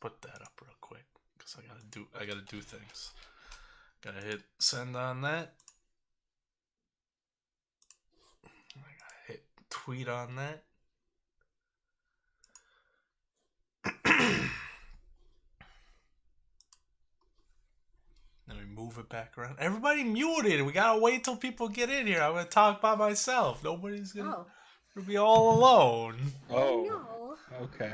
put that up real quick because I gotta do things. Gotta hit send on that. I gotta hit tweet on that. Then we move it back around. Everybody muted. We gotta wait till people get in here. I'm gonna talk by myself. Nobody's gonna be all alone. Oh no. Okay.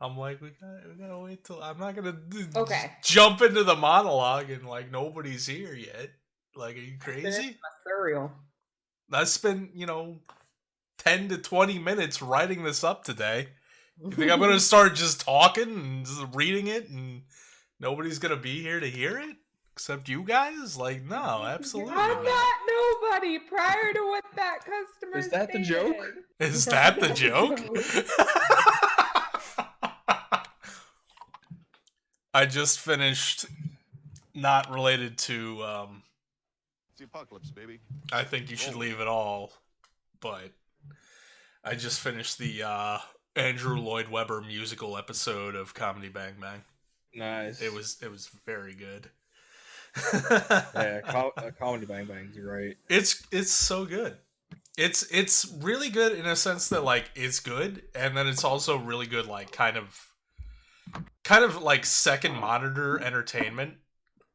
I'm like, we gotta wait till I'm not gonna jump into the monologue and like nobody's here yet. Like, are you crazy? Cereal. I spent 10 to 20 minutes writing this up today. You think I'm gonna start just talking and just reading it and nobody's gonna be here to hear it except you guys? Like, no, absolutely I'm not nobody prior to what that customer Is that the joke? Is that the joke? I just finished, not related to it's the apocalypse, baby. I think you should leave it all, but I just finished the Andrew Lloyd Webber musical episode of Comedy Bang Bang. Nice. It was very good. Yeah, Comedy Bang Bang's great. It's so good. It's really good in a sense that like it's good, and then it's also really good like kind of like second monitor entertainment.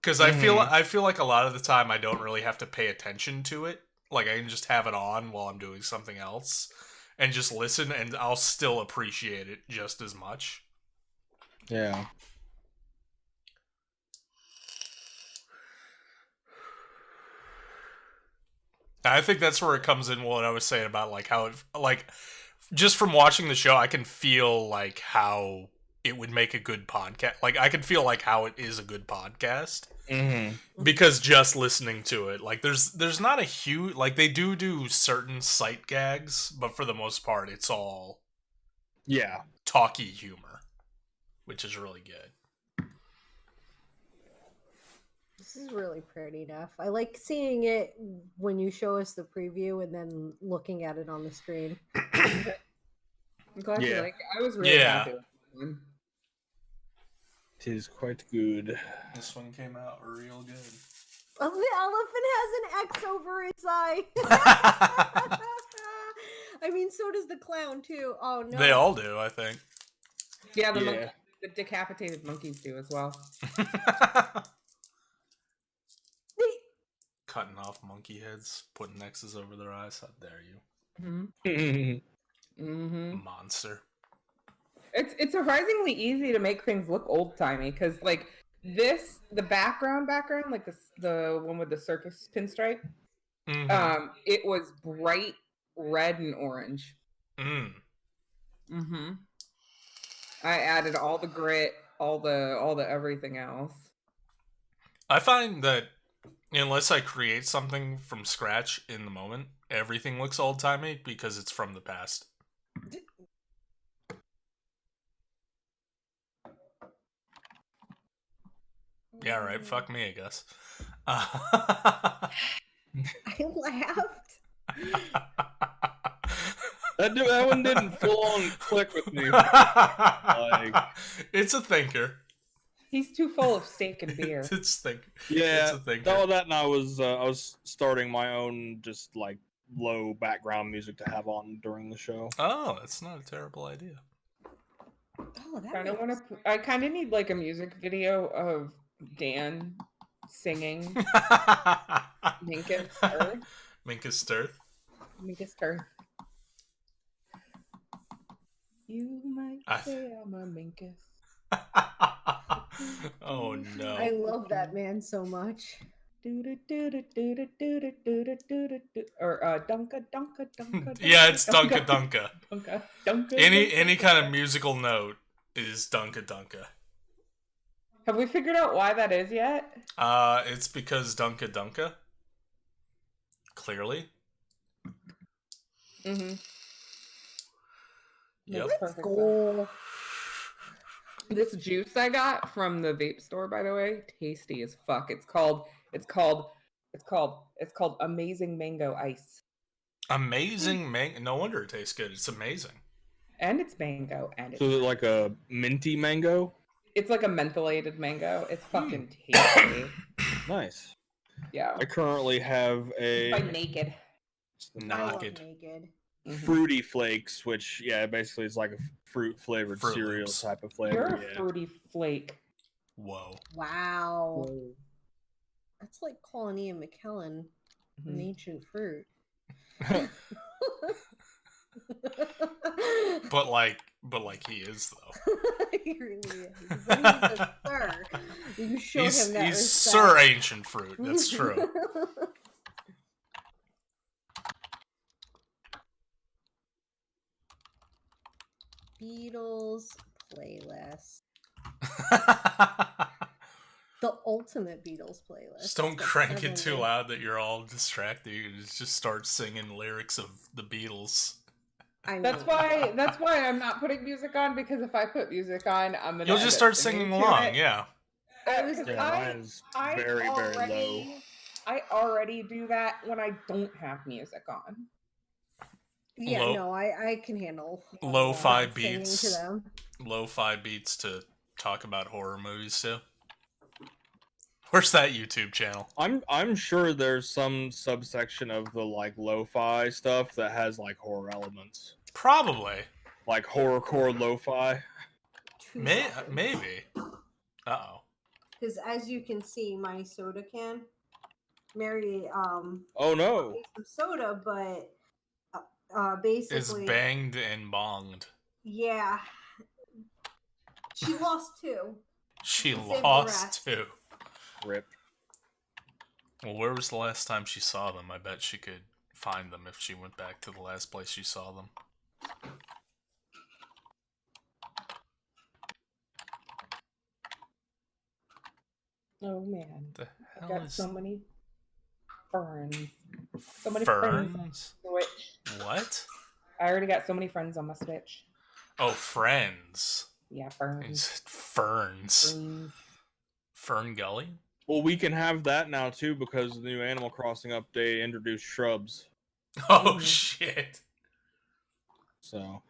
Because I feel like a lot of the time I don't really have to pay attention to it. Like I can just have it on while I'm doing something else and just listen, and I'll still appreciate it just as much. Yeah. I think that's where it comes in what I was saying about like how it, like just from watching the show I can feel like how it would make a good podcast. Like I can feel like how it is a good podcast. Because just listening to it, like there's not a huge, like they do certain sight gags, but for the most part it's all talky humor, which is really good. This is really pretty enough. I like seeing it when you show us the preview and then looking at it on the screen. I'm glad you like it. I was really happy with this one. It is quite good. This one came out real good. Oh, the elephant has an X over its eye. I mean, so does the clown too. Oh no, they all do, I think. Yeah, the decapitated monkeys do as well. Cutting off monkey heads, putting X's over their eyes. How dare you? Monster. It's surprisingly easy to make things look old timey because like the background like the one with the circus pinstripe, it was bright red and orange. I added all the grit, all the everything else. I find that unless I create something from scratch in the moment, everything looks old timey because it's from the past. Yeah, right. Fuck me, I guess. I laughed. That one didn't full on click with me. Like, it's a thinker. He's too full of steak and beer. It's thinker. Yeah. It's a thinker. All that, and I was starting my own just like low background music to have on during the show. Oh, that's not a terrible idea. Oh, that I kind of need like a music video of Dan singing Minkus Earth. Minkus Earth. Minkus Earth. You might say I'm a Minkus. Oh no. I love that man so much. Or dunka dunka dunka. Yeah, it's dunka dunka. Dunka dunka. Any kind of musical note is dunka dunka. Have we figured out why that is yet? It's because dunka dunka. Clearly. Yep. Let's go. This juice I got from the vape store, by the way, tasty as fuck. It's called Amazing Mango Ice. Amazing mango. No wonder it tastes good. It's amazing. And it's mango, and So is it like a minty mango? it's like a mentholated mango. It's fucking tasty. Nice. Yeah. I currently have It's by a Naked. I love Naked. Naked. Fruity Flakes, which basically is like a fruit flavored Fruit cereal Loops. type of You're flavor. a fruity flake. Whoa. Wow. That's like calling Ian McKellen an Mhm. ancient fruit. But like he is though. He really is. But he's a sir. You show him that He's respect. Sir Ancient Fruit. That's true. Beatles playlist. The ultimate Beatles playlist. Just don't It's got crank it 7 too days. loud that you're all distracted. You can just start singing lyrics of the Beatles. That's why I'm not putting music on, because if I put music on, I'm gonna. You'll end just up start singing to along, it. yeah. Mine's very, very low. I already do that when I don't have music on. Yeah, Low- no, I can handle Lo-fi not singing beats. to them. Lo-fi beats to talk about horror movies too. Where's that YouTube channel? I'm sure there's some subsection of the like lo-fi stuff that has like horror elements, Probably. like horrorcore lo-fi. Maybe. Uh-oh. Because as you can see, my soda can. Mary Oh no! made some soda, but It's basically banged and bonged. yeah. She lost 2. She Save the lost rest. 2. Rip. Well, where was the last time she saw them? I bet she could find them if she went back to the last place she saw them. Oh man, The I hell got is so many ferns. So many ferns? friends. Switch. What? I already got so many friends on my Switch. Oh, friends. Yeah, ferns. It's ferns. Ferns. Fern Gully? Well, we can have that now too because the new Animal Crossing update introduced shrubs. Oh, Mhm. shit. So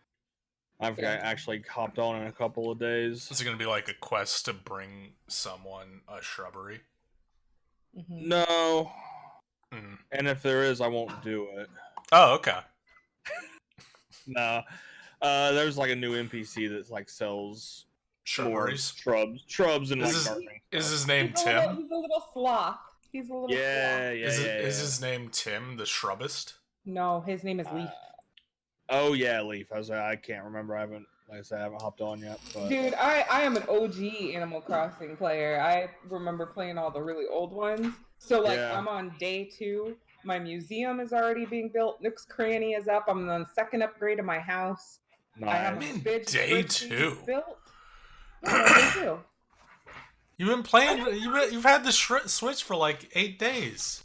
I've Yeah. actually hopped on in a couple of days. Is it going to be like a quest to bring someone a shrubbery? Mhm. No. Mm. And if there is, I won't do it. Oh, okay. No. There's like a new NPC that like sells more Shrubberies. shrubs and Is like his- gardening. Is his name He's a little- Tim? He's a little sloth. He's a little Yeah, sloth. yeah, Is yeah. his name Tim, the shrubist? No, his name is Leaf. Oh yeah, Leaf. I can't remember. I haven't hopped on yet. But Dude, I am an OG Animal Crossing player. I remember playing all the really old ones. So like Yeah. I'm on day 2. My museum is already being built. Nook's Cranny is up. I'm on the second upgrade of my house. I have nice. my Man, fridge day fridge 2. built. Yeah, day 2. You've been playing. You've had the Switch for like 8 days.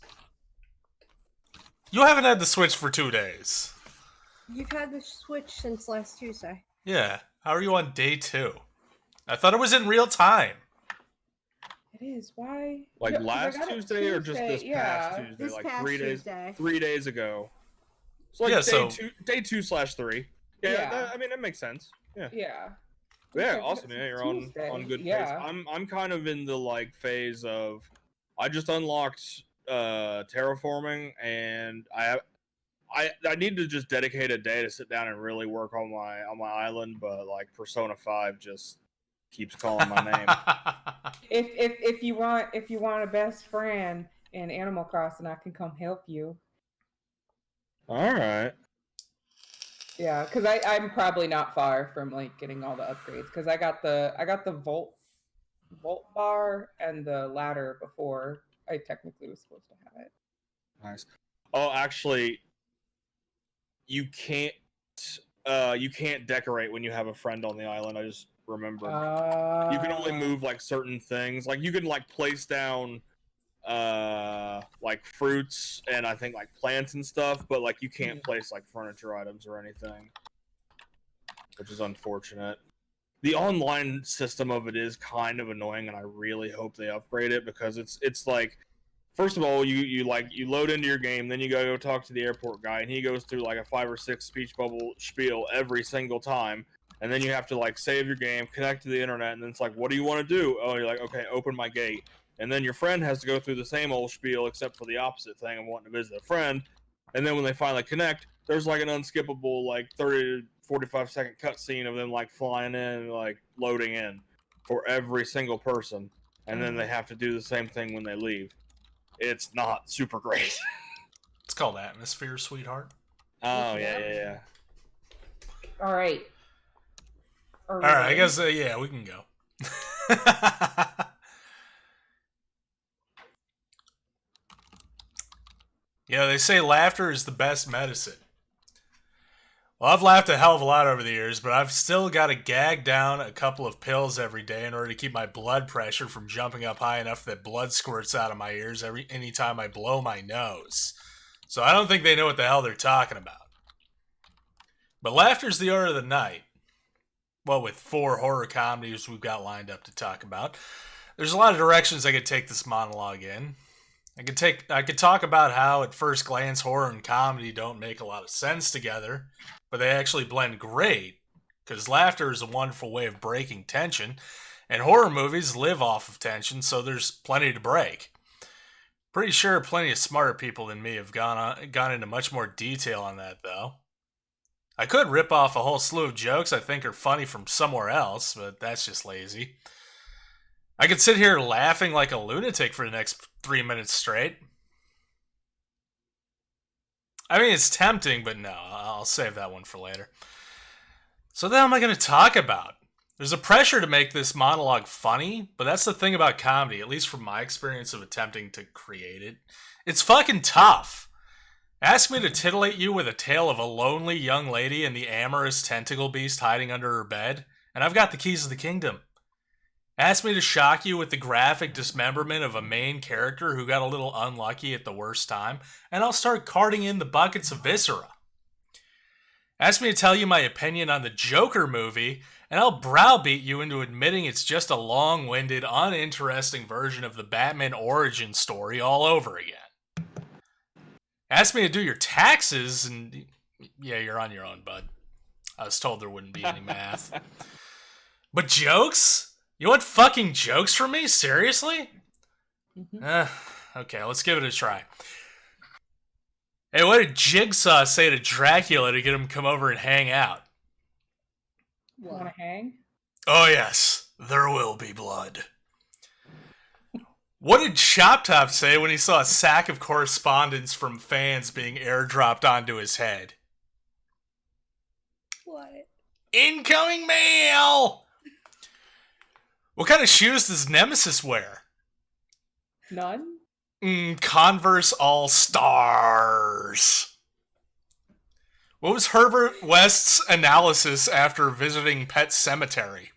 You haven't had the Switch for 2 days. You've had the Switch since last Tuesday. Yeah. How are you on day 2? I thought it was in real time. It is. Why? Like Yeah, 'cause I last got it Tuesday or just this Tuesday, past yeah. Tuesday? This Like past 3 days. Tuesday. 3 days ago. So like Yeah, day so- day 2/3. Yeah, Yeah. I mean that makes sense. Yeah. Yeah. Yeah, Okay, awesome. that's Yeah, you're Tuesday. on good Yeah. pace. I'm kind of in the like phase of I just unlocked terraforming and I need to just dedicate a day to sit down and really work on my island, but like Persona 5 just keeps calling my name. If you want a best friend in Animal Crossing, I can come help you. All right. Yeah, because I'm probably not far from like getting all the upgrades because I got the Volt bar and the ladder before I technically was supposed to have it. Nice. Oh, actually, you can't decorate when you have a friend on the island. I just remembered. You can only move like certain things. Like you can like place down like fruits and I think like plants and stuff, but like you can't place like furniture items or anything, which is unfortunate. The online system of it is kind of annoying, and I really hope they upgrade it because it's like first of all, you load into your game, then you go talk to the airport guy, and he goes through like a 5 or 6 speech bubble spiel every single time, and then you have to like save your game, connect to the internet, and then it's like, what do you want to do? Oh, you're like, okay, open my gate, and then your friend has to go through the same old spiel except for the opposite thing of wanting to visit a friend, and then when they finally connect, there's like an unskippable like 30 to 45-second cutscene of them like flying in and like loading in for every single person, and then they have to do the same thing when they leave. It's not super great. It's called Atmosphere, sweetheart. Oh, yeah. All right. All right, I guess, yeah, we can go. Yeah, they say laughter is the best medicine. Well, I've laughed a hell of a lot over the years, but I've still got to gag down a couple of pills every day in order to keep my blood pressure from jumping up high enough that blood squirts out of my ears anytime I blow my nose. So I don't think they know what the hell they're talking about. But laughter's the order of the night. Well, with 4 horror comedies we've got lined up to talk about, there's a lot of directions I could take this monologue in. I could talk about how at first glance horror and comedy don't make a lot of sense together, but they actually blend great, because laughter is a wonderful way of breaking tension, and horror movies live off of tension, so there's plenty to break. Pretty sure plenty of smarter people than me have gone into much more detail on that, though. I could rip off a whole slew of jokes I think are funny from somewhere else, but that's just lazy. I could sit here laughing like a lunatic for the next 3 minutes straight. I mean, it's tempting, but no, I'll save that one for later. So then what am I going to talk about? There's a pressure to make this monologue funny, but that's the thing about comedy, at least from my experience of attempting to create it. It's fucking tough. Ask me to titillate you with a tale of a lonely young lady and the amorous tentacle beast hiding under her bed, and I've got the keys of the kingdom. Ask me to shock you with the graphic dismemberment of a main character who got a little unlucky at the worst time, and I'll start carting in the buckets of viscera. Ask me to tell you my opinion on the Joker movie, and I'll browbeat you into admitting it's just a long-winded, uninteresting version of the Batman origin story all over again. Ask me to do your taxes, and yeah, you're on your own, bud. I was told there wouldn't be any math. But jokes? You want fucking jokes from me? Seriously? Okay, let's give it a try. Hey, what did Jigsaw say to Dracula to get him to come over and hang out? Want to hang? Oh yes, there will be blood. What did Chop Top say when he saw a sack of correspondence from fans being airdropped onto his head? What? Incoming mail! What kind of shoes does Nemesis wear? None? Converse All-Stars. What was Herbert West's analysis after visiting Pet Sematary?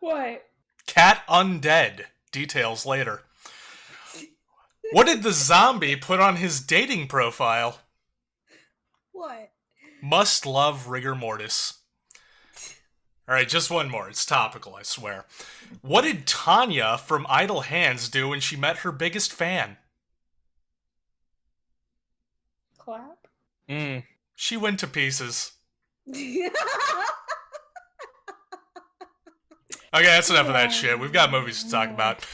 What? Cat undead. Details later. What did the zombie put on his dating profile? What? Must love rigor mortis. Alright, just one more. It's topical, I swear. What did Tanya from Idle Hands do when she met her biggest fan? Clap? She went to pieces. Okay, that's enough of that shit. We've got movies to talk about.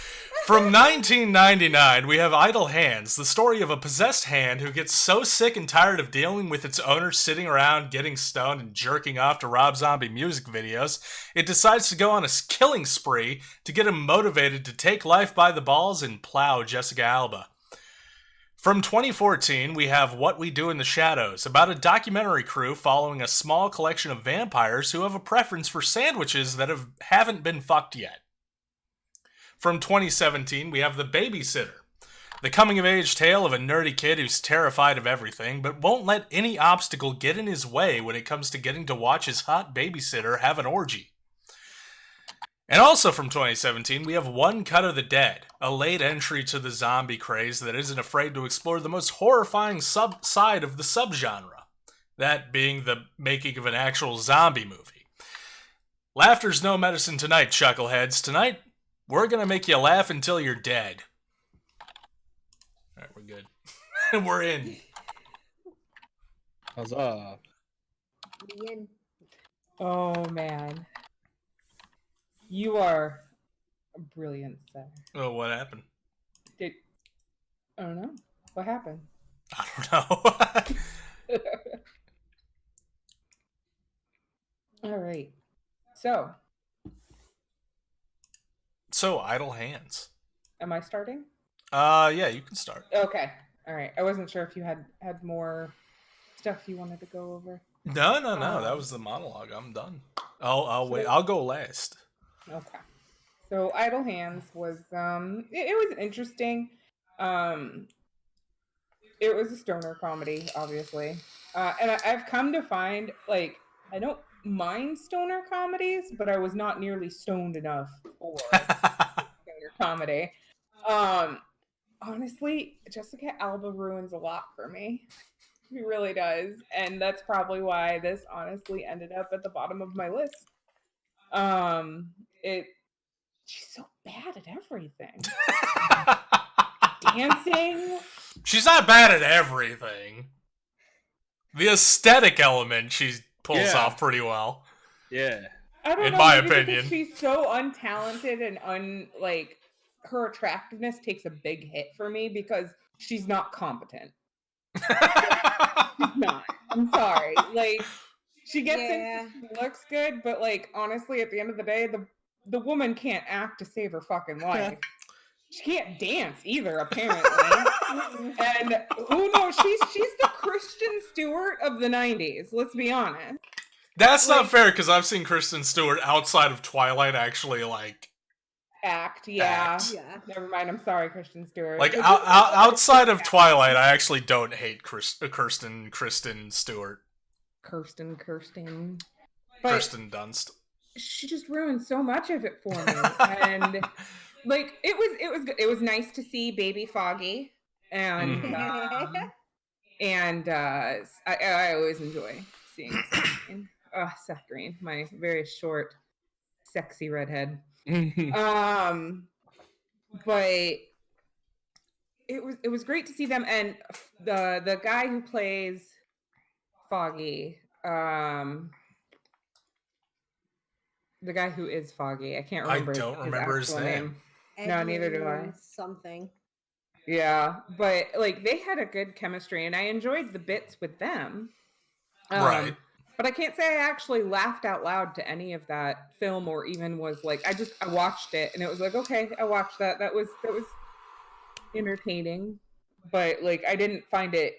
From 1999, we have Idle Hands, the story of a possessed hand who gets so sick and tired of dealing with its owner sitting around, getting stoned, and jerking off to Rob Zombie music videos, it decides to go on a killing spree to get him motivated to take life by the balls and plow Jessica Alba. From 2014, we have What We Do in the Shadows, about a documentary crew following a small collection of vampires who have a preference for sandwiches that haven't been fucked yet. From 2017, we have The Babysitter, the coming-of-age tale of a nerdy kid who's terrified of everything, but won't let any obstacle get in his way when it comes to getting to watch his hot babysitter have an orgy. And also from 2017, we have One Cut of the Dead, a late entry to the zombie craze that isn't afraid to explore the most horrifying side of the subgenre, that being the making of an actual zombie movie. Laughter's no medicine tonight, chuckleheads. Tonight, we're gonna make you laugh until you're dead. good. We're in. Huzzah. Ian. Oh man, you are a brilliant, sir. Oh, what happened? I don't know what happened. I don't know. All right, so Idle Hands. am I starting? Yeah, you can start. Okay, all right. I wasn't sure if you had more stuff you wanted to go over. No. That was the monologue. I'm done. I'll wait. I'll go last. Okay. So Idle Hands was it was interesting. It was a stoner comedy, obviously. And I've come to find like I don't mind stoner comedies, but I was not nearly stoned enough for stoner comedy. Honestly, Jessica Alba ruins a lot for me. He really does. And that's probably why this honestly ended up at the bottom of my list. She's so bad at everything. Dancing. She's not bad at everything. The aesthetic element she pulls off pretty well. Yeah. I don't In know, my maybe because opinion. she's so untalented and her attractiveness takes a big hit for me because she's not competent. She's not. I'm sorry. Like she gets in, she looks good, but like honestly, at the end of the day, the woman can't act to save her fucking life. She can't dance either, apparently. And who knows? She's the Kristen Stewart of the '90s. Let's be honest. That's not fair because I've seen Kristen Stewart outside of Twilight actually Act. Yeah. Never mind. I'm sorry, Kristen Stewart. like outside of Twilight. I actually don't hate Kristen Stewart. Kirsten. But Kirsten Dunst. she just ruined so much of it for me, and like it was nice to see Baby Foggy, and I always enjoy seeing Seth Green. Seth Green, my very short, sexy redhead. But it was great to see them, and the guy who plays Foggy, the guy who is Foggy, I can't remember. I don't remember his name. No, neither do I. Something. Yeah, but like they had a good chemistry, and I enjoyed the bits with them. Right. But I can't say I actually laughed out loud to any of that film, or even was like I watched it and it was like, okay, I watched that. That was entertaining, but like I didn't find it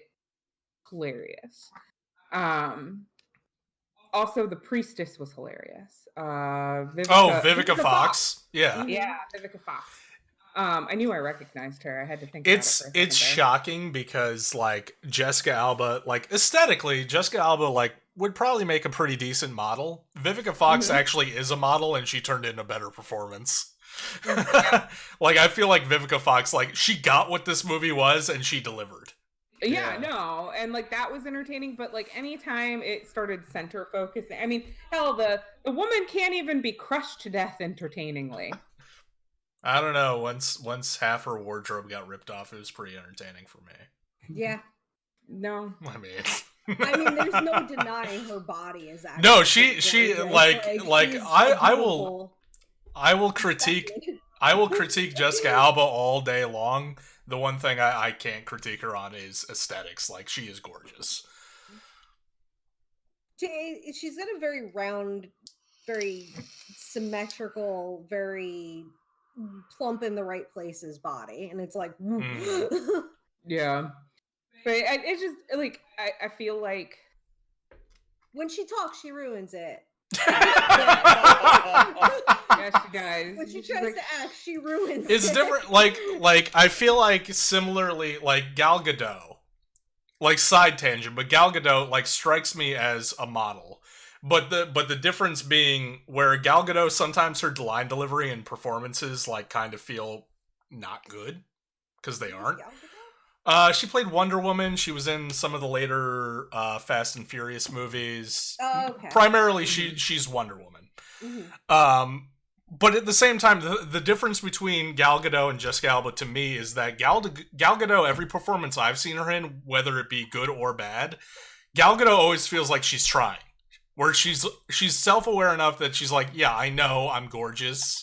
hilarious. Also, the priestess was hilarious. Vivica Fox. Yeah. Yeah, Vivica Fox. I knew I recognized her. I had to think. It's shocking because like Jessica Alba, like aesthetically, Jessica Alba like would probably make a pretty decent model. Vivica Fox actually is a model, and she turned in a better performance. Like I feel like Vivica Fox, like she got what this movie was, and she delivered. Yeah, no, and like that was entertaining, but like anytime it started center focusing, I mean, hell, the woman can't even be crushed to death entertainingly. I don't know. Once half her wardrobe got ripped off, it was pretty entertaining for me. Yeah. No. I mean, there's no denying her body is actually. No, she like she's I will beautiful critique Jessica Alba all day long. The one thing I can't critique her on is aesthetics. Like she is gorgeous. She's got a very round, very symmetrical, very plump in the right places body, and it's like Yeah, but it's just like I feel like when she talks she ruins it. Yeah, she does. When she tries to act, she ruins it. It's different. Like I feel like similarly, like Gal Gadot, like side tangent, but Gal Gadot like strikes me as a model. But the difference being where Gal Gadot, sometimes her line delivery and performances like kind of feel not good because they aren't. She played Wonder Woman. She was in some of the later Fast and Furious movies. Oh, okay. Primarily, she's Wonder Woman. But at the same time, the difference between Gal Gadot and Jessica Alba to me is that Gal Gadot, every performance I've seen her in, whether it be good or bad, Gal Gadot always feels like she's trying. Where she's self-aware enough that she's like, yeah, I know I'm gorgeous,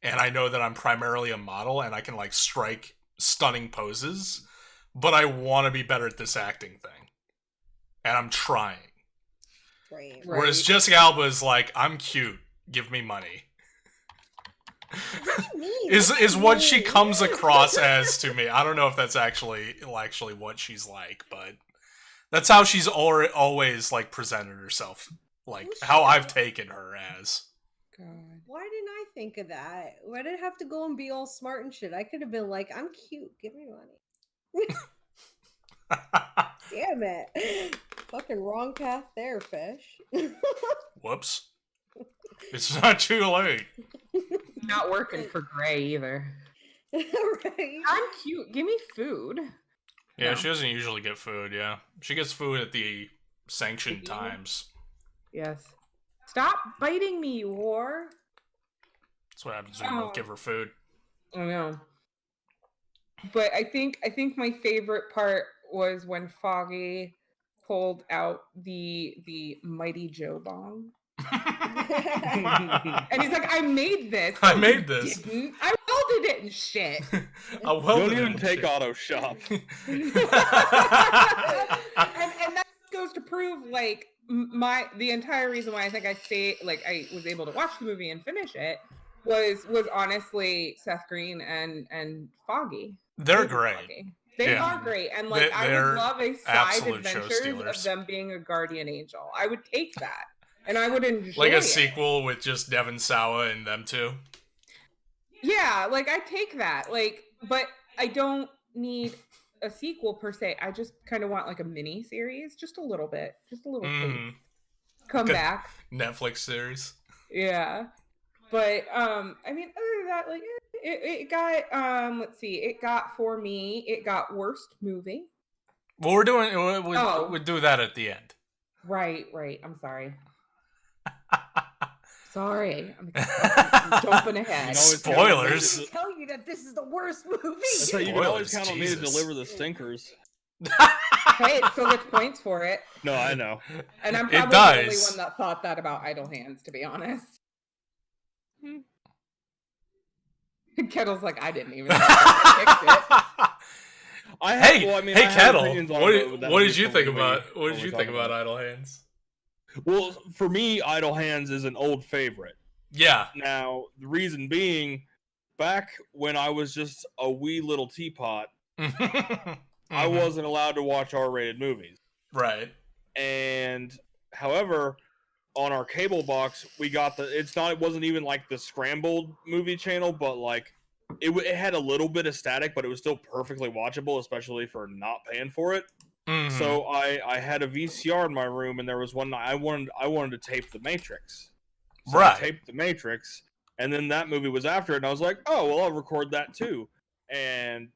and I know that I'm primarily a model, and I can like strike stunning poses, but I want to be better at this acting thing, and I'm trying. Right. Whereas Jessica Alba is like, I'm cute, give me money. What do you mean? Is what she comes across as to me. I don't know if that's actually what she's like, but that's how she's always like presented herself, like how I've taken her as. God. Why didn't I think of that? Why did I have to go and be all smart and shit? I could have been like, I'm cute, give me money. Damn it. Fucking wrong path there, fish. Whoops. It's not too late. Not working for Gray either. Right. I'm cute. Give me food. Yeah, No. she doesn't usually get food, yeah. She gets food at the sanctioned times. Yes. Stop biting me, you whore. That's what happens when you don't give her food. I know. But I think my favorite part was when Foggy pulled out the Mighty Joe Bong. And he's like, I made this. I "No, made you this." didn't. I welded it and shit. I welded Don't even it. take auto shop. and that goes to prove like the entire reason why I think I was able to watch the movie and finish it was honestly Seth Green and Foggy. They're great. Foggy. They Yeah. are great, and like I They're would love a side absolute adventures show-stealers. of them being a guardian angel. I would take that, and I would enjoy Like a it. sequel with just Devon Sawa and them two. Yeah, like I take that. Like, but I don't need a sequel per se. I just kind of want like a mini series, just a little bit, just a little taste. Come Good. back. Netflix series. Yeah. But I mean, other than that, like it got let's see, it got for me, it got worst movie. Well, we're doing. We'll do that at the end. Right. I'm sorry. Sorry, I'm jumping ahead. Spoilers. I tell you that this is the worst movie. So you can always Spoilers, count on me to Jesus. deliver the stinkers. Hey, it still gets points for it. No, I know. And I'm It probably the only does. one that thought that about Idle Hands, to be honest. Kettle's like, I didn't even know I picked it. Hey, Kettle. opinions on What it, did, but that what would did be you think when we- about? What when did we you talk think about about it. Idle Hands? Well, for me, Idle Hands is an old favorite. Yeah. Now, the reason being, back when I was just a wee little teapot, I wasn't allowed to watch R-rated movies. right. And however, on our cable box, we got it wasn't even like the scrambled movie channel, but like it had a little bit of static, but it was still perfectly watchable, especially for not paying for it. Mhm. So I had a VCR in my room, and there was one night I wanted to tape The Matrix. So Right. I taped The Matrix, and then that movie was after it, and I was like, oh well, I'll record that too. And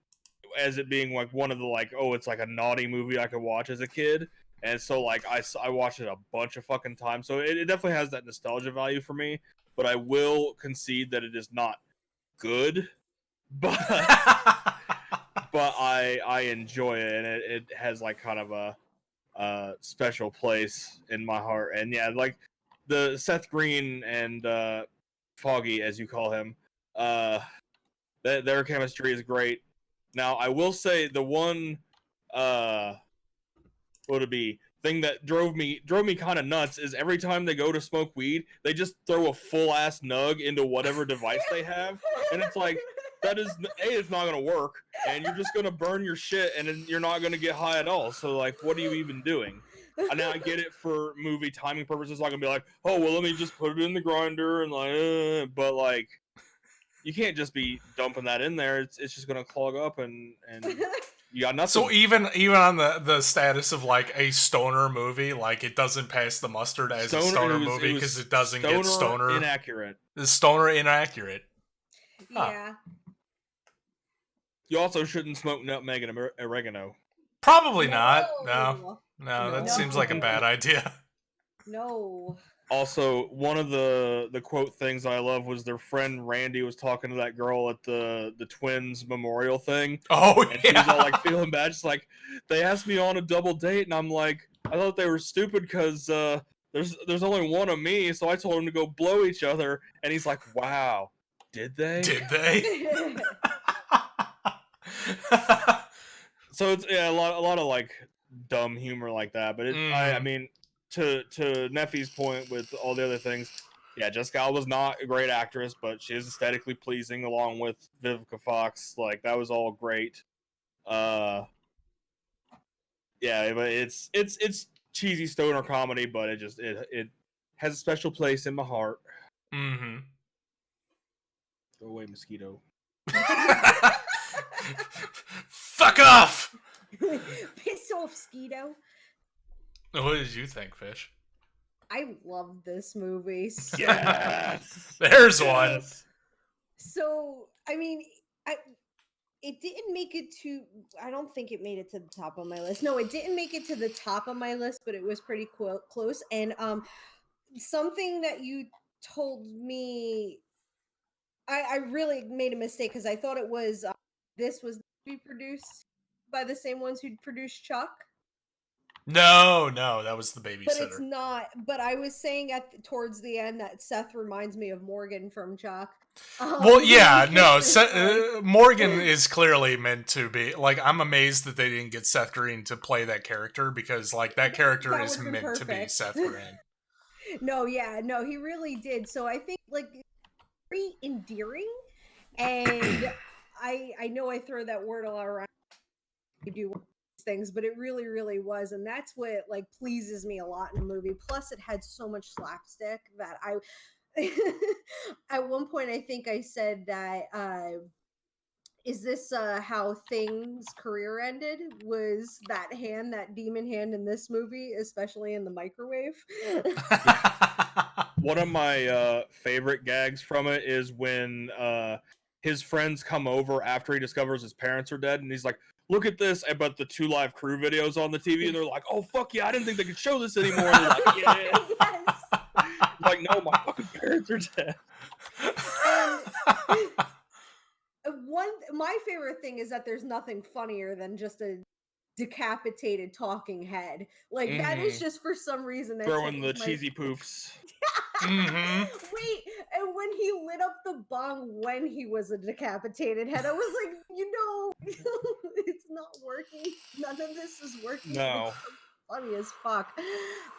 as it being like one of the like, oh, it's like a naughty movie I could watch as a kid, and so like I watched it a bunch of fucking times. So it definitely has that nostalgia value for me. But I will concede that it is not good, but but I enjoy it, and it has like kind of a special place in my heart. And yeah, like the Seth Green and Foggy, as you call him, their chemistry is great. Now I will say the one what would it be thing that drove me kind of nuts is every time they go to smoke weed, they just throw a full ass nug into whatever device they have, and it's like, that is it's not gonna work, and you're just gonna burn your shit, and then you're not gonna get high at all. So like, what are you even doing? And now I get it for movie timing purposes. I can be like, oh well, let me just put it in the grinder and like, but like, you can't just be dumping that in there. It's just gonna clog up, and you got nothing. So even on the status of like a stoner movie, like it doesn't pass the mustard as a stoner movie because it doesn't get stoner inaccurate. It's stoner inaccurate. Huh. Yeah. You also shouldn't smoke nutmeg and oregano. Probably not. No, that No. seems like a bad idea. No. Also, one of the quote things I love was their friend Randy was talking to that girl at the twins memorial thing. Oh, and she was all like feeling bad. She's like, they asked me on a double date, and I'm like, I thought they were stupid because there's only one of me, so I told them to go blow each other. And he's like, wow, did they? Did they? So it's a lot of like dumb humor like that. But I mean, to Neffy's point with all the other things, yeah, Jessica Alba's not a great actress, but she is aesthetically pleasing along with Vivica Fox. Like that was all great. Yeah, but it's cheesy stoner comedy, but it has a special place in my heart. Mm-hmm. Go away, mosquito. Fuck off! Piss off, Skeeto. What did you think, Fish? I love this movie. So Yes! There's one. So, I mean, it didn't make it to, I don't think it made it to the top of my list. No, it didn't make it to the top of my list, but it was pretty close. And something that you told me, I really made a mistake because I thought it was, this was to be produced by the same ones who produced Chuck. No, that was the Babysitter. But it's not. But I was saying towards the end that Seth reminds me of Morgan from Chuck. Well, yeah, no. Morgan is clearly meant to be like. I'm amazed that they didn't get Seth Green to play that character because like that character is meant to be Seth Green. No, he really did. So I think like very endearing, and I know I throw that word a lot around. You do things, but it really, really was, and that's what like pleases me a lot in a movie. Plus, it had so much slapstick that I. At one point, I think I said that, is this how Thing's career ended? Was that hand, that demon hand in this movie, especially in the microwave? One of my favorite gags from it is when his friends come over after he discovers his parents are dead, and he's like, look at this, but the 2 Live Crew videos on the TV, and they're like, oh, fuck yeah, I didn't think they could show this anymore. And they're like, yeah. Yes. Like, no, my fucking parents are dead. My favorite thing is that there's nothing funnier than just a decapitated talking head. Like that is just for some reason throwing the cheesy poofs. Wait, and when he lit up the bong when he was a decapitated head, I was like, it's not working. None of this is working. No. It's so funny as fuck.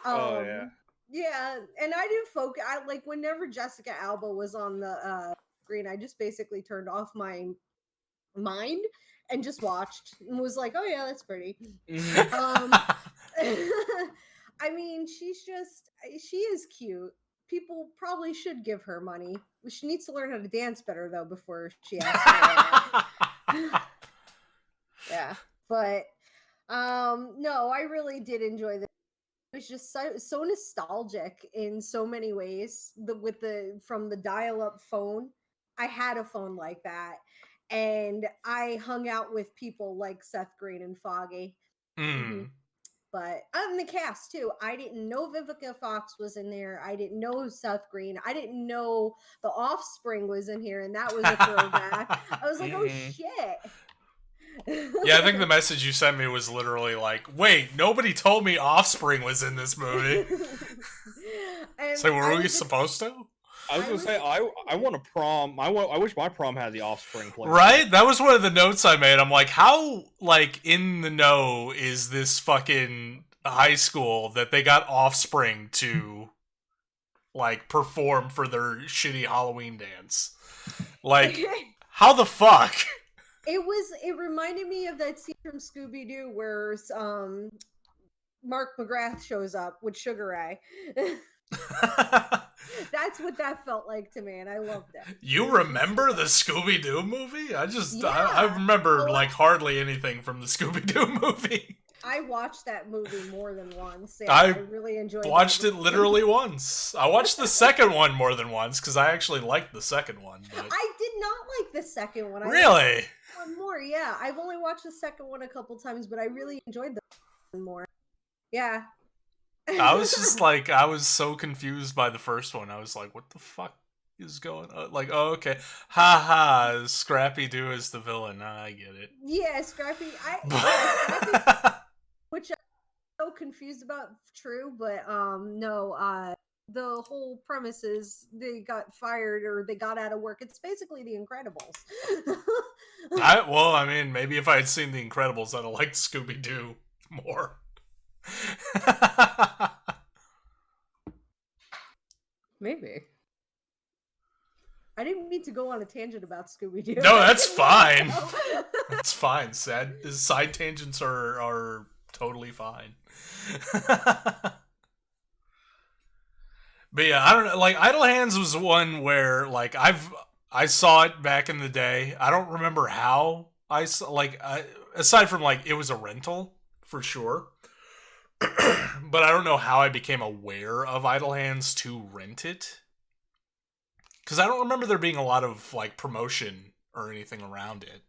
Oh yeah. Yeah, and I do focus. I like whenever Jessica Alba was on the screen, I just basically turned off my mind and just watched and was like, "Oh yeah, that's pretty." I mean, she is cute. People probably should give her money. She needs to learn how to dance better though before she asks. Yeah, but no, I really did enjoy this. It was just so nostalgic in so many ways. From the dial-up phone, I had a phone like that, and I hung out with people like Seth Green and Foggy. But in the cast too, I didn't know Vivica Fox was in there. I didn't know Seth Green. I didn't know The Offspring was in here, and that was a throwback. I was like, oh shit. Yeah, I think the message you sent me was literally like, wait, nobody told me Offspring was in this movie. So were we supposed to? I was gonna say I want a prom. I wish my prom had the Offspring play. Right? That was one of the notes I made. I'm like, how like in the know is this fucking high school that they got Offspring to like perform for their shitty Halloween dance? Like, how the fuck? It reminded me of that scene from Scooby-Doo where Mark McGrath shows up with Sugar Ray. That's what that felt like to me, and I loved it. You remember the Scooby-Doo movie? I remember like hardly anything from the Scooby-Doo movie. I watched that movie more than once. Yeah, I really enjoyed it. Watched it literally once. I watched the second one more than once because I actually liked the second one. But... I did not like the second one. Really? One more, yeah. I've only watched the second one a couple times, but I really enjoyed the one more. Yeah. I was just like, I was so confused by the first one. I was like, what the fuck is going on? Like, oh, okay. Ha ha, Scrappy Doo is the villain. I get it. Yeah, Scrappy. Scrappy, which I'm so confused about. True, but no. The whole premise is they got fired or they got out of work. It's basically The Incredibles. I mean, maybe if I had seen The Incredibles, I'd have liked Scooby Doo more. Maybe. I didn't mean to go on a tangent about Scooby Doo. No, that's fine. That's fine. Side tangents are totally fine. But yeah, I don't know. Like, Idle Hands was one where like I saw it back in the day. I don't remember how I saw, aside from like it was a rental for sure. But I don't know how I became aware of Idle Hands to rent it. Because I don't remember there being a lot of like promotion or anything around it.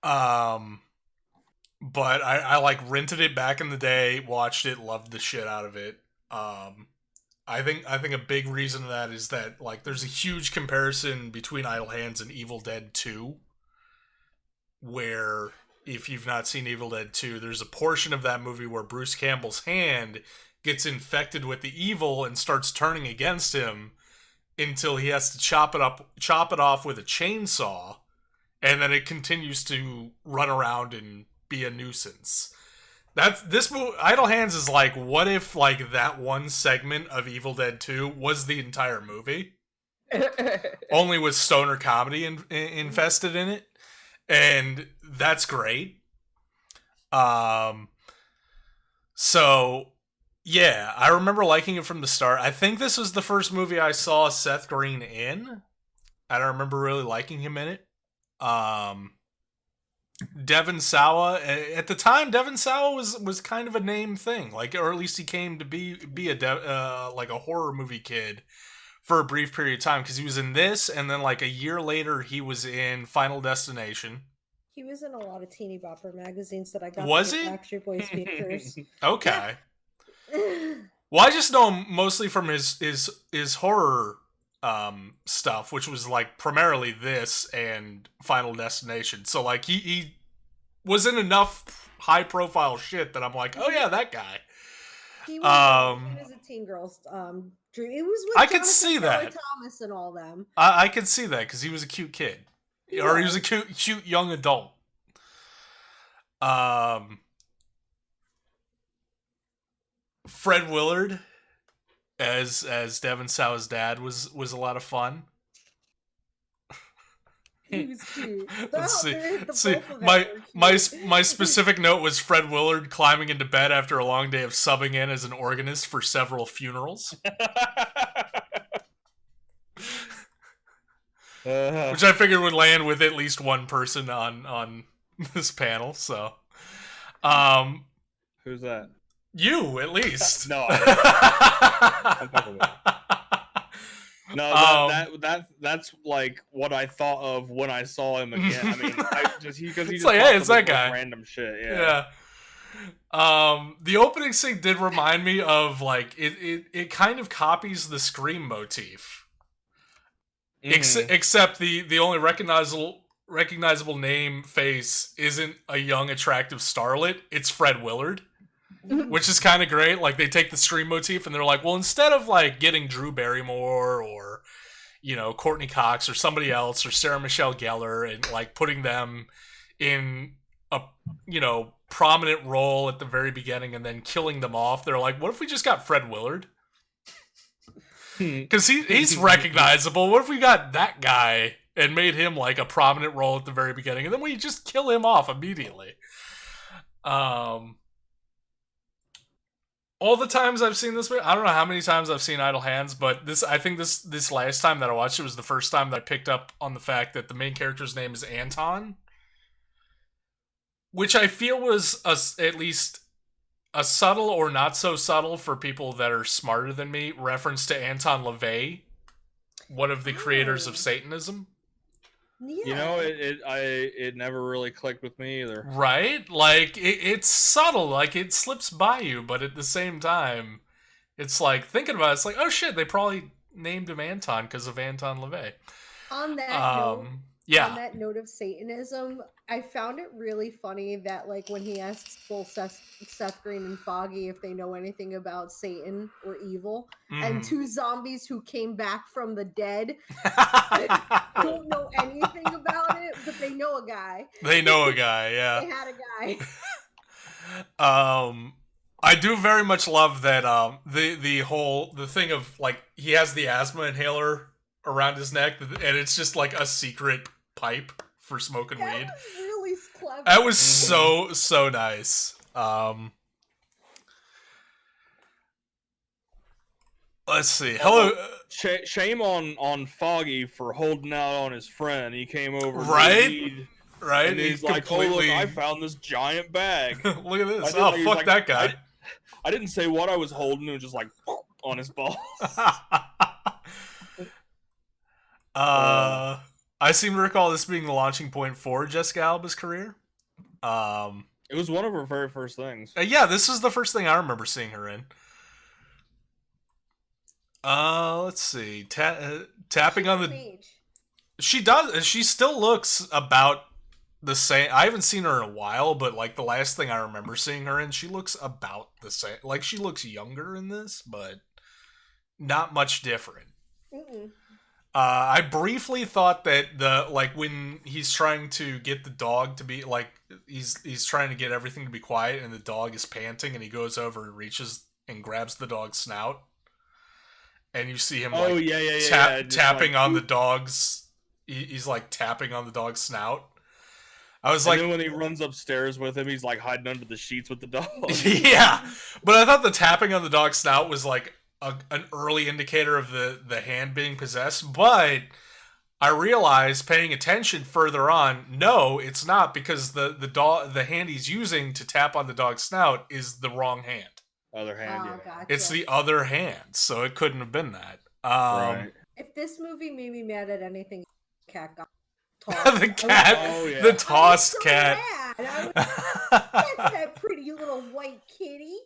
But I like rented it back in the day, watched it, loved the shit out of it. I think a big reason of that is that like there's a huge comparison between Idle Hands and Evil Dead 2, where if you've not seen Evil Dead 2, there's a portion of that movie where Bruce Campbell's hand gets infected with the evil and starts turning against him until he has to chop it off with a chainsaw, and then it continues to run around and be a nuisance. This movie, Idle Hands, is like, what if like that one segment of Evil Dead 2 was the entire movie, only with stoner comedy infested in it, and that's great. So yeah, I remember liking it from the start. I think this was the first movie I saw Seth Green in. I don't remember really liking him in it. Devon Sawa, at the time, Devon Sawa was kind of a name thing, like, or at least he came to be like a horror movie kid for a brief period of time, because he was in this, and then like a year later he was in Final Destination. He was in a lot of teeny bopper magazines that I got. Was to he? Backstreet Boys features. Okay. Well, I just know him mostly from his horror stuff, which was like primarily this and Final Destination. So like he was in enough high profile shit that I'm like, oh yeah, that guy. He was a teen girl's dream. It was with I could Jonathan see Taylor that. Thomas and all them. I could see that because he was a cute kid, or he was a cute young adult. Fred Willard as Devon Sawa's dad was a lot of fun. He was cute. Let's see. My specific note was Fred Willard climbing into bed after a long day of subbing in as an organist for several funerals. Which I figured would land with at least one person on this panel, so Who's that? You, at least. No. That's like what I thought of when I saw him again. I mean, he just like, hey, it's that guy. Random shit. Yeah. The opening scene did remind me of like it kind of copies the Scream motif, except the only recognizable name face isn't a young attractive starlet. It's Fred Willard. Which is kind of great. Like, they take the Scream motif and they're like, well, instead of like getting Drew Barrymore or, you know, Courtney Cox or somebody else or Sarah Michelle Gellar and like putting them in a, you know, prominent role at the very beginning and then killing them off, they're like, what if we just got Fred Willard? Because he's recognizable. What if we got that guy and made him like a prominent role at the very beginning and then we just kill him off immediately? All the times I've seen this movie, I don't know how many times I've seen Idle Hands, but I think this last time that I watched it was the first time that I picked up on the fact that the main character's name is Anton, which I feel was at least a subtle or not so subtle for people that are smarter than me reference to Anton LaVey, one of the creators of Satanism. Yeah. You know, it never really clicked with me either. Right? Like, it's subtle. Like, it slips by you, but at the same time, it's like, thinking about it, it's like, oh shit, they probably named him Anton because of Anton LaVey. On that note, Yeah. on that note of Satanism, I found it really funny that, like, when he asks both Seth Green and Foggy if they know anything about Satan or evil, and two zombies who came back from the dead don't know anything about it, but they know a guy. They know a guy, yeah. They had a guy. I do very much love that the thing of, like, he has the asthma inhaler around his neck, and it's just like a secret pipe for smoking weed. That was really clever. That was so nice. Let's see. Hello. Shame on Foggy for holding out on his friend. He came over, Right? And he's like, "Oh look, I found this giant bag. Look at this! Oh, fuck like, that guy." I didn't say what I was holding. It was just like on his balls. I seem to recall this being the launching point for Jessica Alba's career. It was one of her very first things. Yeah, this is the first thing I remember seeing her in. Let's see. Tapping on the... She does. She still looks about the same. I haven't seen her in a while, but, like, the last thing I remember seeing her in, she looks about the same. Like, she looks younger in this, but not much different. I briefly thought that when he's trying to get the dog to be, like, he's trying to get everything to be quiet, and the dog is panting, and he goes over and reaches and grabs the dog's snout, and you see him tapping on the dog's. He's like tapping on the dog's snout. I was like, then when he runs upstairs with him, he's like hiding under the sheets with the dog. Yeah, but I thought the tapping on the dog's snout was like an early indicator of the hand being possessed, but I realized, paying attention further on, no, it's not, because the hand he's using to tap on the dog's snout is the wrong hand. Other hand, yeah. Gotcha. It's the other hand, so it couldn't have been that. Right. If this movie made me mad at anything, cat got tossed. The cat, the tossed cat. Mad. That's that pretty little white kitty.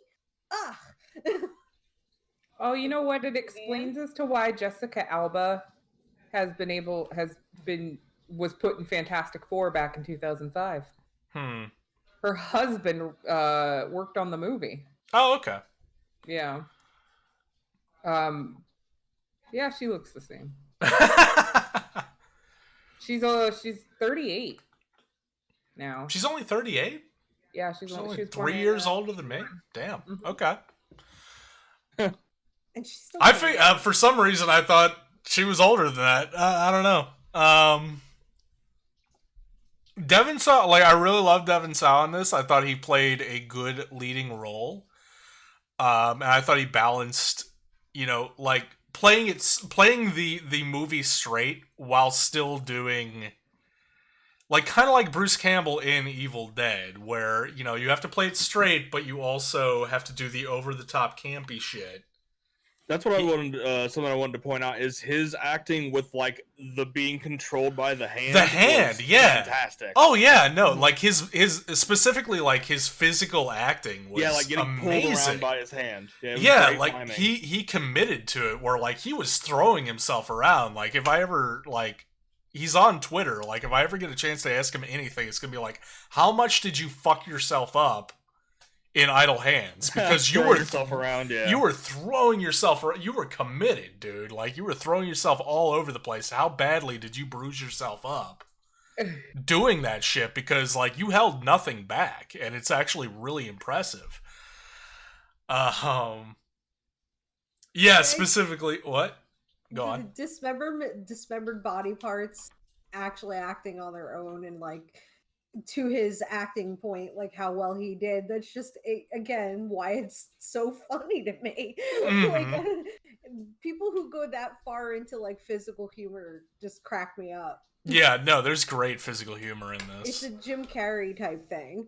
Ugh. Oh, you know what? It explains as to why Jessica Alba was put in Fantastic Four back in 2005. Her husband worked on the movie. Oh, okay. Yeah. Yeah, she looks the same. She's 38 now. She's only 38? Yeah, she's only 3 years older than me. Damn. Okay. And she's still I think for some reason I thought she was older than that. I don't know. Devin Sawa, like, I really love Devin Sawa in this. I thought he played a good leading role. And I thought he balanced, like, playing the movie straight while still doing, like, kind of like Bruce Campbell in Evil Dead, where, you have to play it straight, but you also have to do the over-the-top campy shit. That's what I wanted. Something I wanted to point out is his acting with, like, the being controlled by the hand. The hand, yeah, fantastic. Oh yeah, no, like his specifically, like, his physical acting was like getting amazing. Pulled around by his hand. Yeah, like timing. he committed to it. Where, like, he was throwing himself around. Like, if I ever, like, he's on Twitter. Like, if I ever get a chance to ask him anything, it's gonna be like, how much did you fuck yourself up in idle hands? Because you were yourself around, yeah. You were throwing yourself around. You were committed, dude. Like, you were throwing yourself all over the place. How badly did you bruise yourself up doing that shit? Because, like, you held nothing back, and it's actually really impressive. Yeah, specifically what? Go on. Dismembered body parts actually acting on their own, and, like, to his acting point, like, how well he did. That's just, again, why it's so funny to me. Like, people who go that far into, like, physical humor just crack me up. Yeah, no, there's great physical humor in this. It's a Jim Carrey type thing.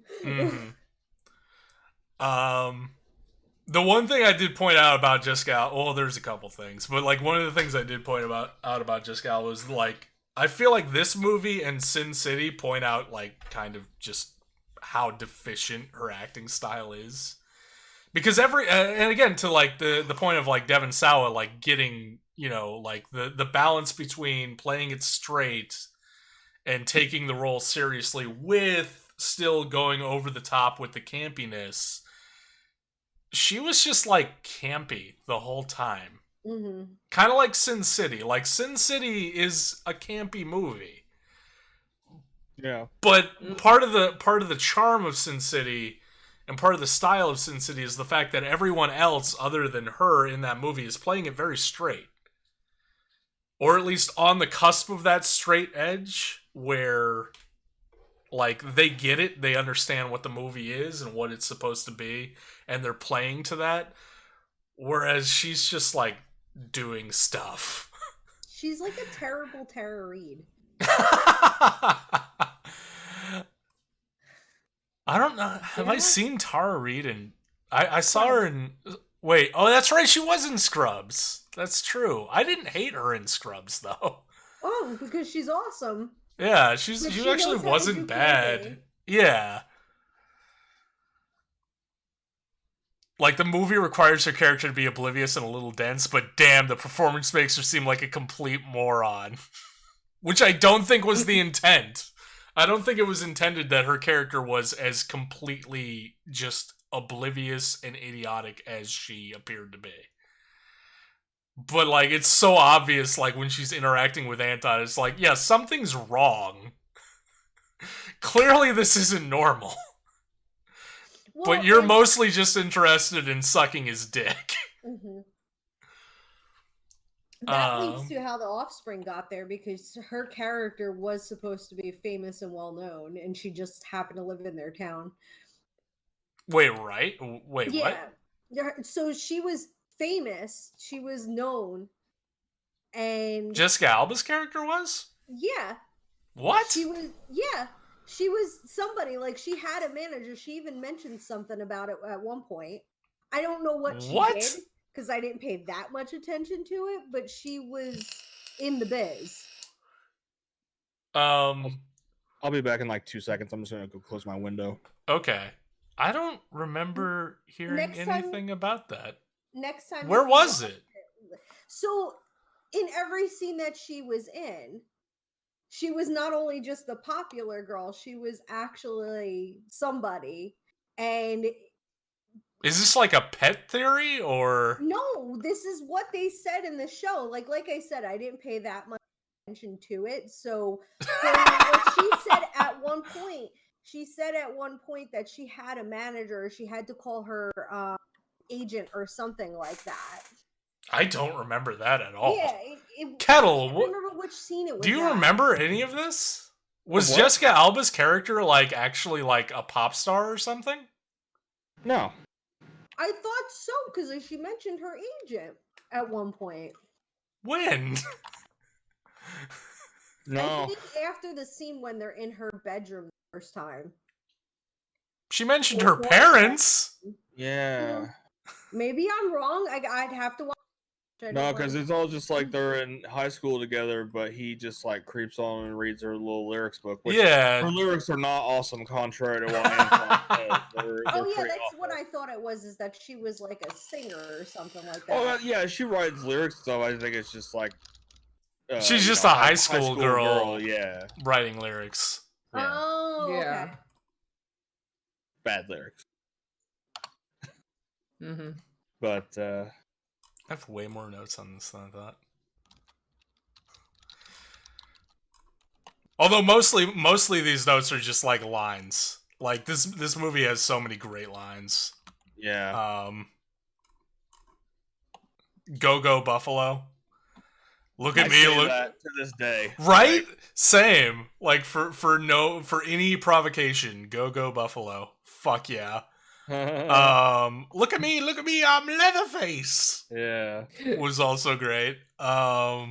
The one thing I did point out about Jessica Alba, well, there's a couple things, but, like, one of the things I did point out about Jessica Alba was, like, I feel like this movie and Sin City point out, like, kind of just how deficient her acting style is. Because and again, to, like, the point of, like, Devon Sawa, like, getting, you know, like, the balance between playing it straight and taking the role seriously with still going over the top with the campiness. She was just, like, campy the whole time. Mm-hmm. Kind of like Sin City. Like, Sin City is a campy movie. Yeah. But part of the charm of Sin City and part of the style of Sin City is the fact that everyone else other than her in that movie is playing it very straight. Or at least on the cusp of that straight edge where, like, they get it, they understand what the movie is and what it's supposed to be, and they're playing to that. Whereas she's just, like, doing stuff. She's like a terrible Tara Reid. I don't know. Have I seen Tara Reid in... I saw her in... Wait, oh, that's right, she was in Scrubs. That's true. I didn't hate her in Scrubs, though. Oh, because she's awesome. Yeah, she actually knows how to do wasn't bad. camping. Yeah. Like, the movie requires her character to be oblivious and a little dense, but damn, the performance makes her seem like a complete moron. Which I don't think was the intent. I don't think it was intended that her character was as completely just oblivious and idiotic as she appeared to be. But, like, it's so obvious, like, when she's interacting with Anton, it's like, yeah, something's wrong. Clearly this isn't normal. Well, But you're mostly just interested in sucking his dick. Mm-hmm. That leads to how the Offspring got there, because her character was supposed to be famous and well known, and she just happened to live in their town. Wait, right? Wait, Yeah. what? So she was famous, she was known, and Jessica Alba's character was? yeah, What? she was somebody, like, she had a manager. She even mentioned something about it at one point. I don't know what she did, because I didn't pay that much attention to it, but she was in the biz. I'll be back in like 2 seconds. I'm just gonna go close my window. Okay. I don't remember hearing anything about that. Next time. Where was it? So, in every scene that she was in, she was not only just the popular girl, she was actually somebody. And is this like a pet theory, or no, this is what they said in the show. Like I said, I didn't pay that much attention to it. So what she said at one point, that she had a manager. She had to call her agent or something like that. I don't remember that at all. Yeah, Kettle, I don't remember which scene it was. Do you at. remember any of this? Was What? Jessica Alba's character, like, actually, like, a pop star or something? No. I thought so, because she mentioned her agent at one point. When? No. I think after the scene when they're in her bedroom the first time. She mentioned her parents. Yeah. Maybe I'm wrong. I'd have to watch. No, because it's all just like they're in high school together, but he just like creeps on and reads her little lyrics book. Which Yeah. her lyrics are not awesome, contrary to what Anton says. They're Oh yeah, pretty that's awful. what I thought it was. Is that she was like a singer or something like that? Oh yeah, she writes lyrics stuff. I think it's just like She's just a high school girl. Yeah, Writing lyrics. yeah. Oh, Yeah. okay. Bad lyrics. Mm-hmm. But I have way more notes on this than I thought. Although mostly these notes are just like lines. Like this movie has so many great lines. yeah, Go Go Buffalo. Look at I me, say look that to this day. right? Same. Like for any provocation, Go Go Buffalo. Fuck yeah. Look at me, I'm Leatherface. Yeah. Was also great. Well,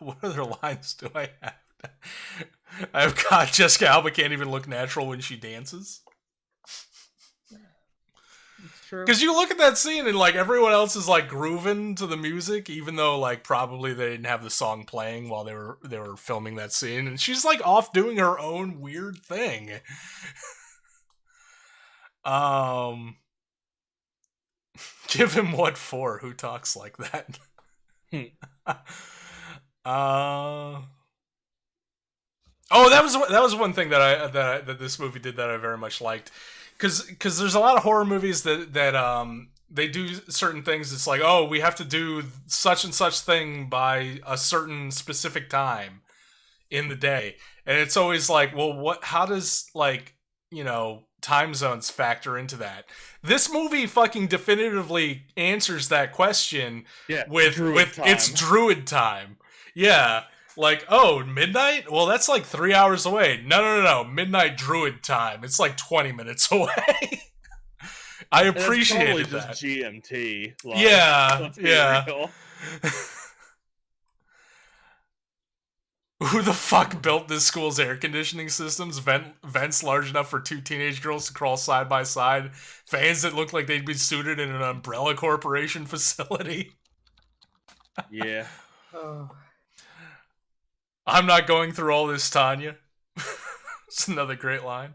what other lines do I have? I've got Jessica Alba can't even look natural when she dances. It's true. Because you look at that scene and like everyone else is like grooving to the music, even though like probably they didn't have the song playing while they were filming that scene, and she's like off doing her own weird thing. Give him what for? Who talks like that? Oh, that was one thing that this movie did that I very much liked, because there's a lot of horror movies that they do certain things. It's like, oh, we have to do such and such thing by a certain specific time in the day, and it's always like, well, how does time zones factor into that? This movie fucking definitively answers that question with it's druid time. Yeah. Like, oh, midnight? Well, that's like 3 hours away. No. Midnight druid time. It's like 20 minutes away. I appreciated that. Just GMT. Like, yeah. Who the fuck built this school's air conditioning systems? Vents large enough for 2 teenage girls to crawl side by side. Fans that look like they'd be suited in an Umbrella Corporation facility. Yeah. Oh. I'm not going through all this, Tanya. It's another great line.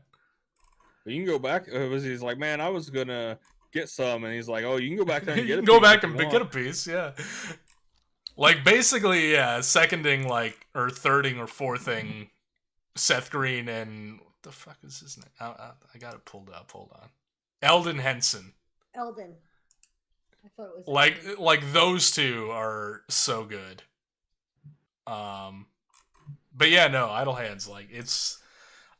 You can go back. He's like, man, I was gonna get some, and he's like, oh, you can go back there and get a piece. Go back and get a piece, yeah. Like, basically, yeah, seconding, like, or thirding or fourthing Seth Green and... What the fuck is his name? I got it pulled up. Hold on. Eldon Henson. Eldon. I thought it was... Like, those two are so good. But yeah, no, Idle Hands, like, it's...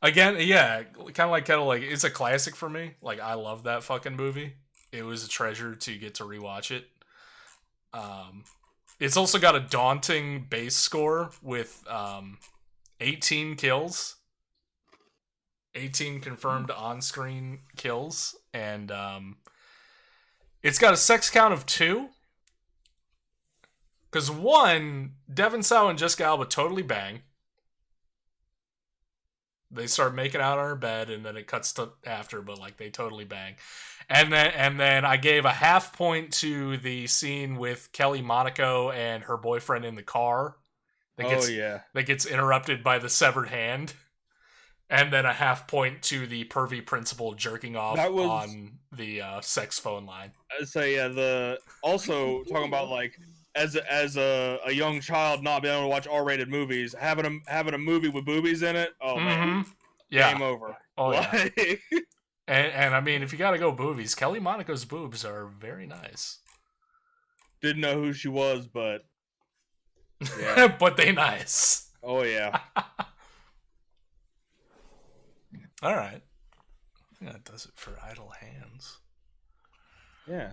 Again, yeah, kind of like Kettle, like, it's a classic for me. Like, I love that fucking movie. It was a treasure to get to rewatch it. It's also got a daunting base score with 18 kills. 18 confirmed on-screen kills. And it's got a sex count of 2. Because 1, Devon Sawa and Jessica Alba totally bang. They start making out on her bed, and then it cuts to after, but like they totally bang. And then I gave a half point to the scene with Kelly Monaco and her boyfriend in the car. That gets interrupted by the severed hand. And then a half point to the pervy principal jerking off on the sex phone line. So yeah, also talking about like as a young child not being able to watch R-rated movies, having a movie with boobies in it. Oh man, yeah, game over. Oh yeah. And I mean, if you gotta go boobies, Kelly Monaco's boobs are very nice. Didn't know who she was, but yeah, but they nice. Oh yeah. All right. Yeah, that does it for Idle Hands. Yeah.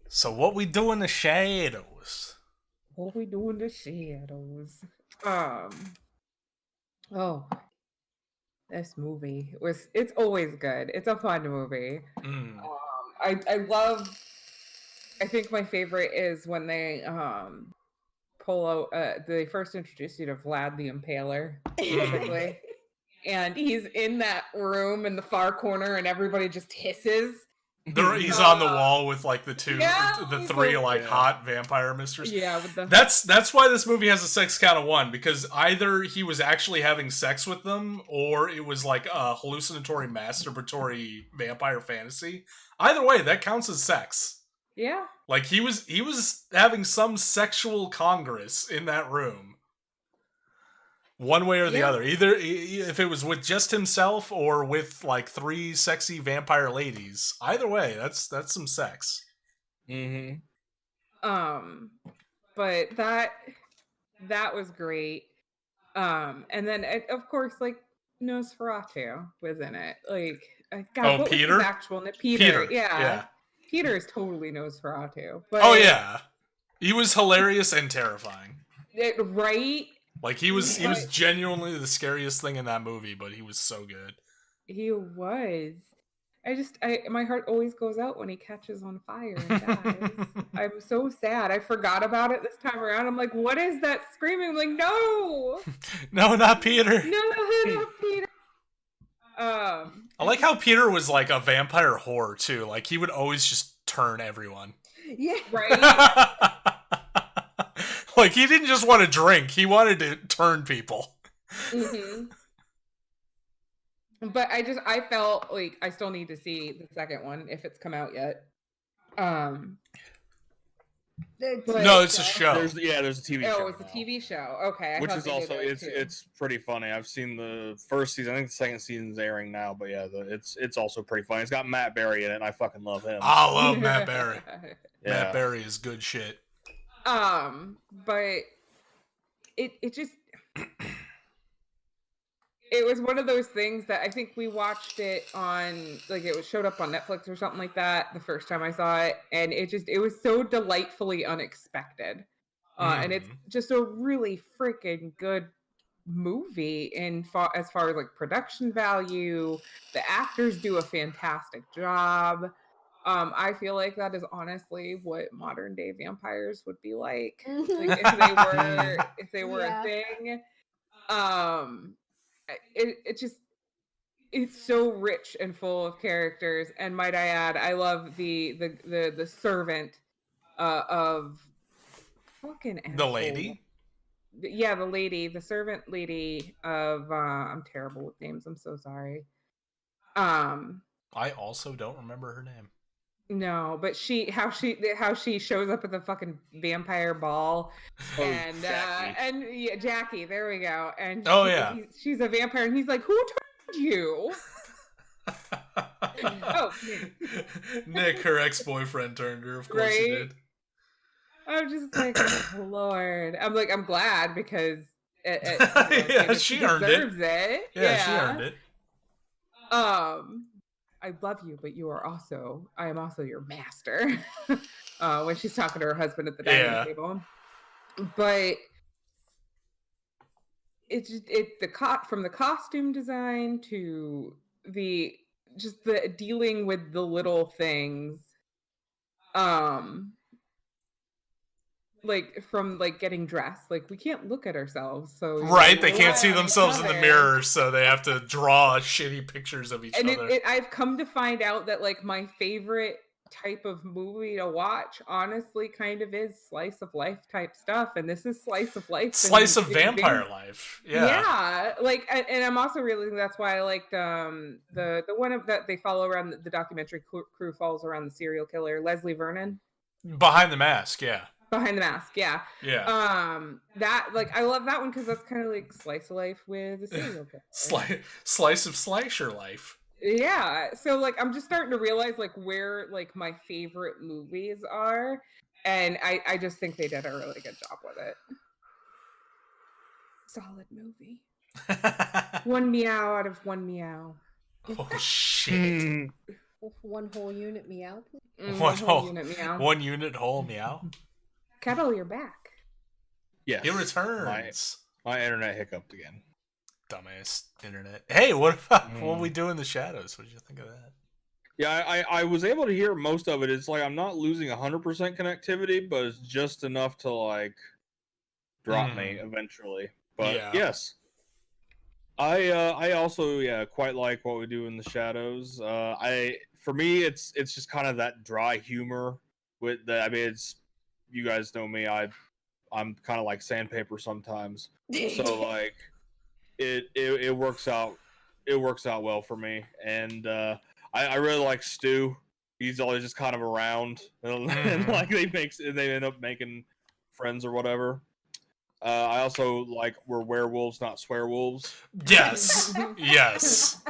So what we do in the shadows? What we do in the shadows? Oh, this movie it's always good. It's a fun movie. I love, I think my favorite is when they pull out they first introduce you to Vlad the Impaler, basically. And he's in that room in the far corner and everybody just hisses. He's on the wall with like the three hot vampire mistresses. Yeah, that's why this movie has a sex count of 1, because either he was actually having sex with them or it was like a hallucinatory, masturbatory vampire fantasy. Either way, that counts as sex. Yeah, like he was having some sexual congress in that room. One way or the other. Either if it was with just himself or with like 3 sexy vampire ladies. Either way, that's some sex. Mm-hmm. But that was great. And then of course, like, Nosferatu was in it. Like, God, what Peter? was his actual name? Peter. Yeah. Peter is totally Nosferatu. But oh yeah, he was hilarious and terrifying. Right. Like, he was genuinely the scariest thing in that movie, but he was so good. He was. My heart always goes out when he catches on fire and dies. I'm so sad. I forgot about it this time around. I'm like, what is that screaming? I'm like, no! No, not Peter. No, not Peter. I like how Peter was like a vampire whore too. Like he would always just turn everyone. Yeah. Right? Like he didn't just want to drink; he wanted to turn people. hmm But I felt like I still need to see the second one if it's come out yet. But- No, it's a show. There's a TV show. Oh, it's a now, TV show. Okay, I which thought is they did also that too. it's pretty funny. I've seen the first season. I think the second season's airing now, but yeah, it's also pretty funny. It's got Matt Berry in it, and I fucking love him. I love Matt Berry. Yeah. Matt Berry is good shit. But it just it was one of those things that I think we watched it on, like it was showed up on Netflix or something like that the first time I saw it, and it was so delightfully unexpected. And it's just a really freaking good movie as far as like production value. The actors do a fantastic job. I feel like that is honestly what modern day vampires would be like if they were Yeah. a thing. It's so rich and full of characters, and might I add, I love the servant of fucking The asshole. lady? Yeah, the servant lady of I'm terrible with names, I'm so sorry. I also don't remember her name. No, but how she shows up at the fucking vampire ball, and Jackie. Jackie, there we go. And she's a vampire, and he's like, "Who turned you?" Oh, Nick, her ex-boyfriend, turned her. Of course he did. I'm just like, oh, Lord. I'm glad because she earned it. Yeah, she earned it. I love you, but I am also your master. When she's talking to her husband at the dining table. But from the costume design to the dealing with the little things, like from like getting dressed, like we can't look at ourselves, so right, they can't see themselves in the mirror, so they have to draw shitty pictures of each other. I've come to find out that like my favorite type of movie to watch honestly kind of is slice of life type stuff, and this is slice of life, slice of vampire life. Yeah, like, and I'm also realizing that's why I liked the one of that they follow around the documentary crew follows around the serial killer Leslie Vernon. Behind the Mask. Behind the Mask, yeah. That, like, I love that one because that's kind of like slice of life with a serial killer. Slice of slicer life. Yeah, so like I'm just starting to realize like where like my favorite movies are, and I just think they did a really good job with it. Solid movie. 1 meow out of 1 meow. Oh shit. One whole unit meow. One whole unit meow. 1 unit whole meow. Kettle, you're back. Yes. It returns. My internet hiccuped again. Dumbass internet. Hey, what we do in the shadows? What did you think of that? Yeah, I was able to hear most of it. It's like I'm not losing 100% connectivity, but it's just enough to like drop me eventually. But yes. I also quite like what we do in the shadows. For me it's just kind of that dry humor with the, I mean, it's, you guys know me, I'm kind of like sandpaper sometimes. So like it works out well for me, and I really like Stu. He's always just kind of around, and like they end up making friends or whatever. I also like we're werewolves, not swearwolves. Yes. Yes.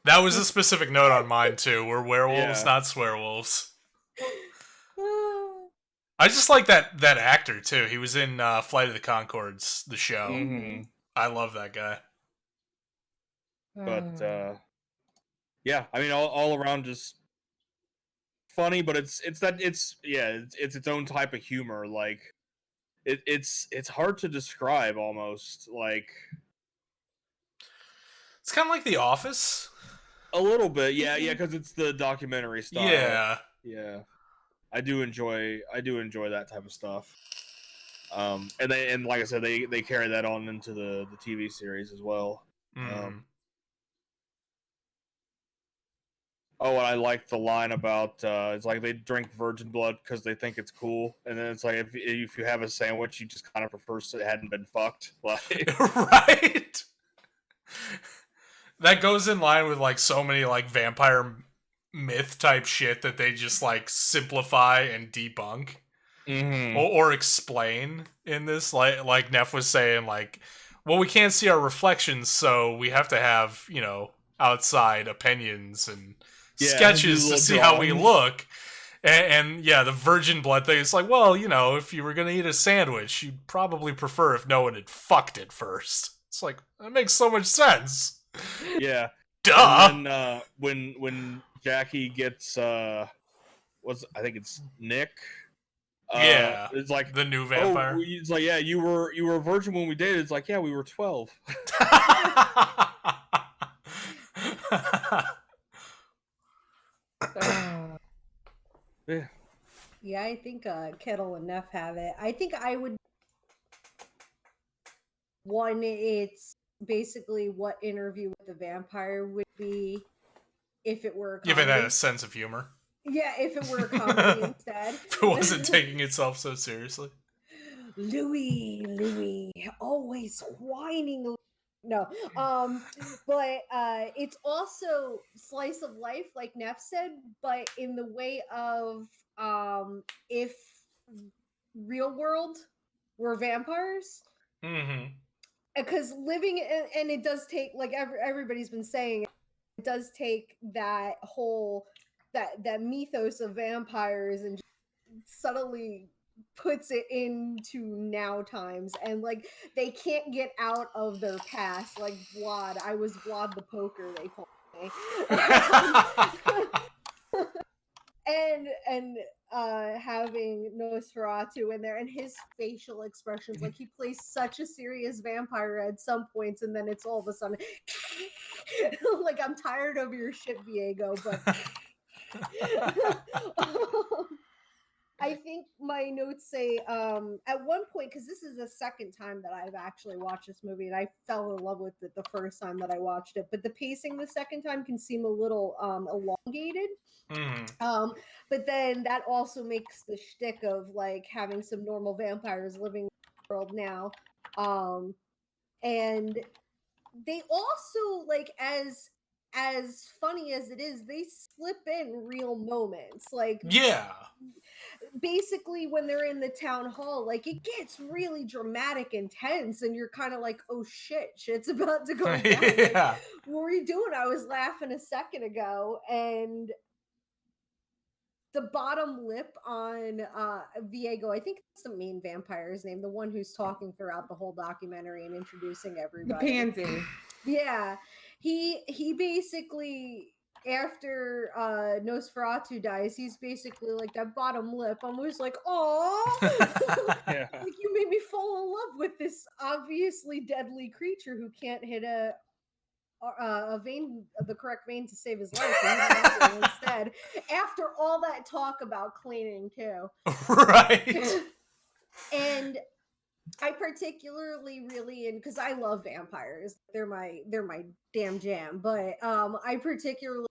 That was a specific note on mine too. We're werewolves, not swearwolves. I just like that actor too. He was in Flight of the Conchords, the show. Mm-hmm. I love that guy. But yeah, I mean, all around just funny. But it's its own type of humor. Like it's hard to describe almost. Like it's kind of like The Office. A little bit, yeah, because it's the documentary style. Yeah. I do enjoy that type of stuff. And like I said, they carry that on into the TV series as well. Oh, and I like the line about it's like they drink virgin blood because they think it's cool, and then it's like if you have a sandwich, you just kind of prefer it hadn't been fucked. Like, Right. That goes in line with like so many like vampire myth type shit that they just like simplify and debunk or explain in this. Like Neff was saying, like, well, we can't see our reflections, so we have to have, you know, outside opinions and sketches to see how we look. And yeah, the virgin blood thing, it's like, well, you know, if you were going to eat a sandwich, you'd probably prefer if no one had fucked it first. It's like, that makes so much sense. Yeah. Duh. And then when Jackie gets I think it's Nick. Yeah. It's like the new vampire. Oh, it's like, yeah, you were a virgin when we dated. It's like, yeah, we were 12. Yeah. Yeah, I think Kettle and Neff have it. I think I would. One, it's basically what Interview with the Vampire would be if it were a comedy. If it had a sense of humor. Yeah, if it were a comedy instead. If it wasn't taking itself so seriously. Louis, always whining. No, but it's also slice of life, like Neff said, but in the way of if real world were vampires. Mm-hmm. Because living, and it does take, like everybody's been saying, it does take that whole that mythos of vampires and subtly puts it into now times, and like they can't get out of their past. Like Vlad, I was Vlad the Poker, they call me. and having Nosferatu in there and his facial expressions, like he plays such a serious vampire at some points, and then it's all of a sudden like, I'm tired of your shit, Viego, but I think my notes say at one point, because this is the second time that I've actually watched this movie, and I fell in love with it the first time that I watched it, but the pacing the second time can seem a little elongated. But then that also makes the shtick of like having some normal vampires living in the world now. And they also, like, as funny as it is, they slip in real moments. Like, yeah, basically when they're in the town hall, like, it gets really dramatic and tense, and you're kind of like, oh shit's about to go down. Yeah. Like, what were you doing? I was laughing a second ago. And the bottom lip on Viego, I think that's the main vampire's name, the one who's talking throughout the whole documentary and introducing everybody. The pansy. Yeah. He basically, after Nosferatu dies, he's basically like, that bottom lip. I'm always like, oh, Yeah. like, you made me fall in love with this obviously deadly creature who can't hit a vein, the correct vein to save his life, and instead, after all that talk about cleaning too. Right. And I particularly really, because I love vampires, they're my damn jam, but I particularly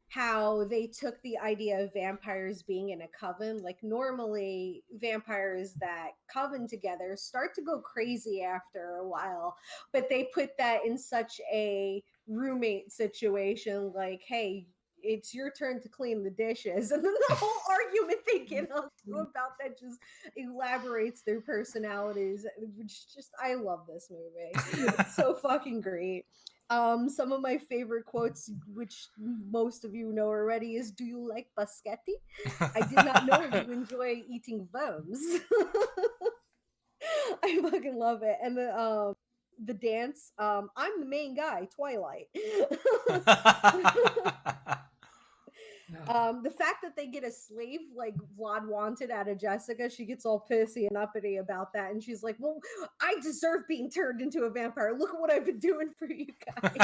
how they took the idea of vampires being in a coven. Like, normally vampires that coven together start to go crazy after a while, but they put that in such a roommate situation, like, hey, it's your turn to clean the dishes, and then the whole argument they get up to about that just elaborates their personalities, which just, I love this movie. It's so fucking great. Some of my favorite quotes, which most of you know already, is, do you like Baschetti? I did not know you enjoy eating worms. I fucking love it. And the dance, I'm the main guy, Twilight. The fact that they get a slave like Vlad wanted out of Jessica, she gets all pissy and uppity about that, and she's like, well, I deserve being turned into a vampire. Look at what I've been doing for you guys.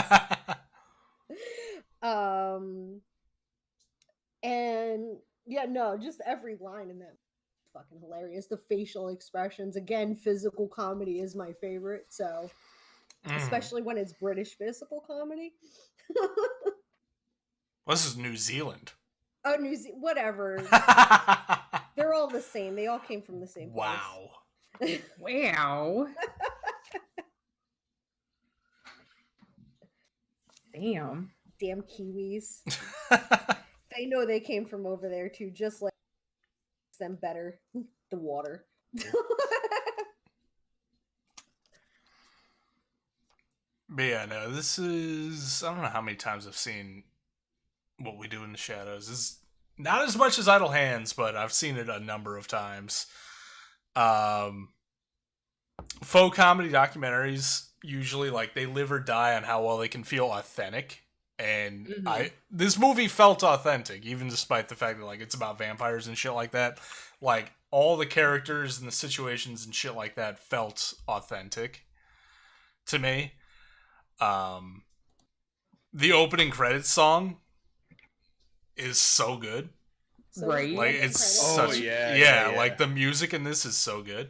And yeah, no, just every line in that is fucking hilarious. The facial expressions, again, physical comedy is my favorite, so especially when it's British physical comedy. Well, this is New Zealand. Oh, whatever. They're all the same. They all came from the same place. Wow. Wow. Damn. Damn Kiwis. They know they came from over there too, just like them better. The water. But yeah, no, this is... I don't know how many times I've seen What We Do in the Shadows. It's not as much as Idle Hands, but I've seen it a number of times. Faux comedy documentaries usually, like, they live or die on how well they can feel authentic. And this movie felt authentic, even despite the fact that, like, it's about vampires and shit like that. Like, all the characters and the situations and shit like that felt authentic to me. The opening credits song is so good. So Right. Like, it's Oh, such... yeah. like, the music in this is so good.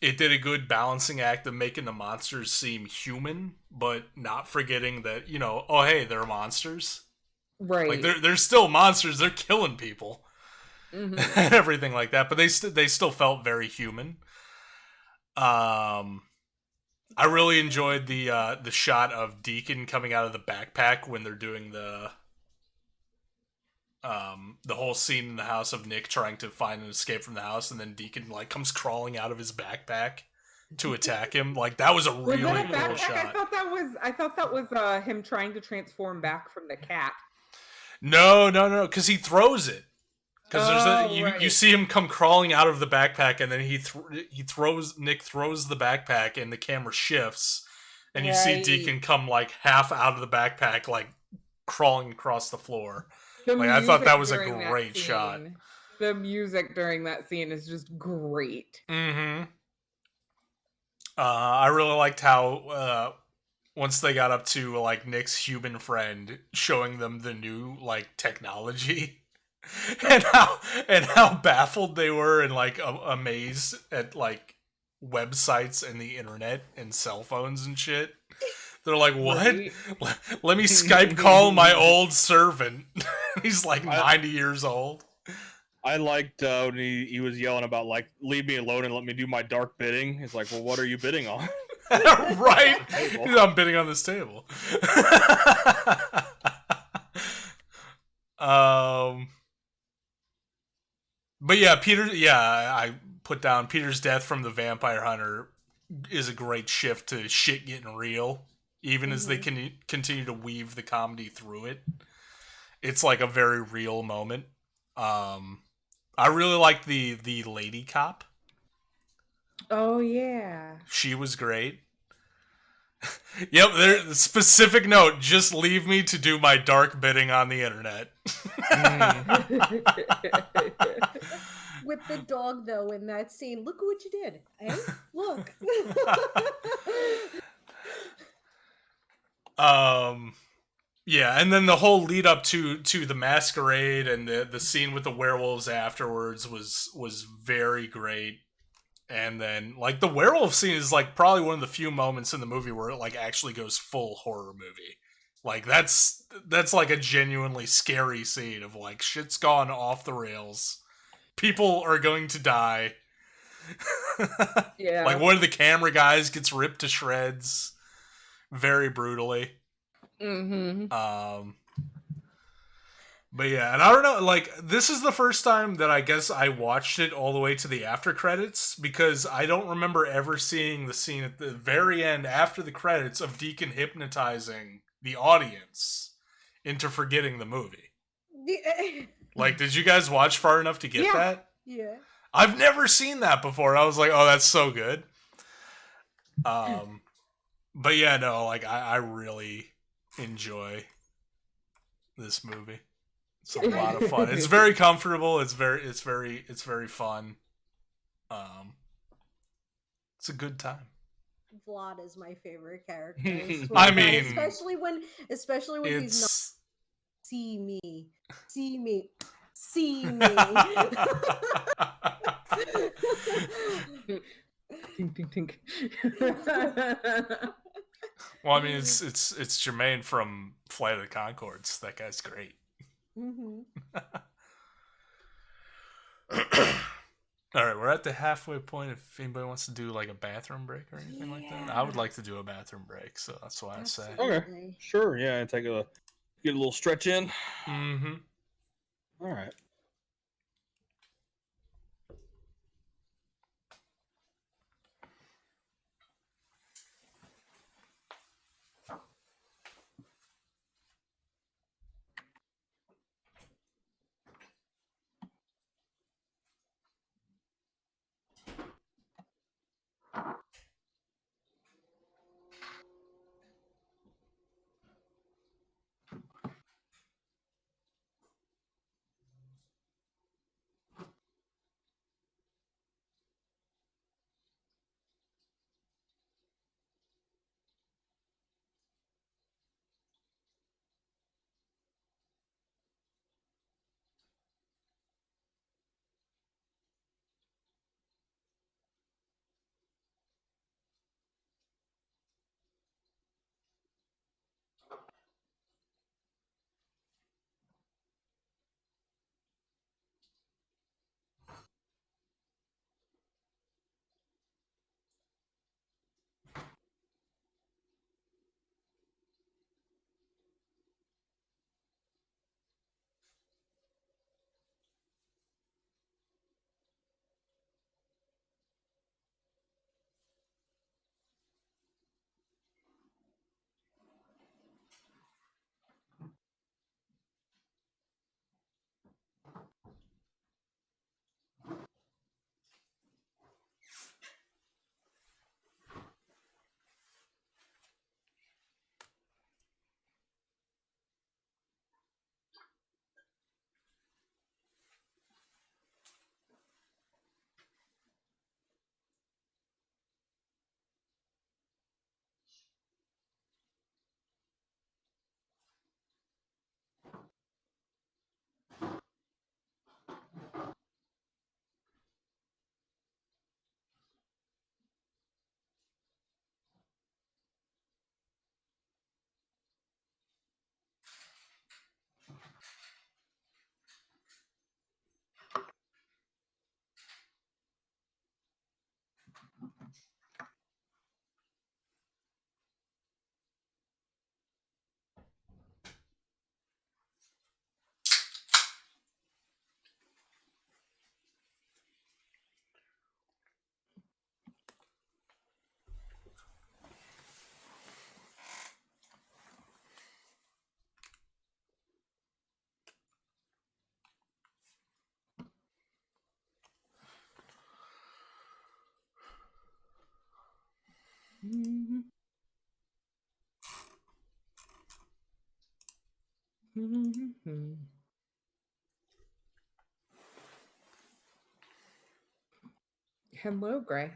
It did a good balancing act of making the monsters seem human, but not forgetting that, you know, oh, hey, they're monsters. Right. Like, they're still monsters. They're killing people. Mhm. And everything like that, but they still felt very human. I really enjoyed the shot of Deacon coming out of the backpack when they're doing the whole scene in the house of Nick trying to find an escape from the house, and then Deacon like comes crawling out of his backpack to attack him. Like, that was a Was really that a cool backpack? shot. I thought that was him trying to transform back from the cat. No, because he throws it. Because you right. see him come crawling out of the backpack, and then Nick throws the backpack, and the camera shifts, and you see Right. Deacon come like half out of the backpack, like crawling across the floor. The Like, I thought music that was a during that great shot. scene- The music during that scene is just great. Mm-hmm. I really liked how once they got up to like Nick's human friend, showing them the new like technology. and how baffled they were and like amazed at like websites and the internet and cell phones and shit. They're like, what? Right. Let me Skype call my old servant. He's like 90 years old. I liked when he was yelling about, like, leave me alone and let me do my dark bidding. He's like, well, what are you bidding on? Right? I'm bidding on this table. But yeah, I put down Peter's death from the vampire hunter is a great shift to shit getting real, even as they can continue to weave the comedy through it. It's like a very real moment. I really like the lady cop. Oh yeah. She was great. Yep, there's specific note. Just leave me to do my dark bidding on the internet. With the dog, though, in that scene, look at what you did. Eh? Look. Yeah, and then the whole lead up to the masquerade and the scene with the werewolves afterwards was very great. And then like the werewolf scene is like probably one of the few moments in the movie where it like actually goes full horror movie. Like that's like a genuinely scary scene of like shit's gone off the rails. People are going to die. Yeah. Like one of the camera guys gets ripped to shreds very brutally. Mm-hmm. But yeah, and I don't know, like, this is the first time that I guess I watched it all the way to the after credits, because I don't remember ever seeing the scene at the very end after the credits of Deacon hypnotizing the audience into forgetting the movie. Like, did you guys watch far enough to get that? Yeah. I've never seen that before. I was like, oh, that's so good. But yeah, no, like, I really enjoy this movie. It's a lot of fun. It's very comfortable. It's very fun. It's a good time. Vlad is my favorite character. I mean, especially when he's not see me. Tink, tink, tink. Well, I mean, it's Jermaine from Flight of the Conchords. That guy's great. Mm-hmm. All right, we're at the halfway point. If anybody wants to do like a bathroom break or anything like that, I would Yeah. like to do a bathroom break. So that's why I say. Absolutely. Okay, sure. Yeah, get a little stretch in. Mm-hmm. All right. Hello, Gray.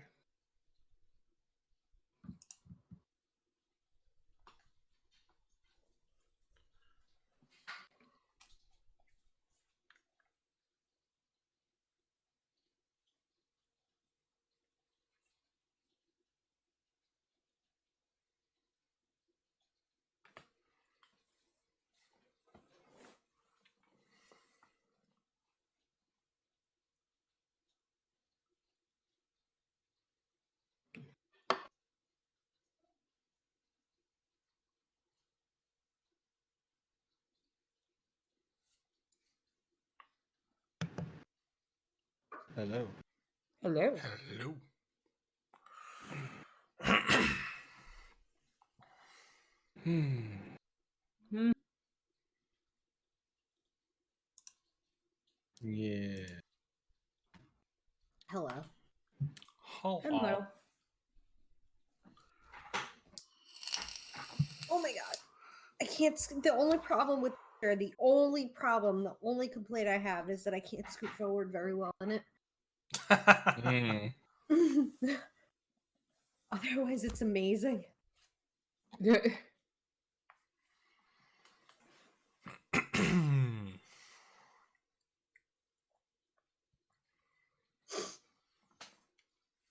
Hello. Hello. Hello. Hmm. Yeah. Hello. Hello. Oh my god. I can't. The only problem with the only complaint I have is that I can't scoot forward very well in it. Mm. Otherwise, it's amazing.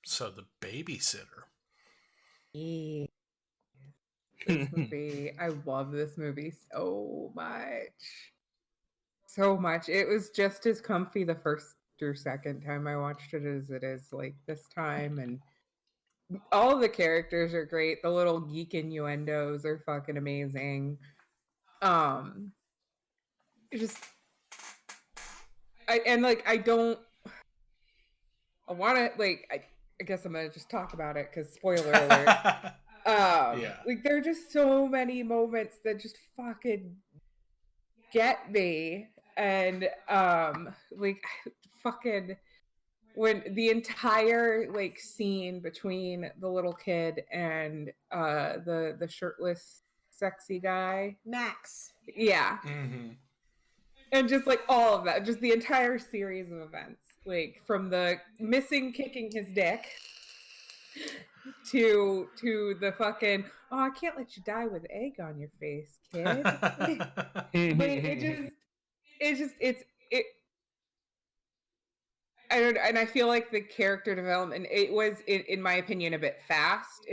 So the babysitter. Yeah. this movie. I love this movie so much. So much. It was just as comfy the first or second time I watched it as it is like this time. And all of the characters are great. The little geek innuendos are fucking amazing. It just I want to I guess I'm gonna just talk about it because spoiler alert. Yeah. Like there are just so many moments that just fucking get me, and like fucking when the entire like scene between the little kid and the shirtless sexy guy, Max. yeah, Mm-hmm. and just like all of that, just the entire series of events, like from the missing kicking his dick to the fucking I can't let you die with egg on your face, kid. But it I don't, and I feel like the character development, it was in my opinion a bit fast,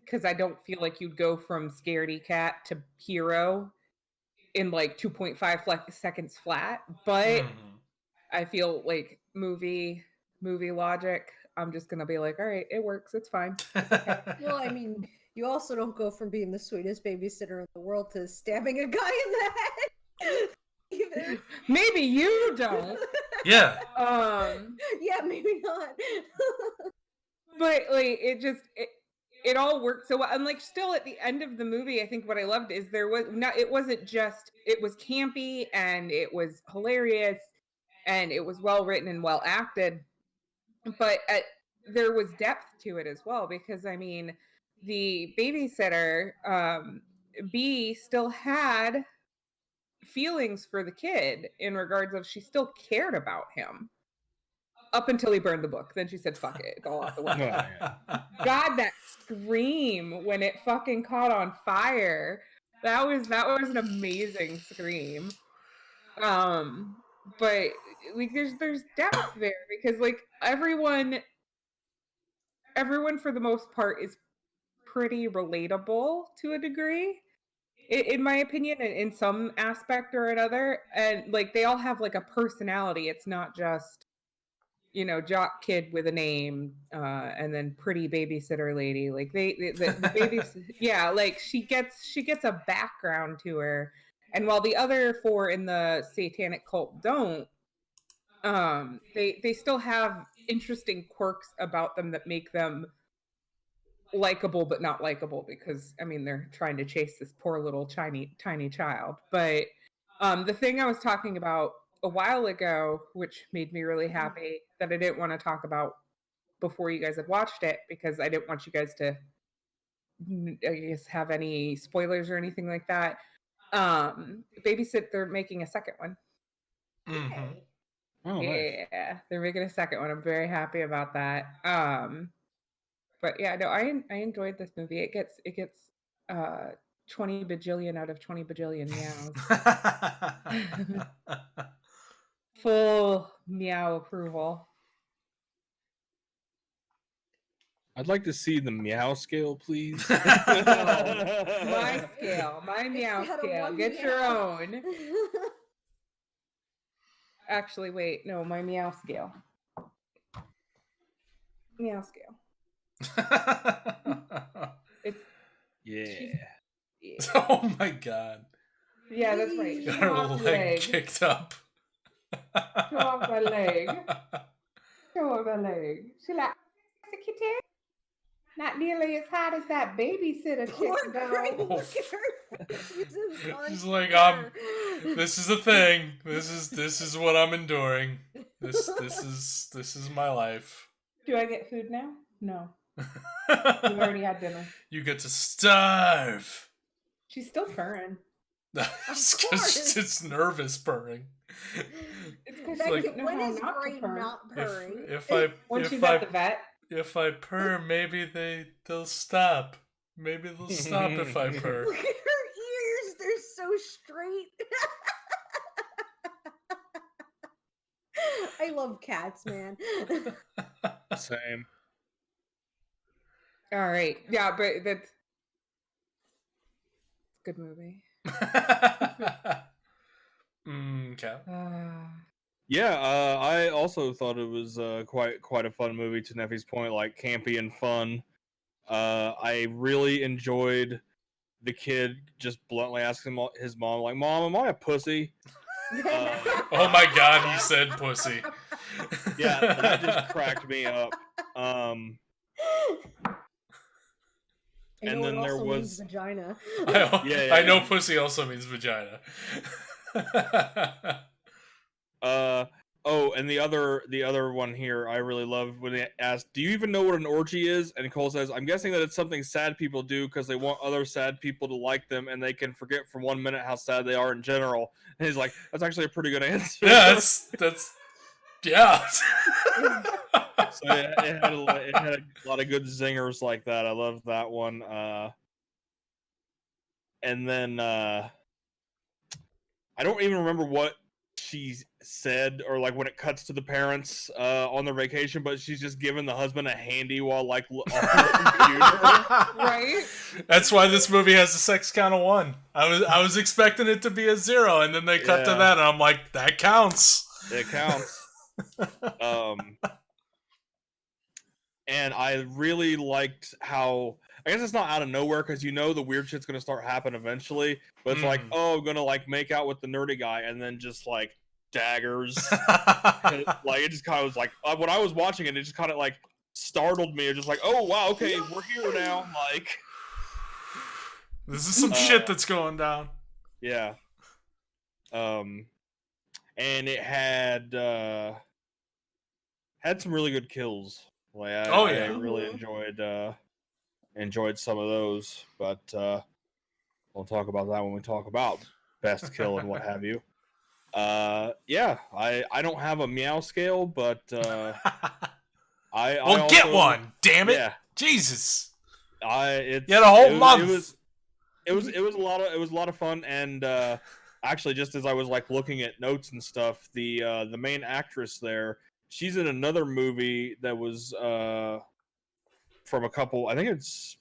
because I don't feel like you'd go from scaredy cat to hero in like 2.5 seconds flat, but I feel like movie logic, I'm just gonna be like, all right, it works, it's fine. Well, I mean, you also don't go from being the sweetest babysitter in the world to stabbing a guy in the head. Either. Maybe you don't. Yeah. Yeah, maybe not. But like it all worked so well. And like still at the end of the movie, I think what I loved is there was not, it wasn't just, it was campy and it was hilarious and it was well written and well acted, but there was depth to it as well, because I mean the babysitter, B, still had feelings for the kid in regards of she still cared about him up until he burned the book. Then she said, fuck it, go out the window. God, that scream when it fucking caught on fire. That was an amazing scream. But like there's depth there, because like everyone for the most part is pretty relatable to a degree, in my opinion, in some aspect or another. And like they all have like a personality. It's not just, you know, jock kid with a name, and then pretty babysitter lady. Like the babies, yeah, like she gets a background to her. And while the other four in the satanic cult don't, they still have interesting quirks about them that make them likable but not likable, because I mean they're trying to chase this poor little tiny child. But the thing I was talking about a while ago, which made me really happy, that I didn't want to talk about before you guys had watched it, because I didn't want you guys to, I guess, have any spoilers or anything like that. Babysit, they're making a second one. Mm-hmm. Oh, nice. Yeah, they're making a second one. I'm very happy about that. But yeah, no, I enjoyed this movie. It gets 20 bajillion out of 20 bajillion meows. Full meow approval. I'd like to see the meow scale, please. My scale, my meow scale. Get your own. Actually, wait, no, my meow scale. Meow scale. It's Yeah. Oh my god. Yeah, that's right. Show Her off your leg leg. kicked up. Show off my leg. Show off my leg. She like, kitty. Not nearly as hot as that babysitter Poor chick, Granny, though. look at her face. She's in She's fun like, terror. this is a thing. This is what I'm enduring. This is my life. Do I get food now? No. We already had dinner. You get to starve. She's still purring. That's course. because it's nervous purring. It's because Becky, I don't know when how is not to Gray purr. not purring? When she's at the vet. If I purr, maybe they'll stop. Maybe they'll stop if I purr. Look at her ears. They're so straight. I love cats, man. Same. All right. Yeah, but that's... Good movie. Okay. Yeah, I also thought it was quite a fun movie. To Neffy's point, like campy and fun. I really enjoyed the kid just bluntly asking his mom, like, "Mom, am I a pussy?" Oh my god, he said pussy. Yeah, that just cracked me up. And then there was vagina. I know pussy also means vagina. Oh, and the other one here I really love when they asked, "Do you even know what an orgy is?" And Cole says, "I'm guessing that it's something sad people do because they want other sad people to like them, and they can forget for 1 minute how sad they are in general." And he's like, "That's actually a pretty good answer." Yeah, that's yeah. So it had a lot of good zingers like that. I love that one. And then I don't even remember what she said, or like when it cuts to the parents on their vacation, but she's just giving the husband a handy while like on the computer. Right? That's why this movie has a sex count of 1. I was expecting it to be a 0, and then they cut to that, and I'm like, that counts. It counts. And I really liked how, I guess it's not out of nowhere because you know the weird shit's gonna start happening eventually, but it's like, oh, I'm gonna like make out with the nerdy guy, and then just like daggers. Like it just kind of was like when I was watching it, it just kind of like startled me. It just like, oh wow, okay, we're here now. Like this is some shit that's going down. Yeah. And it had some really good kills. Like I really enjoyed some of those, but we'll talk about that when we talk about best kill and what have you. Yeah, I don't have a meow scale, but I get also, one. Damn it! Yeah. Jesus. You had a whole month. It was a lot of fun, and actually, just as I was like looking at notes and stuff, the main actress there, she's in another movie that was from a couple, I think it's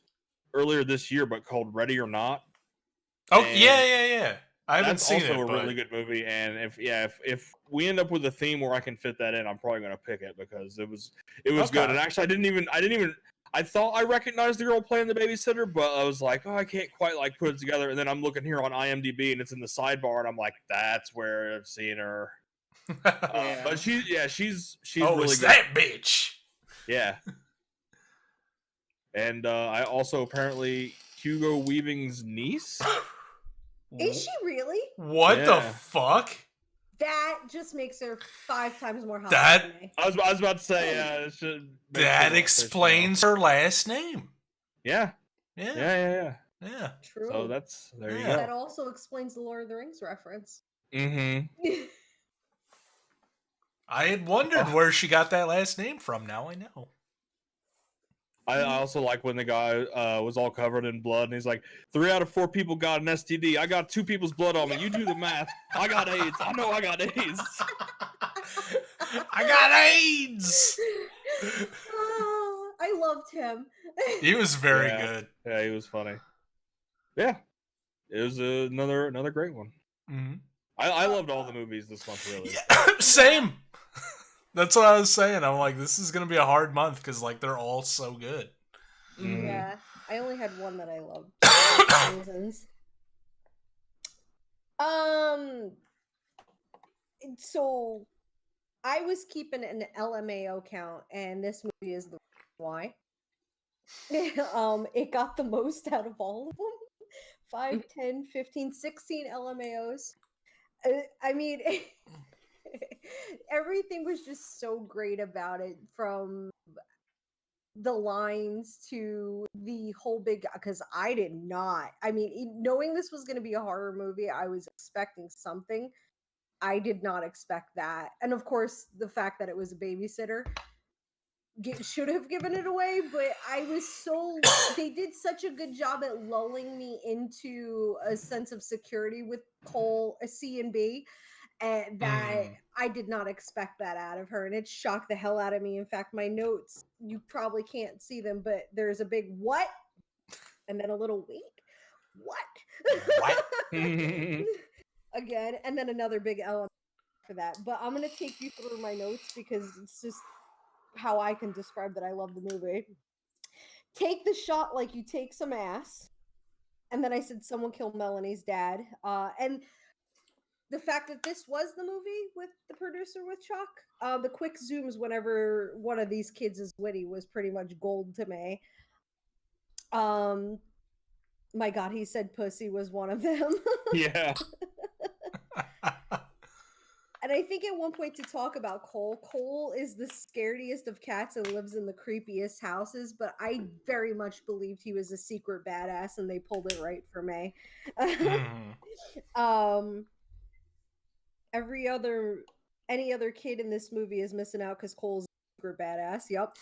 earlier this year, but called Ready or Not. Oh, and yeah. I haven't seen it. That's also a really good movie, and if we end up with a theme where I can fit that in, I'm probably going to pick it because it was good. And actually, I thought I recognized the girl playing the babysitter, but I was like, oh, I can't quite like put it together. And then I'm looking here on IMDb, and it's in the sidebar, and I'm like, that's where I've seen her. But she's really it's good. That bitch. Yeah. And I also apparently Hugo Weaving's niece. Is she really? What the fuck? That just makes her 5 times more hot. I was about to say, yeah. That explains her last name. Yeah. Yeah. True. So there you go. That also explains the Lord of the Rings reference. Mm-hmm. I had wondered where she got that last name from. Now I know. I also like when the guy was all covered in blood, and he's like, 3 out of 4 people got an STD. I got 2 people's blood on me. You do the math. I got AIDS. I know I got AIDS. I got AIDS. I loved him. He was very good. Yeah, he was funny. Yeah, it was another great one. Mm-hmm. I loved all the movies this month, really. Yeah, same. That's what I was saying. I'm like, this is gonna be a hard month because like they're all so good. Yeah, I only had one that I loved. Reasons. So I was keeping an LMAO count, and this movie is the why. It got the most out of all of them. 5, 10, 15, 16 LMAOs. I mean, everything was just so great about it, from the lines to the whole big, because I did not, I mean, knowing this was going to be a horror movie, I was expecting something. I did not expect that. And of course, the fact that it was a babysitter should have given it away, but I was so, they did such a good job at lulling me into a sense of security with Cole, a C and B, and that I did not expect that out of her, and it shocked the hell out of me. In fact, my notes, you probably can't see them, but there's a big what and then a little wait. What? What? Again, and then another big element for that. But I'm gonna take you through my notes because it's just how I can describe that I love the movie. Take the shot like you take some ass. And then I said someone killed Melanie's dad. And the fact that this was the movie with the producer with Chuck, the quick zooms whenever one of these kids is witty was pretty much gold to me. My God, he said pussy was one of them. Yeah. And I think at one point to talk about Cole, Cole is the scariest of cats and lives in the creepiest houses, but I very much believed he was a secret badass and they pulled it right for me. Any other kid in this movie is missing out because Cole's a secret badass. Yep.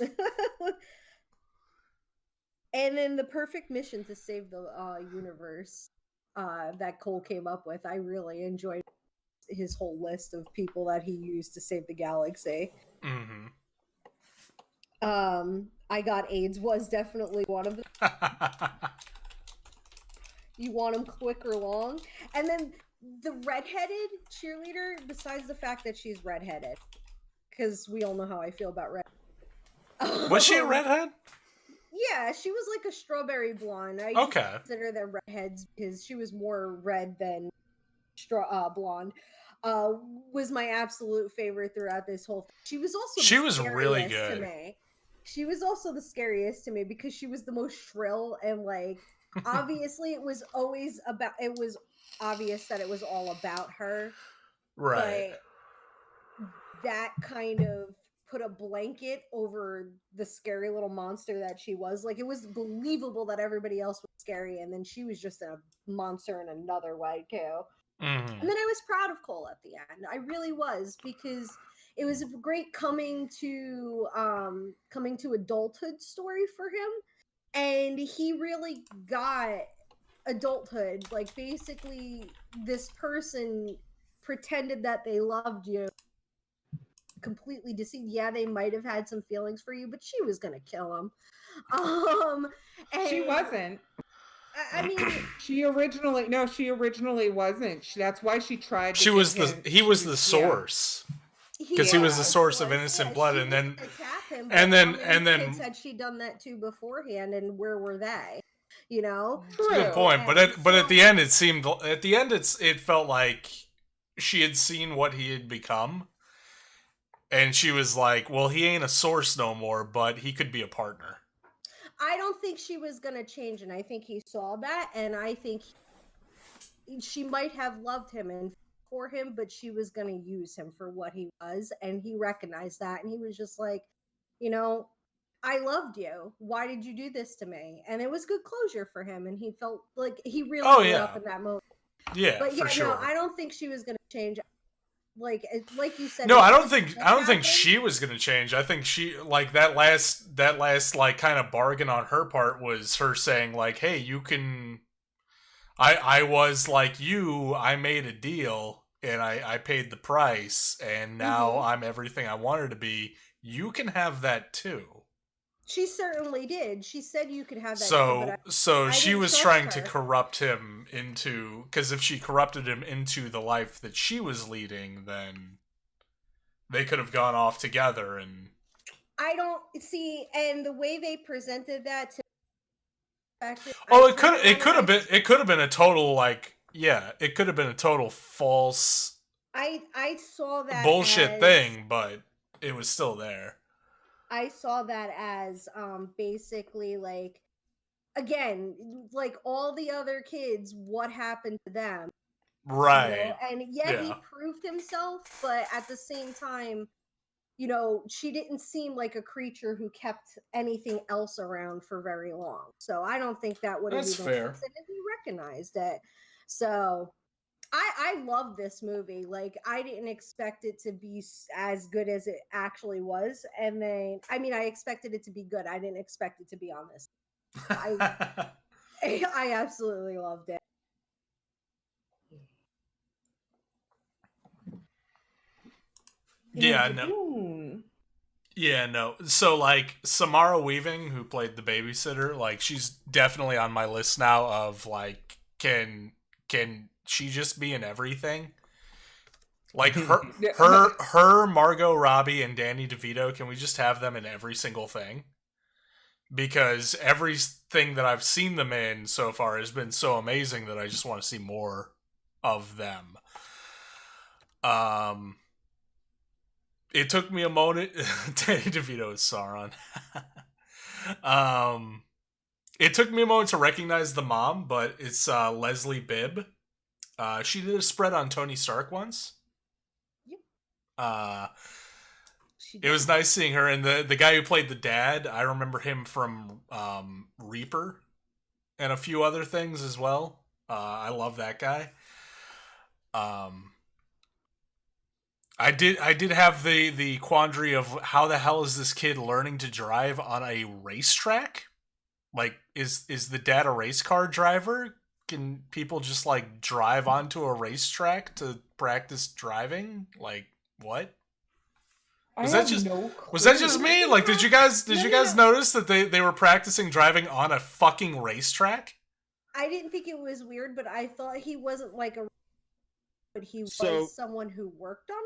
And then the perfect mission to save the universe that Cole came up with. I really enjoyed his whole list of people that he used to save the galaxy. I got AIDS was definitely one of them. You want him quick or long? And then the redheaded cheerleader, besides the fact that she's redheaded, because we all know how I feel about red. Was she a redhead? Yeah, she was like a strawberry blonde. I consider them redheads because she was more red than blonde. Was my absolute favorite throughout this whole thing. She was also really good to me. She was also the scariest to me because she was the most shrill and like obviously it was obvious that it was all about her. Right. But that kind of put a blanket over the scary little monster that she was. Like it was believable that everybody else was scary and then she was just a monster in another way too. And then I was proud of Cole at the end. I really was because it was a great coming to adulthood story for him, and he really got adulthood. Like basically, this person pretended that they loved you, completely deceived. Yeah, they might have had some feelings for you, but she was gonna kill him. And She wasn't. I mean, she originally wasn't. That's why she tried. He was the source. Because he was the source of innocent blood, and then kids had she done that to beforehand, and where were they? You know, true. Good point. But at the end, it felt like she had seen what he had become, and she was like, "Well, he ain't a source no more, but he could be a partner." I don't think she was gonna change, and I think he saw that, and I think she might have loved him and for him, but she was gonna use him for what he was, and he recognized that, and he was just like, you know, I loved you. Why did you do this to me? And it was good closure for him, and he felt like he really grew up in that moment. Yeah, but yeah, for sure. No, I don't think she was gonna change. Like you said. No, I don't think she was gonna change. I think she like that last like kind of bargain on her part was her saying like, "Hey, you can." I was like you. I made a deal and I paid the price, and now I'm everything I wanted to be. You can have that too. She certainly did. She said you could have that. So she was trying to corrupt him into, because if she corrupted him into the life that she was leading, then they could have gone off together. And I don't see, and the way they presented that to. It could have been a total it could have been a total false. I saw that bullshit thing, but it was still there. I saw that as basically like, again, like all the other kids, what happened to them, right? You know? And he proved himself, but at the same time, you know, she didn't seem like a creature who kept anything else around for very long. So I don't think that would have even fair. And he recognized it. So I love this movie. Like, I didn't expect it to be as good as it actually was. And then, I mean, I expected it to be good. I didn't expect it to be on this. I absolutely loved it. Yeah, no. Yeah, no. So, like, Samara Weaving, who played the babysitter, like, she's definitely on my list now of, like, can she just be in everything? Like her, Margot Robbie, and Danny DeVito. Can we just have them in every single thing? Because everything that I've seen them in so far has been so amazing that I just want to see more of them. It took me a moment. Danny DeVito is Sauron. It took me a moment to recognize the mom, but it's Leslie Bibb. She did a spread on Tony Stark once. Yep. It was nice seeing her, and the guy who played the dad, I remember him from Reaper and a few other things as well. I love that guy. I did have the quandary of how the hell is this kid learning to drive on a racetrack? Like, is the dad a race car driver? Can people just like drive onto a racetrack to practice driving? Like, what? Was that just me? Like, did you guys notice that they were practicing driving on a fucking racetrack? I didn't think it was weird, but I thought he wasn't like but he was someone who worked on one.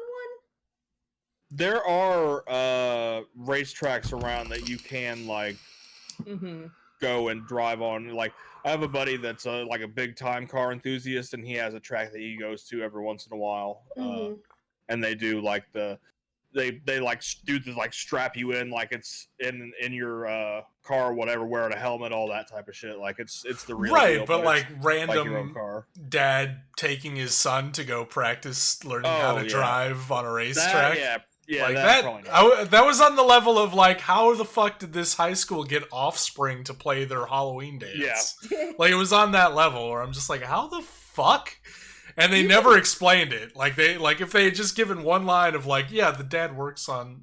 There are racetracks around that you can like go and drive on. Like, I have a buddy that's like a big time car enthusiast, and he has a track that he goes to every once in a while. And they do like they like do the like strap you in like it's in your car or whatever, wearing a helmet, all that type of shit. Like it's the real deal, but like random like car. Dad taking his son to go practice learning how to drive on a racetrack. Yeah, like that was on the level of like, how the fuck did this high school get Offspring to play their Halloween dance? Yeah. Like, it was on that level where I'm just like, how the fuck? And they never explained it. Like, if they had just given one line of like, yeah, the dad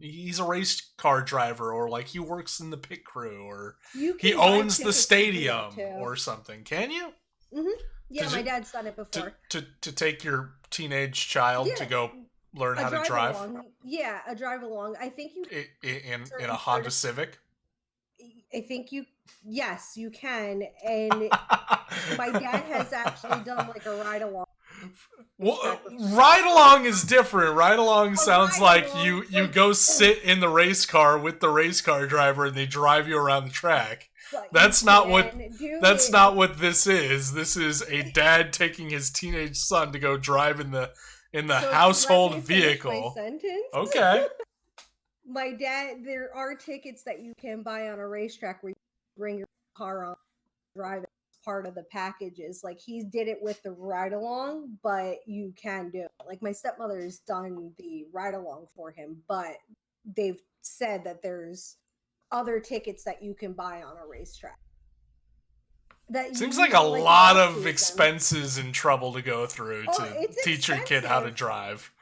he's a race car driver, or like he works in the pit crew, or he owns the stadium or something. Can you? Mm-hmm. Yeah, my dad's done it before. To take your teenage child to go learn how to drive. Yeah, a drive along. I think you in a Honda Civic. I think yes, you can. And my dad has actually done like a ride along. Well, ride along is different. Ride along sounds like you go sit in the race car with the race car driver and they drive you around the track. That's not what this is. This is a dad taking his teenage son to go drive in the household vehicle. Okay. My dad, there are tickets that you can buy on a racetrack where you bring your car on, drive it. Part of the packages. Like, he did it with the ride along, but you can do it. Like, my stepmother's done the ride along for him, but they've said that there's other tickets that you can buy on a racetrack. That seems like a lot of expenses and trouble to go through to teach your kid how to drive.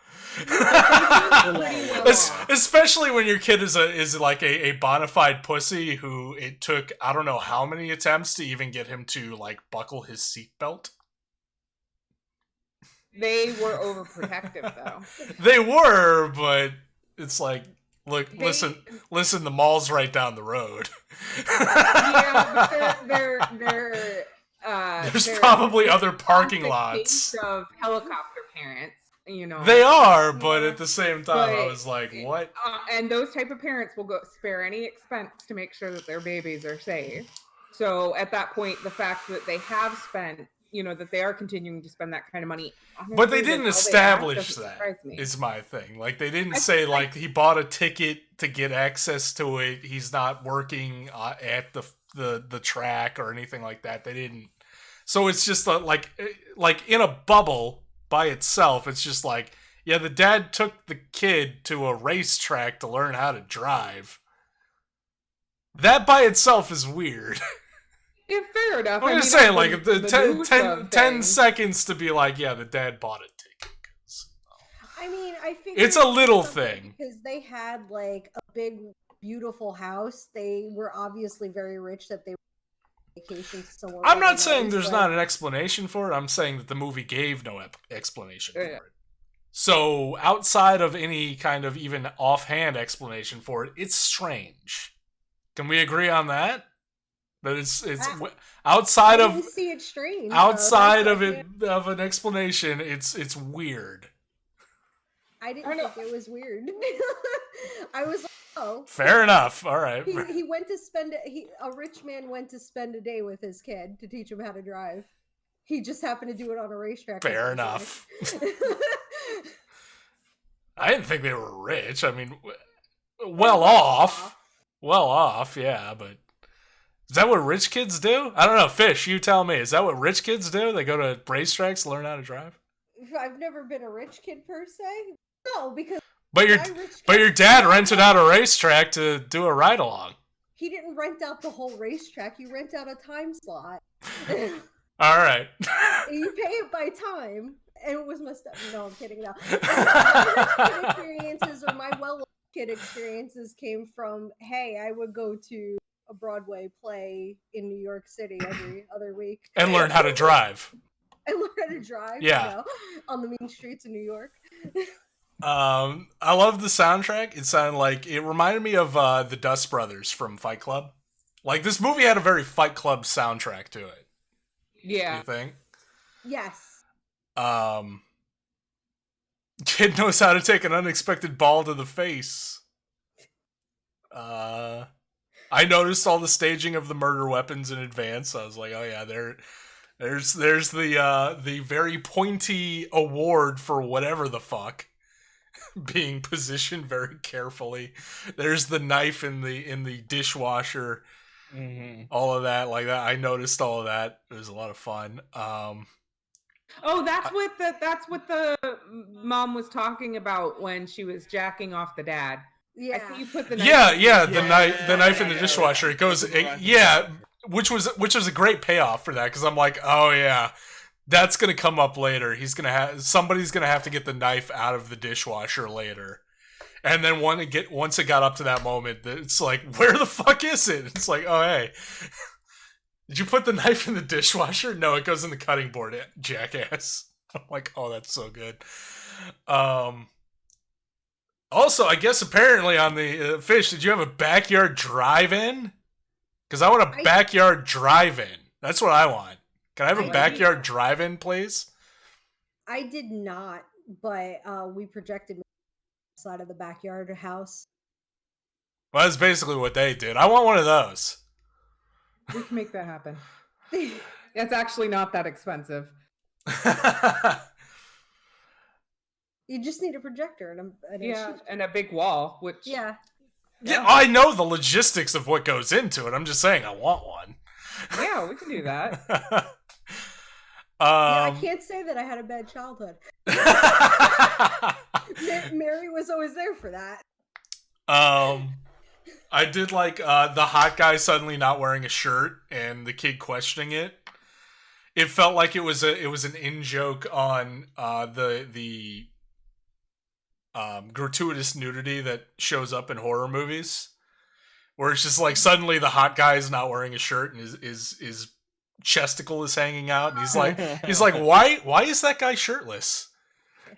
Especially when your kid is like a bona fide pussy who it took I don't know how many attempts to even get him to like buckle his seatbelt. They were overprotective though. They were, but it's like, look, listen, the mall's right down the road. Yeah, but there's probably other parking lots of helicopter parents. You know, they are, but at the same time, I was like, what? And those type of parents will go spare any expense to make sure that their babies are safe. So at that point, the fact that they have spent, that they are continuing to spend that kind of money. But they didn't establish that, is my thing. Like, they didn't say, like, he bought a ticket to get access to it. He's not working at the track or anything like that. They didn't. So it's just like in a bubble by itself, it's just like, yeah, the dad took the kid to a racetrack to learn how to drive. That by itself is weird. Yeah, fair enough. I'm just saying, like, the 10 seconds to be like, yeah, the dad bought a ticket. I mean, I think it's a little thing. Because they had, like, a big, beautiful house. They were obviously very rich that they were vacation somewhere. I'm not saying there's not an explanation for it. I'm saying that the movie gave no explanation for it. So outside of any kind of even offhand explanation for it, it's strange. Can we agree on that? But it's I outside of didn't see it streamed. outside of that's- it of an explanation. It's weird. I didn't think it was weird. I was like, oh. Fair enough. All right. He went to spend a rich man went to spend a day with his kid to teach him how to drive. He just happened to do it on a racetrack. Fair enough. I didn't think they were rich. I mean, well off. Well off, yeah, but is that what rich kids do? I don't know. Fish, you tell me. Is that what rich kids do? They go to racetracks to learn how to drive? I've never been a rich kid per se. No, because But your dad rented out a racetrack to do a ride along. He didn't rent out the whole racetrack. You rent out a time slot. All right. You pay it by time. And it was messed up. No, I'm kidding now. My rich kid experiences or my well kid experiences came from, hey, I would go to a Broadway play in New York City every other week. And learn how to drive. And learn how to drive, yeah. On the mean streets of New York. I love the soundtrack. It sounded like, it reminded me of the Dust Brothers from Fight Club. Like, this movie had a very Fight Club soundtrack to it. Yeah. You think? Yes. Kid knows how to take an unexpected ball to the face. I noticed all the staging of the murder weapons in advance. I was like, oh yeah, there's the very pointy award for whatever the fuck being positioned very carefully. There's the knife in the dishwasher. Mm-hmm. All of that, like that. I noticed all of that. It was a lot of fun. Oh, that's what the mom was talking about when she was jacking off the dad. Yeah. I see you put the knife the knife in the dishwasher. It goes, which was a great payoff for that, because I'm like, oh yeah, that's gonna come up later. Somebody's gonna have to get the knife out of the dishwasher later, and then once it got up to that moment, it's like, where the fuck is it? It's like, oh hey. Did you put the knife in the dishwasher? No, it goes in the cutting board, jackass. I'm like, oh, that's so good. Also, I guess apparently on the Fish, did you have a backyard drive-in? Because I want a backyard drive-in. That's what I want. Can I have a backyard drive-in, please? I did not, but we projected outside of the backyard house. Well, that's basically what they did. I want one of those. We can make that happen. It's actually not that expensive. You just need a projector and a big wall, which yeah, I know the logistics of what goes into it. I'm just saying I want one. Yeah, we can do that. I can't say that I had a bad childhood. Mary was always there for that. I did like the hot guy suddenly not wearing a shirt and the kid questioning it. It felt like it was an in joke on the gratuitous nudity that shows up in horror movies, where it's just like suddenly the hot guy is not wearing a shirt and his chesticle is hanging out, and he's like why is that guy shirtless?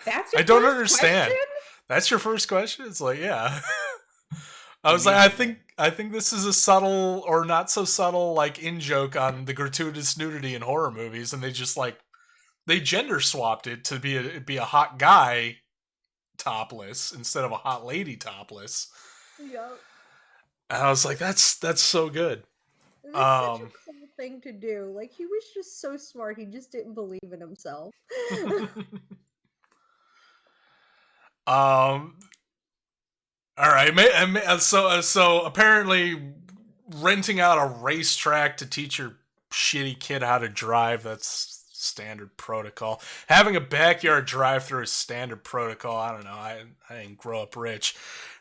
That's your I don't first understand. question? That's your first question? It's like, yeah. I was like, I think this is a subtle or not so subtle like in joke on the gratuitous nudity in horror movies, and they just like they gender swapped it to be a hot guy topless instead of a hot lady topless. Yep. And I was like, that's so good. That's such a cool thing to do. Like, he was just so smart. He just didn't believe in himself. All right. So apparently renting out a racetrack to teach your shitty kid how to drive, that's standard protocol. Having a backyard drive-through is standard protocol. I don't know. I didn't grow up rich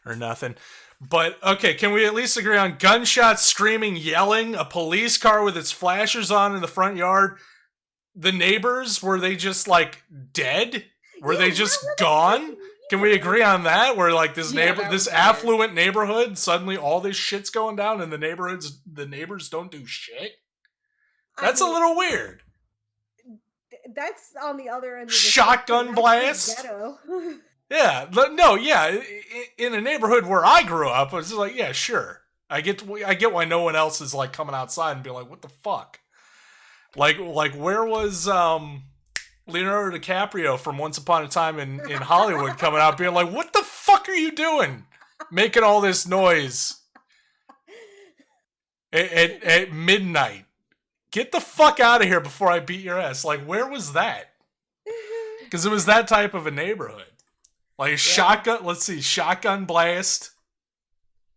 or nothing. But, okay, can we at least agree on gunshots, screaming, yelling, a police car with its flashers on in the front yard? The neighbors, were they just, like, dead? Were they just gone? Can we agree on that? Where, like, this affluent neighborhood, suddenly all this shit's going down and the neighbors don't do shit? That's a little weird. That's on the other end of the shotgun blast? Ghetto. Yeah, no, yeah. In a neighborhood where I grew up, it's like, yeah, sure. I get why no one else is like coming outside and being like, what the fuck? Like where was Leonardo DiCaprio from Once Upon a Time in Hollywood coming out being like, what the fuck are you doing? Making all this noise at midnight. Get the fuck out of here before I beat your ass. Like, where was that? Because it was that type of a neighborhood. Like, shotgun, let's see, shotgun blast.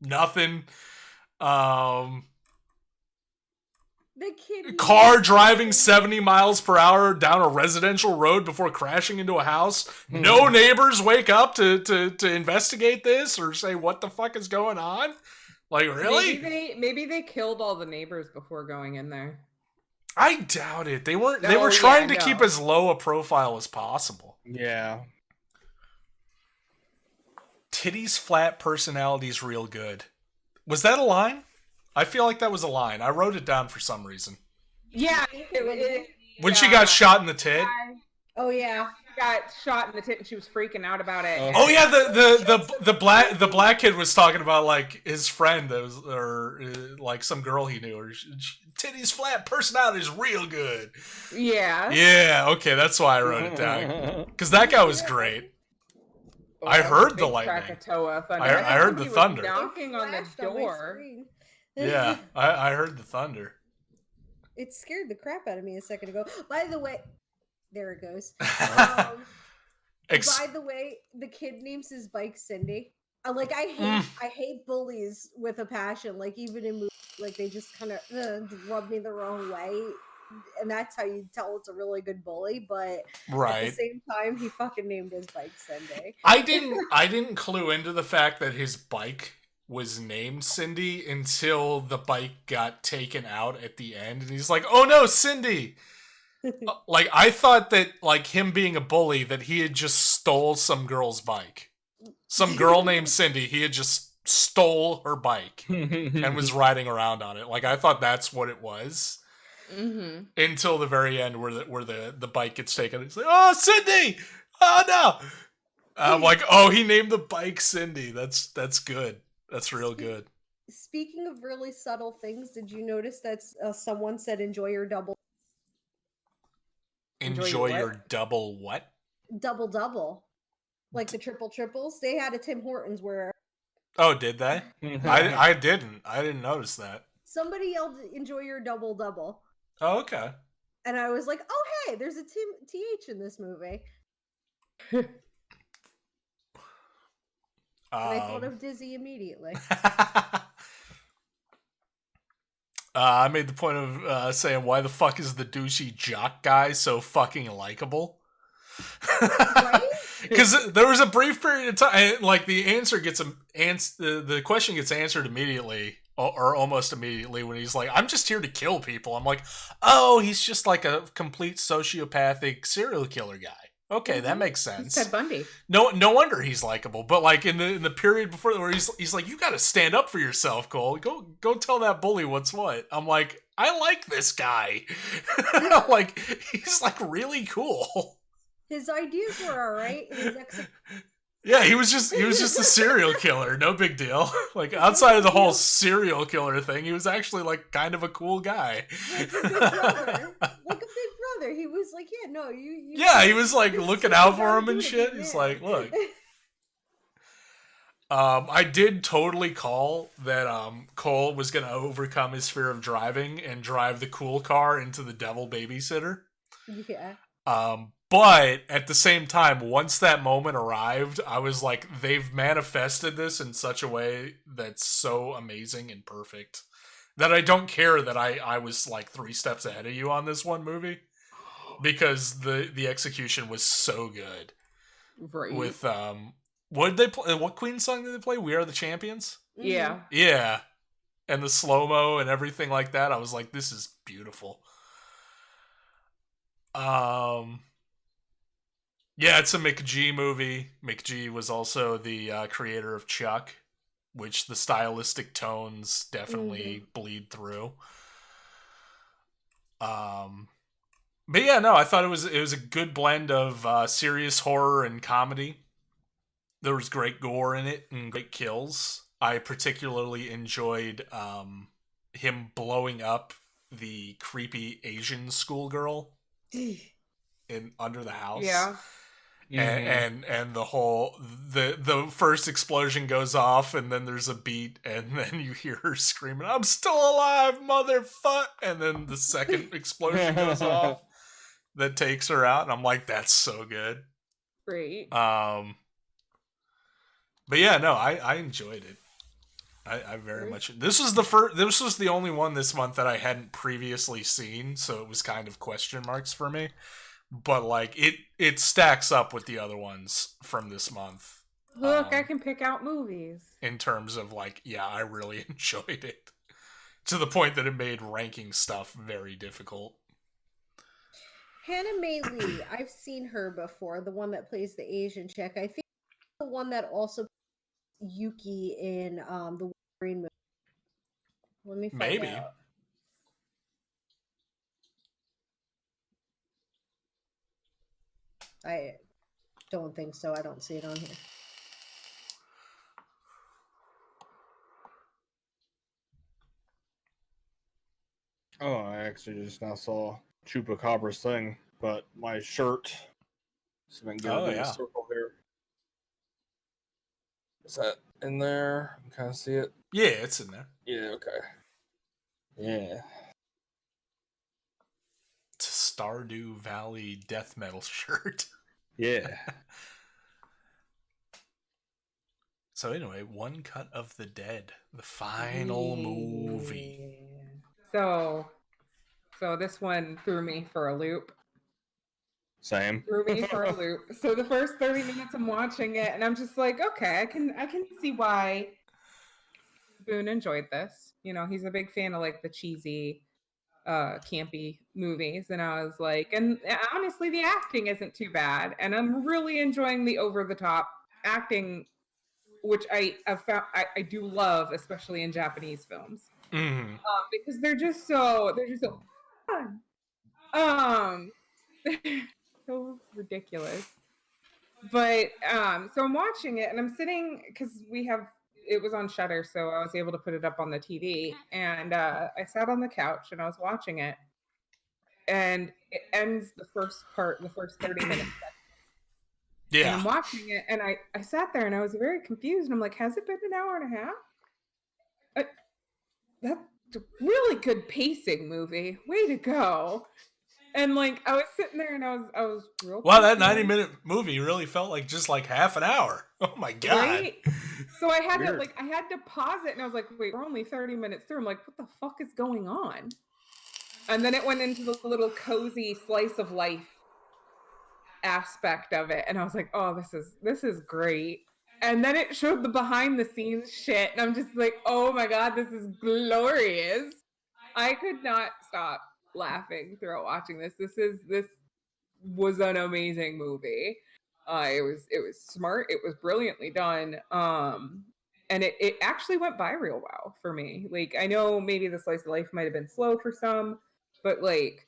Nothing. The kid Car driving 70 miles per hour down a residential road before crashing into a house. No neighbors wake up to investigate this or say what the fuck is going on. Like, really? Maybe they killed all the neighbors before going in there. I doubt it. They were trying to keep as low a profile as possible. Yeah. Titty's flat personality's real good. Was that a line? I feel like that was a line. I wrote it down for some reason. Yeah. When she got shot in the tit. Oh yeah. She got shot in the tit and she was freaking out about it. Oh yeah, the black kid was talking about like his friend that was, or like some girl he knew, or Titty's flat personality is real good. Yeah. Yeah. Okay, that's why I wrote it down, because that guy was great. Oh, I heard the big lightning. Krakatoa thunder. I heard the Somebody was thunder. knocking on the Flashed on my door. screen. Yeah, I heard the thunder. It scared the crap out of me a second ago. By the way, there it goes. By the way, the kid names his bike Cindy. I hate bullies with a passion. Like, even in movies, like, they just kind of rub me the wrong way, and that's how you tell it's a really good bully. But at the same time, he fucking named his bike Cindy. I didn't clue into the fact that his bike was named Cindy until the bike got taken out at the end, and he's like, "Oh no, Cindy!" Like, I thought that, like, him being a bully, that he had just stole some girl's bike. Some girl named Cindy, he had just stole her bike and was riding around on it. Like, I thought that's what it was. Mm-hmm. Until the very end, where the bike gets taken. It's like, "Oh, Cindy! Oh no!" I'm like, "Oh, he named the bike Cindy. That's good. That's real good." Speaking of really subtle things, did you notice that someone said "enjoy your double"? Enjoy your double what? Double, like the triples. They had a Tim Hortons where. Oh, did they? I didn't. I didn't notice that. Somebody yelled, "Enjoy your double." Oh, okay. And I was like, "Oh, hey, there's a TH in this movie." And I thought of Dizzy immediately. I made the point of saying, why the fuck is the douchey jock guy so fucking likable? Because there was a brief period of time, like, the answer gets the question gets answered immediately, or almost immediately, when he's like, "I'm just here to kill people." I'm like, oh, he's just like a complete sociopathic serial killer guy. Okay, that makes sense. Ted Bundy. No wonder he's likable. But like in the period before, where he's like, "You got to stand up for yourself, Cole. Go tell that bully what's what." I'm like, I like this guy. Like, he's like really cool. His ideas were all right. Yeah, he was just a serial killer. No big deal. Like, outside of the whole serial killer thing, he was actually like kind of a cool guy. Like a big brother. He was like, "Yeah, no, you." Yeah, he was like looking out for him and shit. He's like, "Look." I did totally call that Cole was gonna overcome his fear of driving and drive the cool car into the devil babysitter. Yeah. But at the same time, once that moment arrived, I was like, they've manifested this in such a way that's so amazing and perfect that I don't care that I was like 3 steps ahead of you on this one movie, because the execution was so good. Right. With what did they play? What Queen song did they play? "We Are the Champions"? Yeah. Yeah. And the slow-mo and everything like that. I was like, this is beautiful. Yeah, it's a McG movie. McG was also the creator of Chuck, which the stylistic tones definitely bleed through. But yeah, no, I thought it was a good blend of serious horror and comedy. There was great gore in it and great kills. I particularly enjoyed him blowing up the creepy Asian schoolgirl in under the house. Yeah. And the whole the first explosion goes off, and then there's a beat, and then you hear her screaming, "I'm still alive, motherfucker!" And then the second explosion goes off that takes her out, and I'm like, that's so good. Great. But yeah, no, I enjoyed it. I very much. This was the only one this month that I hadn't previously seen, so it was kind of question marks for me. But like it stacks up with the other ones from this month. Look, I can pick out movies. In terms of like, yeah, I really enjoyed it. To the point that it made ranking stuff very difficult. Hannah May Lee, I've seen her before, the one that plays the Asian chick. I think the one that also plays Yuki in the Wolverine movie. Let me find out. I don't think so. I don't see it on here. Oh, I actually just now saw Chupacabra's thing, but my shirt. So I can get a circle here. Is that in there? Can I see it? Yeah, it's in there. Yeah, okay. Yeah. It's a Stardew Valley death metal shirt. Yeah. So anyway, One Cut of the Dead, the final movie. So this one threw me for a loop. Same. Threw me for a loop. So the first 30 minutes I'm watching it, and I'm just like, okay, I can see why Boone enjoyed this. You know, he's a big fan of like the cheesy, campy movies, and I was like, and honestly, the acting isn't too bad, and I'm really enjoying the over the top acting, which I found I do love, especially in Japanese films, because they're just so fun. So ridiculous. But so I'm watching it, and I'm sitting because it was on Shutter, so I was able to put it up on the TV, and I sat on the couch and I was watching it, and it ends the first 30 minutes. Yeah. And I'm watching it, and I sat there and I was very confused, and I'm like, has it been an hour and a half? That's a really good pacing movie. Way to go. And like I was sitting there and I was real. Wow, that 90-minute movie really felt like just like half an hour. Oh my god! Right? So I had to pause it, and I was like, wait, we're only 30 minutes through. I'm like, what the fuck is going on? And then it went into the little cozy slice of life aspect of it, and I was like, oh, this is great. And then it showed the behind the scenes shit, and I'm just like, oh my god, this is glorious. I could not stop laughing throughout watching this. This was an amazing movie. It was smart. It was brilliantly done. And it actually went by real well for me. Like, I know maybe the slice of life might have been slow for some, but like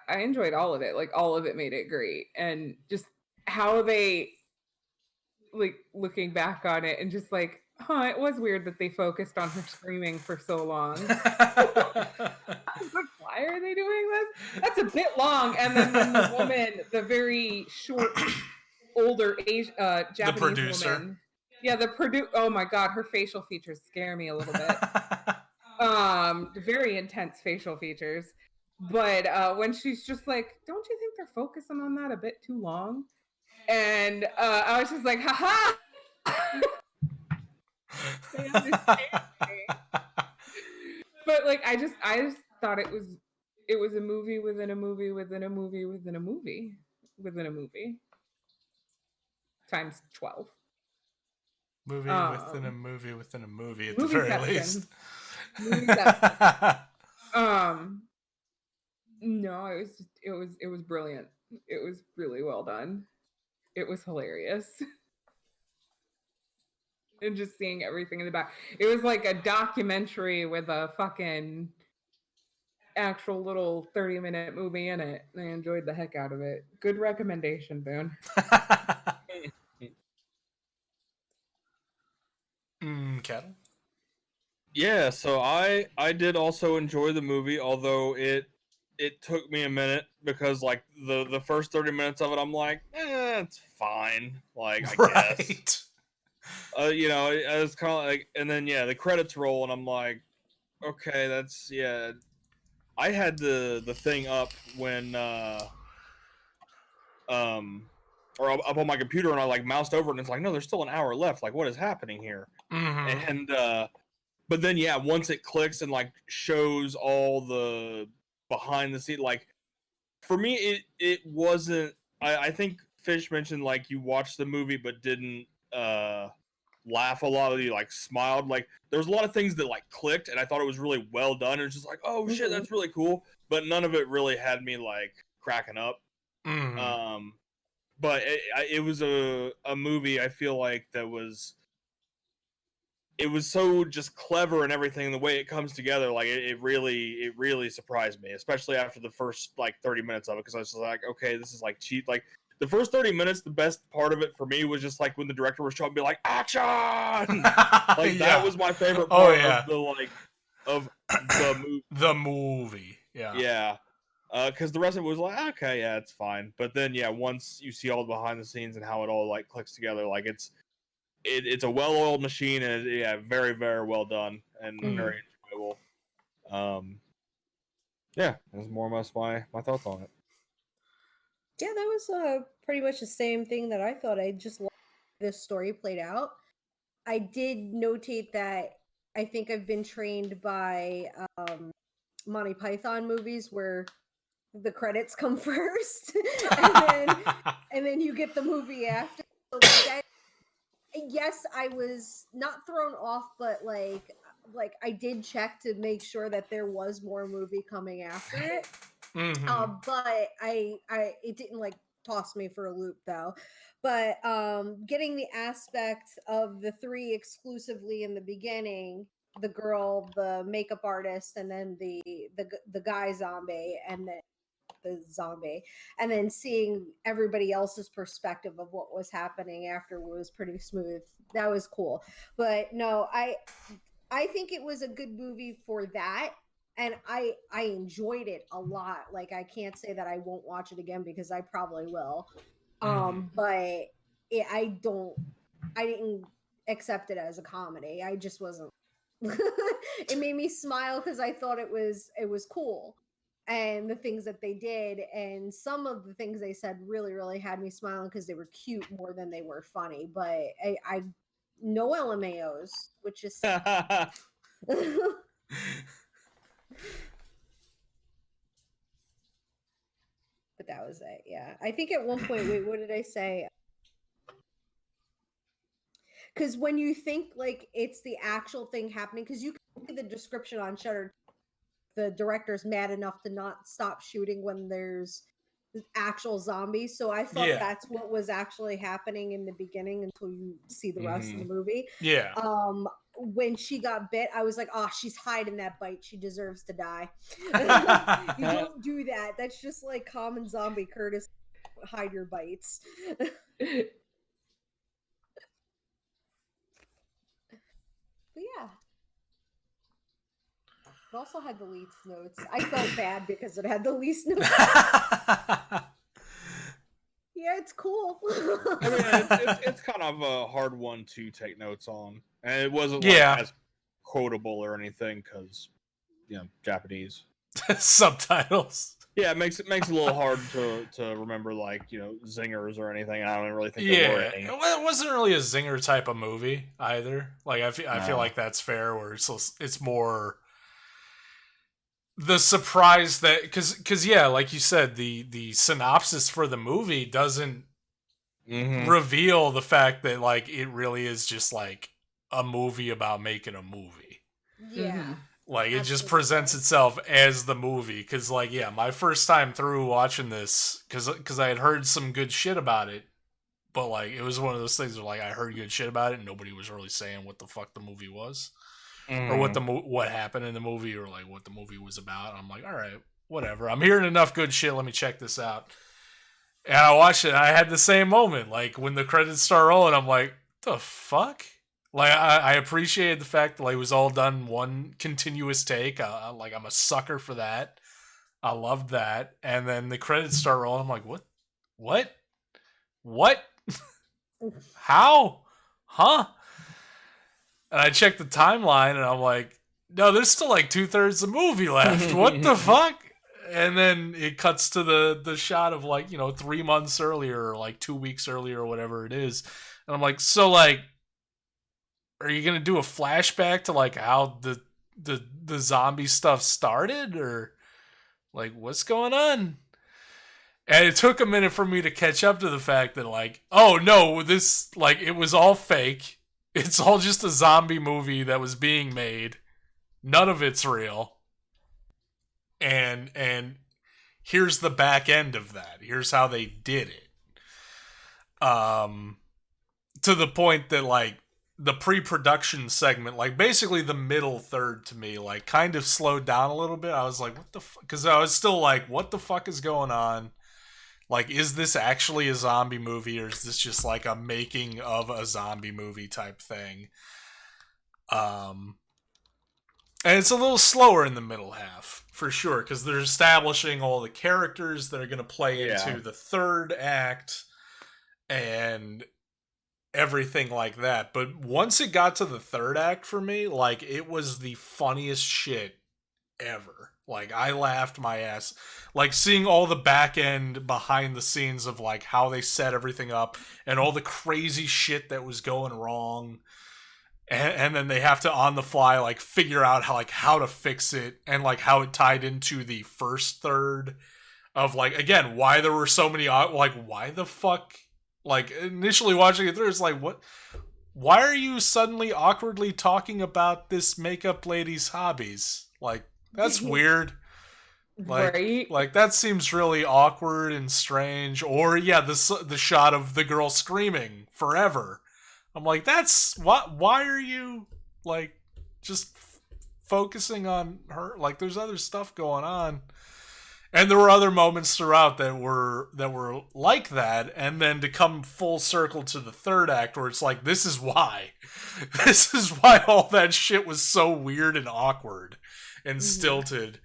I enjoyed all of it. Like, all of it made it great. And just how they, like, looking back on it and just like, it was weird that they focused on her screaming for so long. Why are they doing this? That's a bit long. And then when the woman, the very short, older Japanese woman, oh my god, her facial features scare me a little bit. Very intense facial features. But when she's just like, don't you think they're focusing on that a bit too long? And I was just like, haha. They understand me. But like I just thought it was a movie within a movie within a movie within a movie within a movie times 12. Movie within a movie within a movie at the Movie very least. No, it was brilliant. It was really well done. It was hilarious. And just seeing everything in the back. It was like a documentary with a fucking actual little 30-minute movie in it. And I enjoyed the heck out of it. Good recommendation, Boone. Kettle? Yeah, so I did also enjoy the movie, although it took me a minute because like the first 30 minutes of it, I'm like, it's fine, like I guess. Right. You know, it's kind of like, and then yeah, the credits roll, and I'm like, okay, that's yeah. I had the thing up when or up on my computer, and I like moused over, and it's like, no, there's still an hour left. Like, what is happening here? Mm-hmm. And but then yeah, once it clicks and like shows all the behind the scene, like for me, it wasn't. I think Fish mentioned like you watched the movie but didn't laugh a lot. You like smiled. Like there was a lot of things that like clicked, and I thought it was really well done. It was just like, oh shit, that's really cool. But none of it really had me like cracking up. Mm-hmm. But it was a movie. I feel like it was so just clever and everything. The way it comes together, like it really surprised me, especially after the first like 30 minutes of it, because I was like, okay, this is like cheap. Like the first 30 minutes, the best part of it for me was just like when the director was showing me like action, like that was my favorite part of the like of the movie. The movie, Yeah. Because the rest of it was like, okay, yeah, it's fine. But then, yeah, once you see all the behind the scenes and how it all like clicks together, like it's a well-oiled machine, and yeah, very very well done and very enjoyable. Yeah, that's more or less my thoughts on it. Yeah, that was pretty much the same thing that I thought. I just loved this story played out. I did notate that I think I've been trained by Monty Python movies where the credits come first and then you get the movie after. So that, yes, I was not thrown off, but like I did check to make sure that there was more movie coming after it. But I it didn't like toss me for a loop though. But getting the aspect of the three exclusively in the beginning, the girl, the makeup artist, and then the guy zombie, and then the zombie, and then seeing everybody else's perspective of what was happening after was pretty smooth. That was cool. But no, I think it was a good movie for that, and I enjoyed it a lot. Like I can't say that I won't watch it again because I probably will. But I didn't accept it as a comedy. I just wasn't. It made me smile because I thought it was cool, and the things that they did, and some of the things they said really had me smiling because they were cute more than they were funny. But I no LMAOs, which is sad. But that was it. Yeah, I think at one point, wait, what did I say? Because when you think like it's the actual thing happening, because you can see the description on Shudder, the director's mad enough to not stop shooting when there's actual zombies. So I thought that's what was actually happening in the beginning until you see the rest of the movie. Yeah. When she got bit, I was like, oh, she's hiding that bite. She deserves to die. You don't do that. That's just like common zombie Curtis. Hide your bites. But yeah. It also had the least notes. I felt bad because it had the least notes. Yeah, it's cool. I mean, it's kind of a hard one to take notes on, and it wasn't like as quotable or anything because Japanese subtitles. Yeah, it makes it a little hard to remember like zingers or anything. I don't really think there were any. It wasn't really a zinger type of movie either. Like I feel like that's fair. Where it's more the surprise that because like you said, the synopsis for the movie doesn't reveal the fact that like it really is just like a movie about making a movie. Yeah. Like it just presents itself as the movie. Because like my first time through watching this, because I had heard some good shit about it, but like it was one of those things where like I heard good shit about it and nobody was really saying what the fuck the movie was. Or what happened in the movie, or like what the movie was about. I'm like, all right, whatever. I'm hearing enough good shit. Let me check this out. And I watched it. And I had the same moment. Like when the credits start rolling, I'm like, the fuck? Like I appreciated the fact that like, it was all done one continuous take. Like I'm a sucker for that. I loved that. And then the credits start rolling. I'm like, what, what, how, huh? And I checked the timeline, and I'm like, no, there's still like 2/3 of the movie left. What the fuck? And then it cuts to the shot of like 3 months earlier, or like 2 weeks earlier, or whatever it is. And I'm like, so like, are you gonna do a flashback to like how the zombie stuff started, or like what's going on? And it took a minute for me to catch up to the fact that like, oh no, this like it was all fake. It's all just a zombie movie that was being made. None of it's real. And here's the back end of that. Here's how they did it. To the point that like the pre-production segment, like basically the middle third to me, like kind of slowed down a little bit. I was like, what the fuck? Because I was still like, what the fuck is going on? Like, is this actually a zombie movie, or is this just like a making of a zombie movie type thing? And it's a little slower in the middle half, for sure, because they're establishing all the characters that are going to play into the third act and everything like that. But once it got to the third act for me, like, it was the funniest shit ever. Like, I laughed my ass. Like, seeing all the back end behind the scenes of, like, how they set everything up and all the crazy shit that was going wrong. And then they have to, on the fly, like, figure out how to fix it, and, like, how it tied into the first third of, like, again, why there were so many, like, why the fuck? Like, initially watching it through, it's like, what? Why are you suddenly awkwardly talking about this makeup lady's hobbies? Like, that's weird. Like, right? Like, that seems really awkward and strange. Or, yeah, the shot of the girl screaming forever. I'm like, that's... Why are you, like, just focusing on her? Like, there's other stuff going on. And there were other moments throughout that were like that, and then to come full circle to the third act where it's like, this is why. This is why all that shit was so weird and awkward and stilted.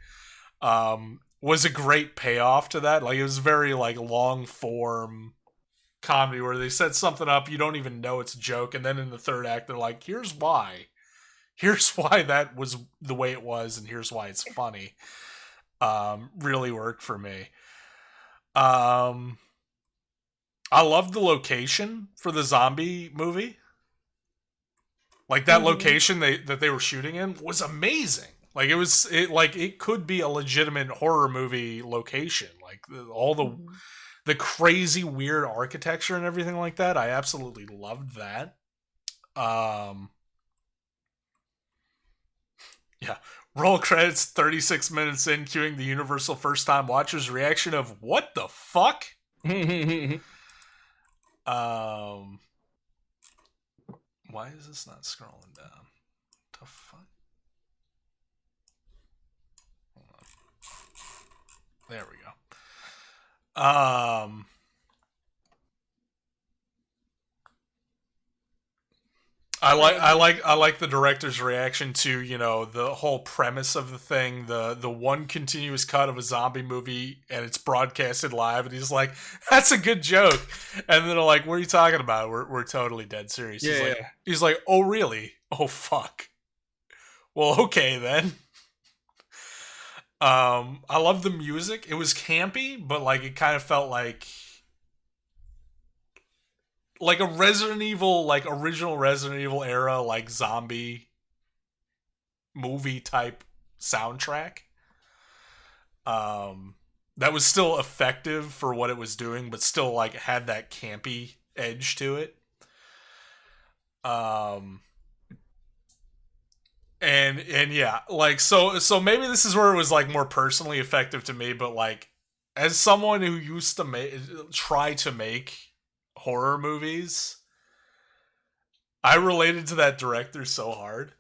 Was a great payoff to that. Like, it was very, like, long form comedy where they set something up, you don't even know it's a joke, and then in the third act they're like, here's why that was the way it was, and here's why it's funny. Really worked for me. I loved the location for the zombie movie. Like, that location that they were shooting in was amazing. Like, it could be a legitimate horror movie location. Like, all the crazy weird architecture and everything like that. I absolutely loved that. Yeah. Roll credits 36 minutes in, cueing the universal first time watcher's reaction of what the fuck? Why is this not scrolling down? What the fuck? Hold on. There we go. I like the director's reaction to, the whole premise of the thing, the one continuous cut of a zombie movie, and it's broadcasted live, and he's like, that's a good joke. And then they're like, what are you talking about? We're totally dead serious. He's like, oh really? Oh fuck. Well, okay then. I love the music. It was campy, but like it kind of felt like a Resident Evil, like original Resident Evil era, like zombie movie type soundtrack. That was still effective for what it was doing, but still like had that campy edge to it. And yeah, like so maybe this is where it was like more personally effective to me, but like as someone who used to try to make horror movies, I related to that director so hard.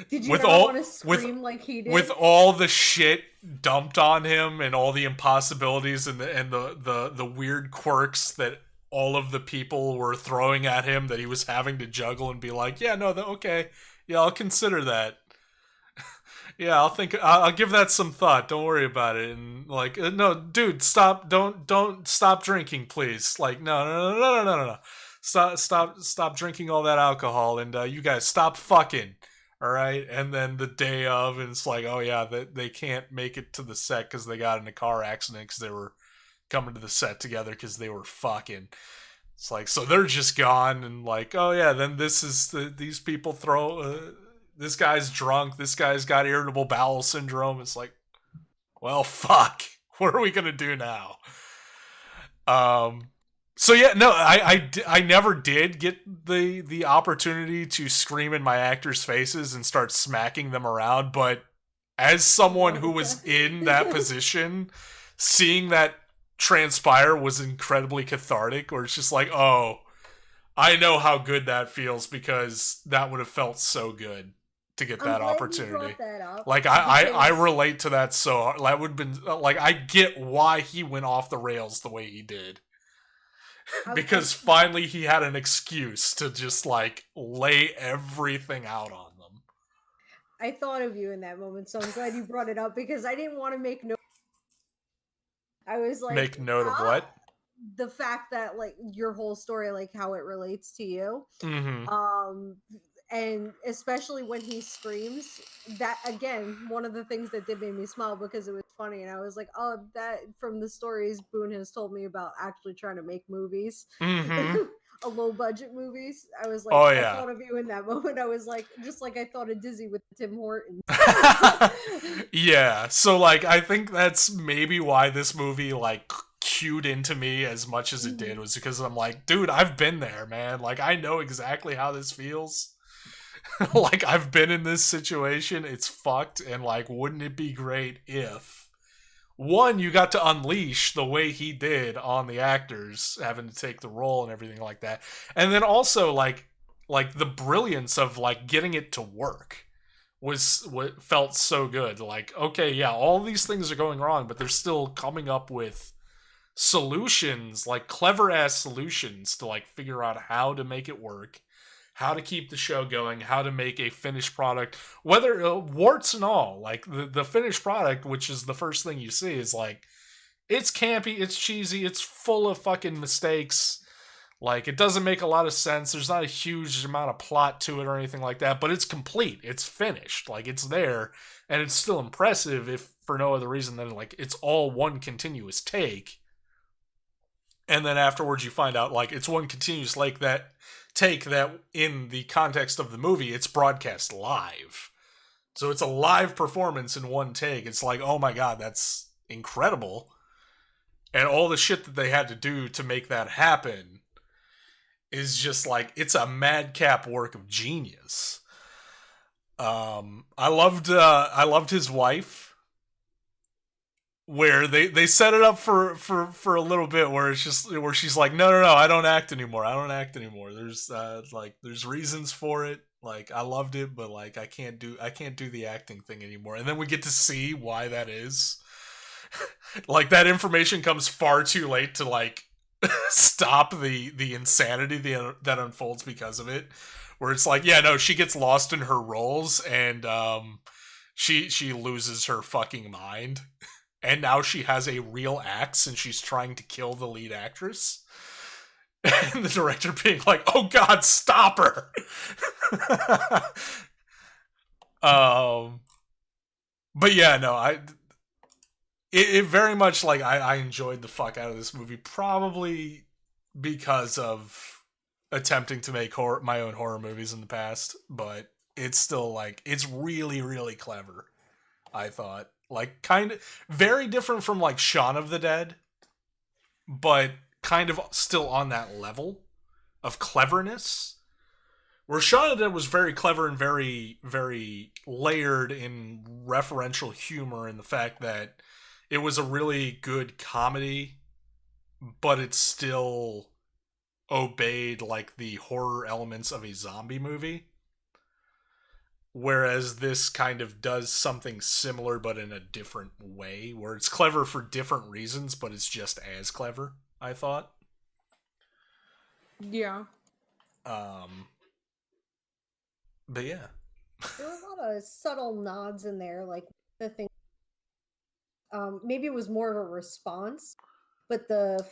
Did you want to scream like he did? With all the shit dumped on him and all the impossibilities and the weird quirks that all of the people were throwing at him that he was having to juggle and be like, yeah, no, okay, yeah, I'll consider that. Yeah, I'll give that some thought. Don't worry about it. And like, no, dude, stop. Don't stop drinking, please. Like, no. Stop drinking all that alcohol. And you guys stop fucking. All right. And then the day of, and it's like, oh yeah, they can't make it to the set because they got in a car accident because they were coming to the set together because they were fucking. It's like, so they're just gone, and like, oh yeah, then these people throw. This guy's drunk. This guy's got irritable bowel syndrome. It's like, well, fuck. What are we gonna do now? So yeah, no, I never did get the opportunity to scream in my actors' faces and start smacking them around. But as someone who was in that position, seeing that transpire was incredibly cathartic. Or it's just like, oh, I know how good that feels because that would have felt so good to get that opportunity. Like I relate to that so hard. That would have been like, I get why he went off the rails the way he did. Because finally he had an excuse to just like lay everything out on them. I thought of you in that moment, so I'm glad you brought it up because I didn't want to make note. I was like, make note of what? The fact that like your whole story, like how it relates to you. Mm-hmm. And especially when he screams, that again, one of the things that did make me smile because it was funny, and I was like, oh, that from the stories Boone has told me about actually trying to make movies, a low budget movies. I was like, I thought of you in that moment. I was like, just like I thought of Dizzy with Tim Hortons. Yeah, so like I think that's maybe why this movie like cued into me as much as it did, was because I'm like, dude, I've been there, man. Like I know exactly how this feels. Like I've been in this situation. It's fucked. And like, wouldn't it be great if one, you got to unleash the way he did on the actors having to take the role and everything like that. And then also like the brilliance of like getting it to work was what felt so good. Like, okay, yeah, all these things are going wrong, but they're still coming up with solutions, like clever ass solutions to like figure out how to make it work, how to keep the show going, how to make a finished product, whether warts and all. Like the finished product, which is the first thing you see, is like, it's campy, it's cheesy, it's full of fucking mistakes. Like it doesn't make a lot of sense. There's not a huge amount of plot to it or anything like that, but it's complete. It's finished. Like it's there, and it's still impressive if for no other reason than like it's all one continuous take. And then afterwards you find out like it's one continuous like that take that in the context of the movie, it's broadcast live. So it's a live performance in one take. It's like, oh my god, that's incredible. And all the shit that they had to do to make that happen is just like, it's a madcap work of genius. I loved his wife, where they set it up for a little bit where it's just where she's like, no, I don't act anymore. There's reasons for it. Like I loved it, but like I can't do the acting thing anymore. And then we get to see why that is. Like that information comes far too late to like stop the insanity that unfolds because of it. Where it's like, yeah, no, she gets lost in her roles and she loses her fucking mind. And now she has a real axe and she's trying to kill the lead actress. And the director being like, oh god, stop her. But yeah, no, it very much like I enjoyed the fuck out of this movie, probably because of attempting to make my own horror movies in the past, but it's still like, it's really, really clever, I thought. Like, kind of very different from like Shaun of the Dead, but kind of still on that level of cleverness. Where Shaun of the Dead was very clever and very, very layered in referential humor, and the fact that it was a really good comedy, but it still obeyed like the horror elements of a zombie movie. Whereas this kind of does something similar, but in a different way, where it's clever for different reasons, but it's just as clever, I thought. Yeah. But yeah. There were a lot of subtle nods in there, like the thing. Maybe it was more of a response, but the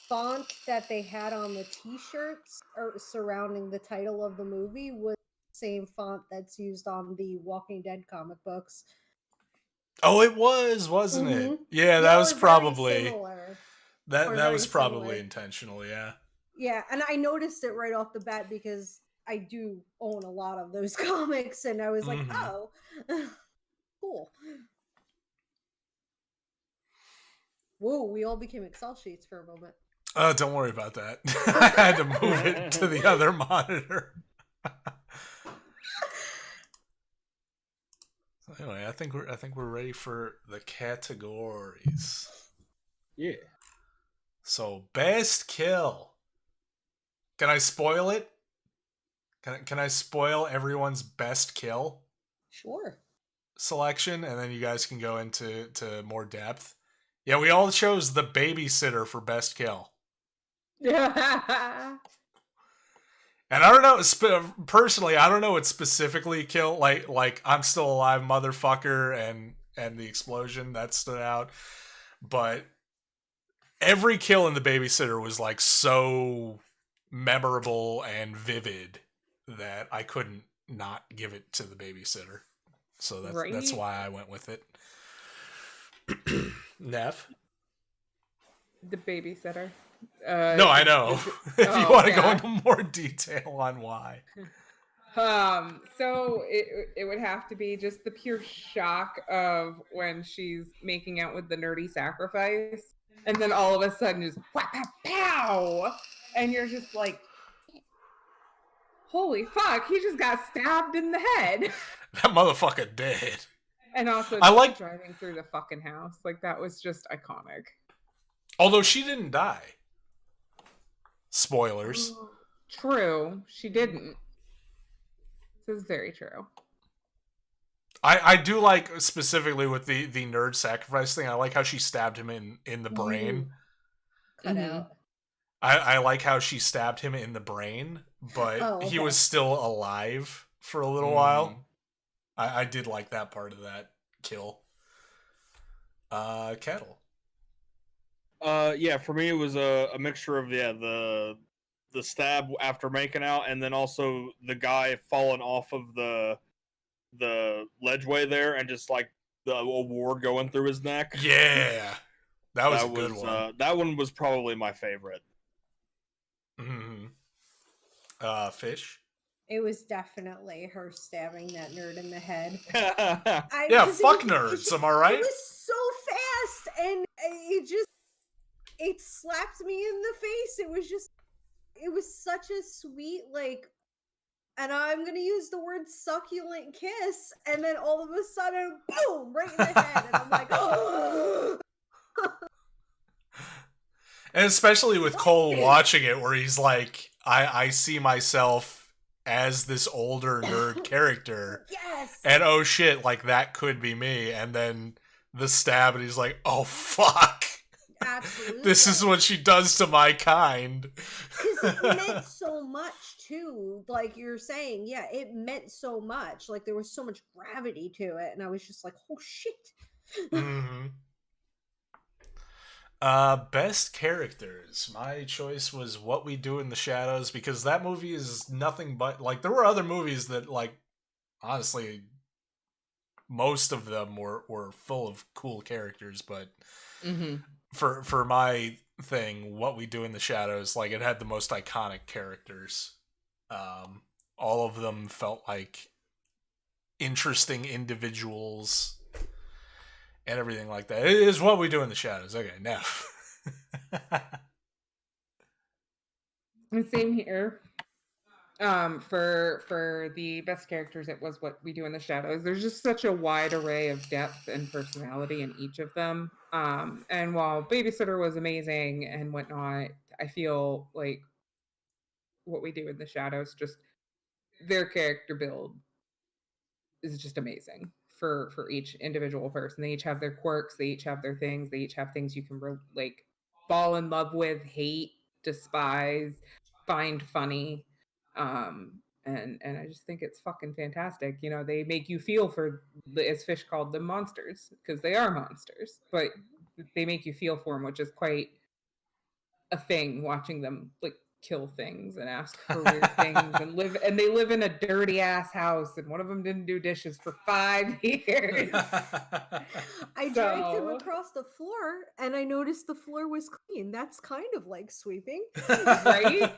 font that they had on the T-shirts or surrounding the title of the movie was the same font that's used on the Walking Dead comic books. Oh, it was, wasn't it? Mhm. Yeah, They that are was very probably similar. that Or that very was probably similar. intentional, yeah. Yeah, and I noticed it right off the bat because I do own a lot of those comics, and I was like, Mhm. oh, cool. Whoa, we all became Excel sheets for a moment. Don't worry about that. I had to move it to the other monitor. So anyway, I think we're ready for the categories. Yeah. So, best kill. Can I spoil it? Can I spoil everyone's best kill Sure. selection, and then you guys can go into more depth? Yeah, we all chose the Babysitter for best kill. Yeah. And I don't know, personally, I don't know what specifically kill, like I'm still alive, motherfucker, and the explosion that stood out, but every kill in the Babysitter was like so memorable and vivid that I couldn't not give it to the Babysitter. So that's Right? why I went with it. Neff? The Babysitter. No, I know. If you Oh, want to go yeah. into more detail on why. So it would have to be just the pure shock of when she's making out with the nerdy sacrifice, and then all of a sudden just whap, pow, pow, and you're just like, holy fuck, he just got stabbed in the head. That motherfucker dead. And also I like, driving through the fucking house. Like, that was just iconic. although she didn't die. Spoilers. True, she didn't. This is very true. I do like, specifically with the nerd sacrifice thing, I like how she stabbed him in the brain. Cut out. I like how she stabbed him in the brain, but Oh, he okay. was still alive for a little while. I did like that part of that kill. Kettle. Yeah, for me it was a mixture of the stab after making out, and then also the guy falling off of the ledgeway there, and just like the award going through his neck. Yeah, that was a good one. That one was probably my favorite. Fish. It was definitely her stabbing that nerd in the head. Yeah, fuck nerds, am I right? It was so fast, and it slapped me in the face. It was such a sweet, like, and I'm gonna use the word succulent kiss, and then all of a sudden, boom, right in the head, and I'm like, oh. And especially with Cole watching it, where he's like, I see myself as this older nerd character. Yes. And oh shit, like that could be me. And then the stab, and he's like, oh fuck. Absolutely. This is what she does to my kind. Because it meant so much too. Like you're saying, yeah, it meant so much. Like there was so much gravity to it, and I was just like, oh shit. Best characters. My choice was What We Do in the Shadows, because that movie is nothing but, like, there were other movies that, like, honestly, most of them were full of cool characters, but for my thing, What We Do in the Shadows, like, it had the most iconic characters. All of them felt like interesting individuals and everything like that. It is What We Do in the Shadows. Okay, now. Same here. For the best characters, it was What We Do in the Shadows. There's just such a wide array of depth and personality in each of them. And while Babysitter was amazing and whatnot, I feel like What We Do in the Shadows, just their character build is just amazing for each individual person. They each have their quirks, they each have their things, they each have things you can like fall in love with, hate, despise. find funny. And I just think it's fucking fantastic. You know, they make you feel for, as Fish called them, monsters, because they are monsters, but they make you feel for them, which is quite a thing, watching them like kill things and ask for weird things and they live in a dirty ass house, and one of them didn't do dishes for 5 years. I dragged him across the floor and I noticed the floor was clean. That's kind of like sweeping. Right?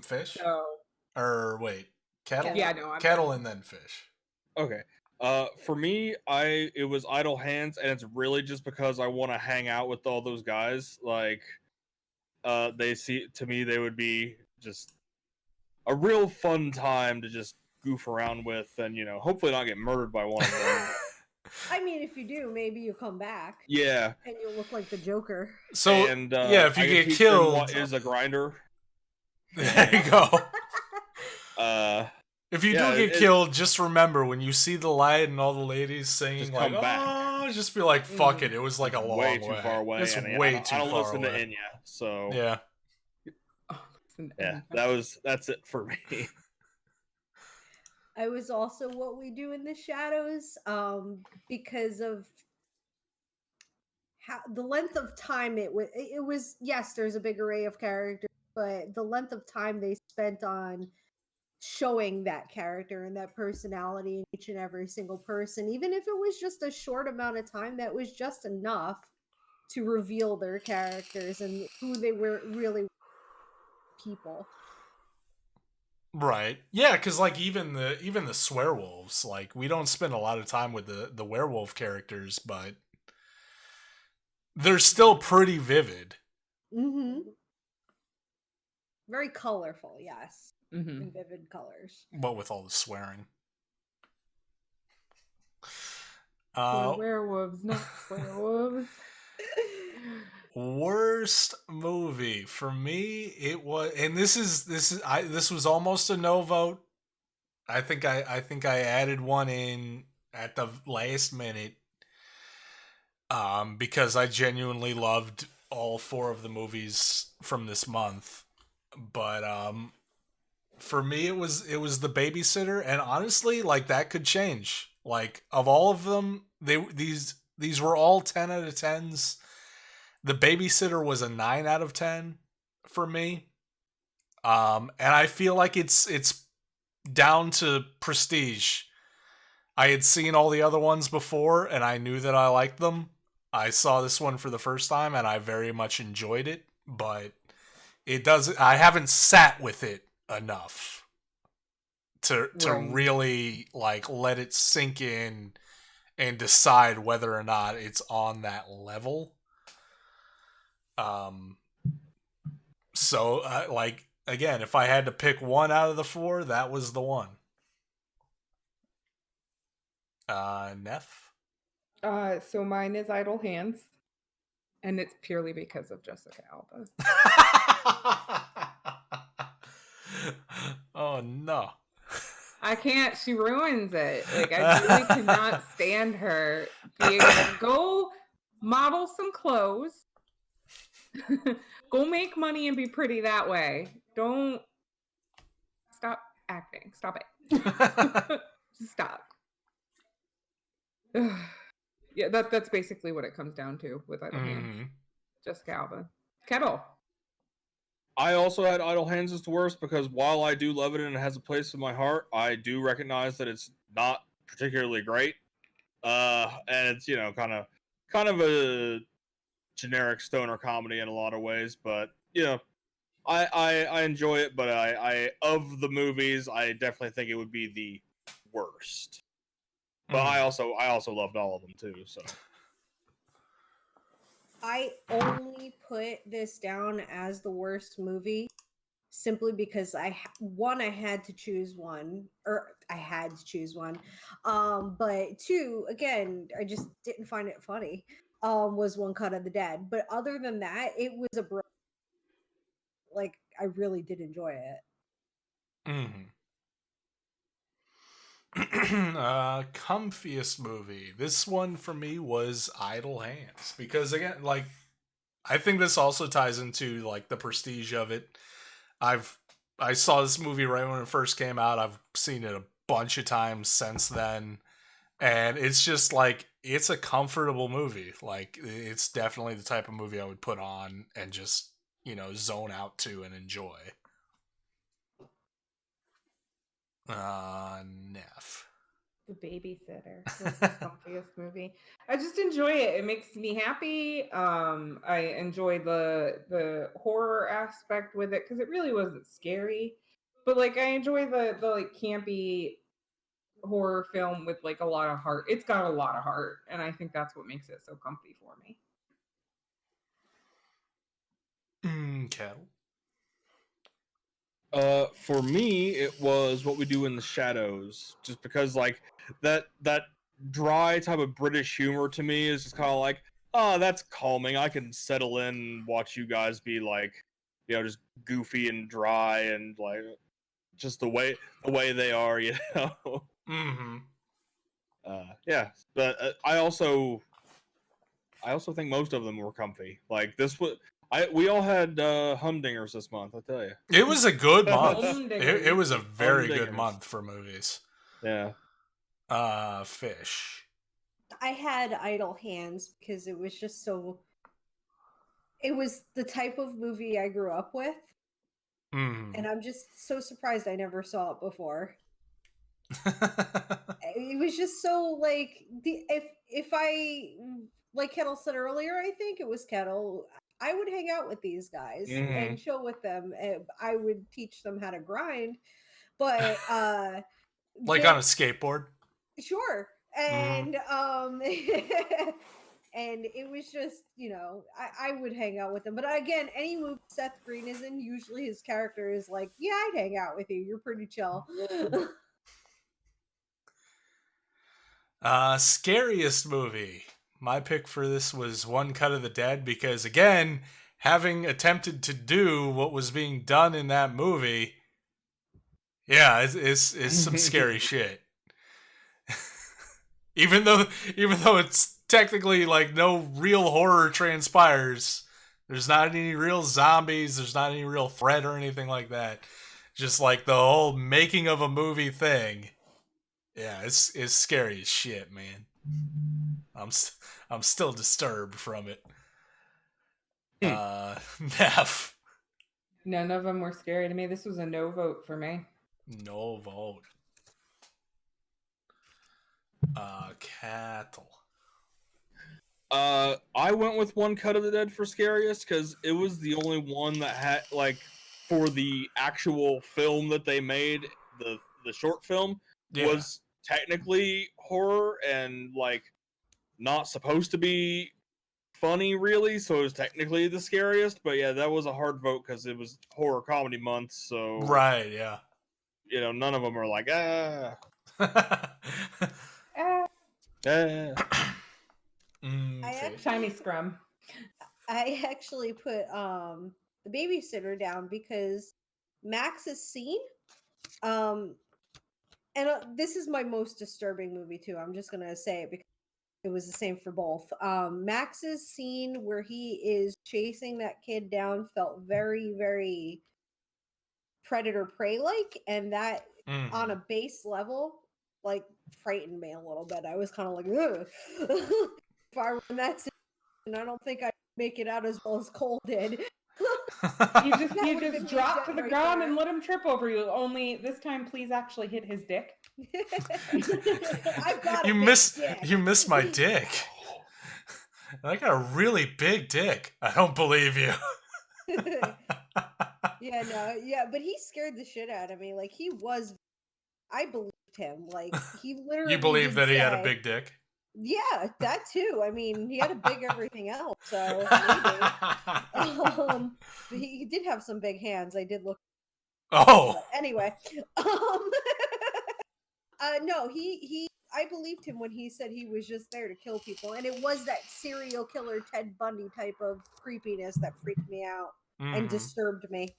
Fish? So, Or wait, kettle? yeah, no, kettle and then fish. Okay. For me, it was Idle Hands, and it's really just because I want to hang out with all those guys. Like, they would be just a real fun time to just goof around with, and hopefully not get murdered by one of them. I mean, if you do, maybe you'll come back. Yeah. And you'll look like the Joker. So, yeah, if you get teach killed... them what is a grinder. There you go. If you do get killed, just remember, when you see the light and all the ladies singing, just come back. Oh, just be like, fuck it. It was like a long way. Way too far away. It's and way too far away. I don't listen to Enya, so... Yeah. Yeah, that's it for me. I was also What We Do in the Shadows, because of how the length of time it was. Yes, there's a big array of characters, but the length of time they spent on showing that character and that personality in each and every single person, even if it was just a short amount of time, that was just enough to reveal their characters and who they were really people. Right. Yeah, because like even the swearwolves, like we don't spend a lot of time with the werewolf characters, but they're still pretty vivid. Mm-hmm. Very colorful, yes. Mm-hmm. In vivid colors. But with all the swearing. Werewolves, not werewolves. Worst movie for me, it was, and this was almost a no vote. I think I added one in at the last minute, because I genuinely loved all 4 of the movies from this month. But for me, it was The Babysitter, and honestly, like that could change. Like of all of them, these were all 10 out of 10s. The Babysitter was a 9 out of 10 for me. And I feel like it's down to prestige. I had seen all the other ones before, and I knew that I liked them. I saw this one for the first time, and I very much enjoyed it, but I haven't sat with it enough to really like let it sink in and decide whether or not it's on that level. So like again, if I had to pick one out of the 4, that was the one. Neff? So mine is Idle Hands, and it's purely because of Jessica Alba. Oh no. I can't. She ruins it. Like, I really cannot stand her being like, go model some clothes. Go make money and be pretty that way. Don't stop acting. Stop it. Just stop. Yeah, that's basically what it comes down to with Idle Hands. Jessica Alba. Kettle. I also had Idle Hands as the worst because while I do love it and it has a place in my heart, I do recognize that it's not particularly great. And it's, kind of a generic stoner comedy in a lot of ways, but I enjoy it, but I of the movies, I definitely think it would be the worst. But I also loved all of them too, so I only put this down as the worst movie simply because I had to choose one, but 2, again, I just didn't find it funny. Was One Cut of the Dead, but other than that, it was like I really did enjoy it. Comfiest movie. This one for me was Idle Hands, because again, like I think this also ties into like the prestige of it. I saw this movie right when it first came out. I've seen it a bunch of times since then. And it's just like it's a comfortable movie. Like it's definitely the type of movie I would put on and just, zone out to and enjoy. Neff. The Babysitter was the comfiest movie. I just enjoy it. It makes me happy. I enjoy the horror aspect with it because it really wasn't scary. But like I enjoy the like campy horror film with like a lot of heart. It's got a lot of heart, and I think that's what makes it so comfy for me. Cattle. For me, it was What We Do in the Shadows, just because like that dry type of British humor to me is just kind of like, oh, that's calming. I can settle in and watch you guys be like, just goofy and dry and like just the way they are, Mm-hmm. Yeah, but I also think most of them were comfy. Like this was. We all had humdingers this month, I tell you. It was a good month. Humdingers. It was a very good Humdingers. month for movies. Yeah. Fish. I had idle hands because it was just so. It was the type of movie I grew up with, and I'm just so surprised I never saw it before. It was just so like if I like Kettle said earlier, I think it was Kettle. I would hang out with these guys and chill with them. And I would teach them how to grind, but like on a skateboard. Sure, and and it was just I would hang out with him. But again, any movie Seth Green is in, usually his character is like, yeah, I'd hang out with you. You're pretty chill. Scariest movie. My pick for this was One Cut of the Dead because, again, having attempted to do what was being done in that movie, yeah, it's some scary shit. even though it's technically like no real horror transpires, there's not any real zombies, there's not any real threat or anything like that. Just like the whole making of a movie thing. Yeah, it's scary as shit, man. I'm still disturbed from it. Neff. None of them were scary to me. This was a no vote for me. No vote. Cattle. I went with One Cut of the Dead for scariest because it was the only one that had like for the actual film that they made, the short film was technically horror and like not supposed to be funny really, so it was technically the scariest. But yeah, that was a hard vote because it was horror comedy month, so right, yeah. None of them are like Shiny Scrum. I actually put the Babysitter down because Max's scene, and this is my most disturbing movie too. I'm just gonna say it because it was the same for both. Max's scene where he is chasing that kid down felt very, very predator prey like, and that on a base level like frightened me a little bit. I was kind of like, ugh. If I were in that situation, I don't think I'd make it out as well as Cole did. You just drop to the ground and let him trip over you. Only this time, please actually hit his dick. I've got you missed my dick. I got a really big dick. I don't believe you. Yeah, but he scared the shit out of me. Like I believed him. Like he literally. You believe that he had a big dick? Yeah, that too. I mean, he had a big everything else. So maybe. He did have some big hands. I did look. Oh. But anyway, no, he. I believed him when he said he was just there to kill people, and it was that serial killer Ted Bundy type of creepiness that freaked me out and disturbed me.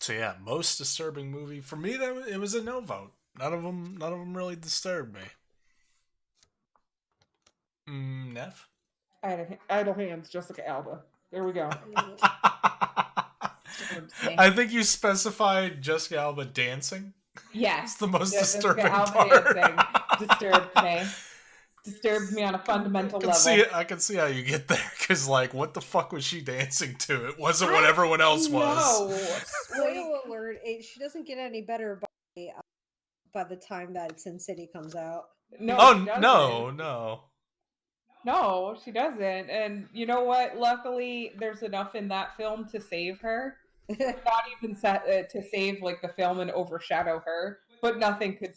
So yeah, most disturbing movie for me. It was a no vote. None of them really disturbed me. Neff? Idle Hands, Jessica Alba. There we go. Disturbs me. I think you specified Jessica Alba dancing. Yes. It's the most Jessica disturbing Alba part. dancing disturbed me. Disturbed me on a fundamental level. I can see how you get there, because, like, what the fuck was she dancing to? It wasn't what everyone else was. No. Spoiler alert, she doesn't get any better by the time that Sin City comes out. No, Oh, she doesn't. no. No, she doesn't. And you know what? Luckily, there's enough in that film to save her. Not even to save like the film and overshadow her, but nothing could.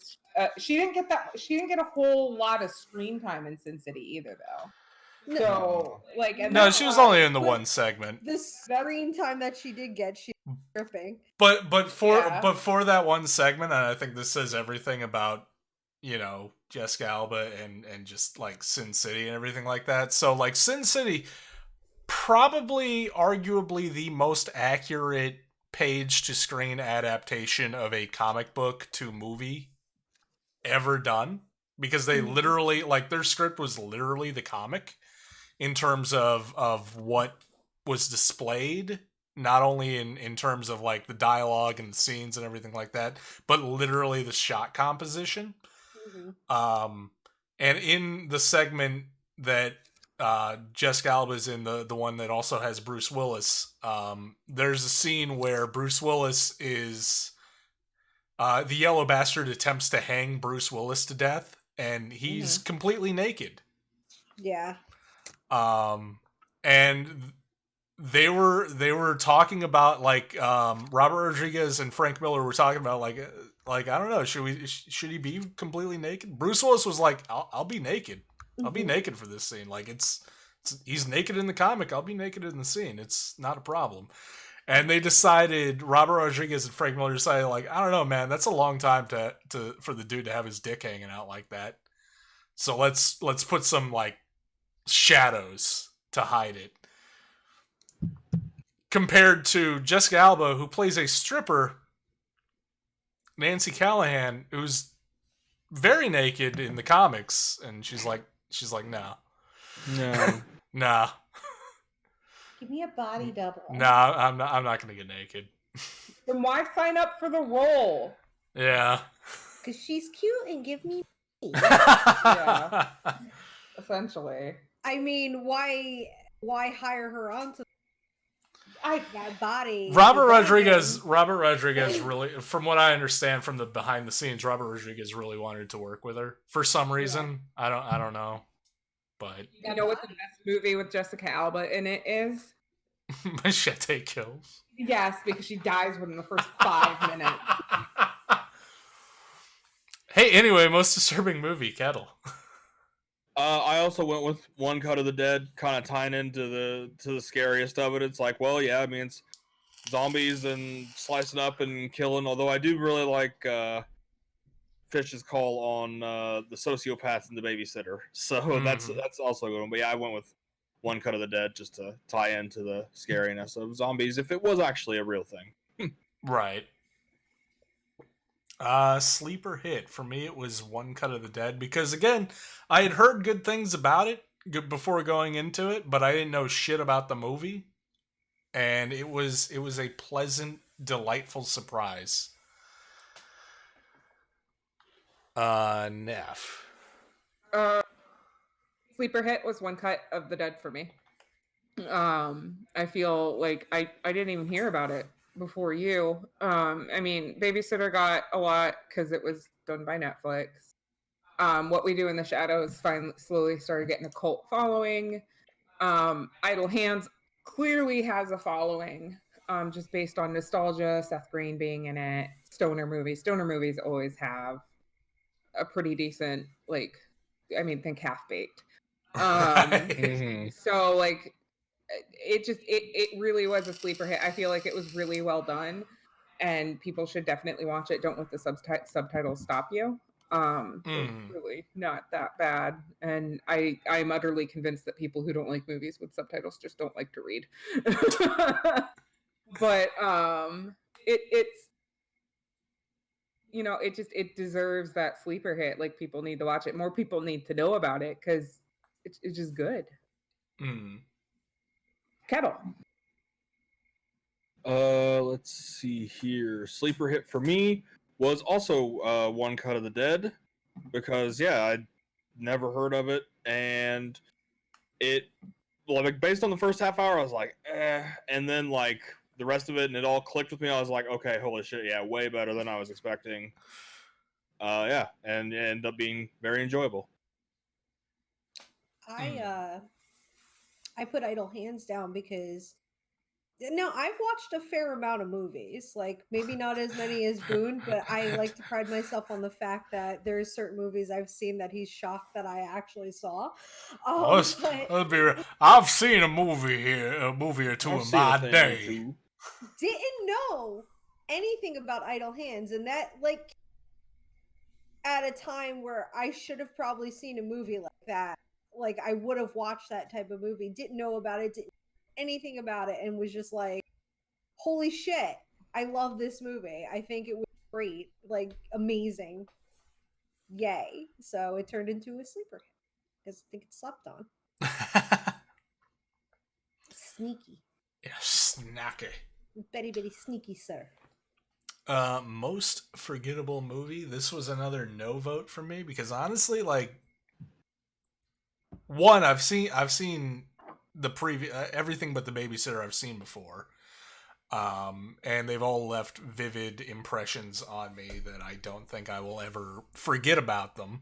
She didn't get that. She didn't get a whole lot of screen time in Sin City either, though. So like, and No, she was only in the one segment. The screen time that she did get, she was tripping. But for that one segment, and I think this says everything about, you know, Jessica Alba and just like Sin City and everything like that. So like Sin City, probably arguably the most accurate page to screen adaptation of a comic book to movie ever done, because they literally, like, their script was literally the comic in terms of what was displayed, not only in terms of like the dialogue and the scenes and everything like that, but literally the shot composition. And in the segment that Jessica Alba is in, the one that also has Bruce Willis, there's a scene where Bruce Willis is the yellow bastard attempts to hang Bruce Willis to death, and he's completely naked. Yeah. And they were talking about, like, Robert Rodriguez and Frank Miller were talking about, like I don't know, should he be completely naked? Bruce Willis was like, I'll be naked. I'll be naked for this scene. Like, he's naked in the comic. I'll be naked in the scene. It's not a problem. And they decided, Robert Rodriguez and Frank Miller decided, like, I don't know, man, that's a long time for the dude to have his dick hanging out like that. So let's put some, like, shadows to hide it. Compared to Jessica Alba, who plays a stripper, Nancy Callahan, who's very naked in the comics, and she's like, nah. Nah. Give me a body double. Nah, I'm not gonna get naked. Then why sign up for the role? Yeah. Because she's cute and give me money. Yeah. Essentially. I mean, why hire her onto that body? Robert Rodriguez really, from what I understand from the behind the scenes, Robert Rodriguez really wanted to work with her for some reason. Yeah. I don't know. But you know what the best movie with Jessica Alba in it is? Machete Kills. Yes, because she dies within the first 5 minutes. Hey, anyway, most disturbing movie, Kettle. I also went with One Cut of the Dead, kind of tying into the scariest of it. It's like, well, yeah, I mean, it's zombies and slicing up and killing. Although I do really like Fish's call on the sociopaths and the babysitter. So that's also a good one. But yeah, I went with One Cut of the Dead just to tie into the scariness of zombies, if it was actually a real thing. Right. Sleeper hit. For me, it was One Cut of the Dead, because, again, I had heard good things about it before going into it, but I didn't know shit about the movie. And it was a pleasant, delightful surprise. Neff. Sleeper hit was One Cut of the Dead for me. I feel like I didn't even hear about it before you. I mean, Babysitter got a lot because it was done by Netflix. What We Do in the Shadows slowly started getting a cult following. Idle Hands clearly has a following, just based on nostalgia, Seth Green being in it, stoner movies. Stoner movies always have a pretty decent, like, I mean, think Half-Baked. So, like, it really was a sleeper hit. I feel like it was really well done, and people should definitely watch it. Don't let the subtitles stop you. It's really not that bad, and I'm utterly convinced that people who don't like movies with subtitles just don't like to read. But it's, you know, it deserves that sleeper hit. Like, people need to watch it. More people need to know about it because it's just good. Kettle. Let's see here. Sleeper hit for me was also One Cut of the Dead, because I'd never heard of it, and it, like, based on the first half hour, I was like, and then like the rest of it, and it all clicked with me. I was like, okay, holy shit, way better than I was expecting. And it ended up being very enjoyable. I put Idle Hands down because now I've watched a fair amount of movies, like maybe not as many as Boone, but I like to pride myself on the fact that there's certain movies I've seen that he's shocked that I actually saw. I've seen a movie or two in my day. Didn't know anything about Idle Hands, and that, like, at a time where I should have probably seen a movie like that. Like, I would have watched that type of movie, didn't know about it, didn't know anything about it, and was just like, holy shit, I love this movie. I think it was great, like, amazing. Yay. So it turned into a sleeper hit because I think it slept on. Sneaky. Yeah, snacky. Very, very sneaky, sir. Most forgettable movie. This was another no vote for me because honestly, like, one, I've seen the previous everything but The Babysitter I've seen before, and they've all left vivid impressions on me that I don't think I will ever forget about them.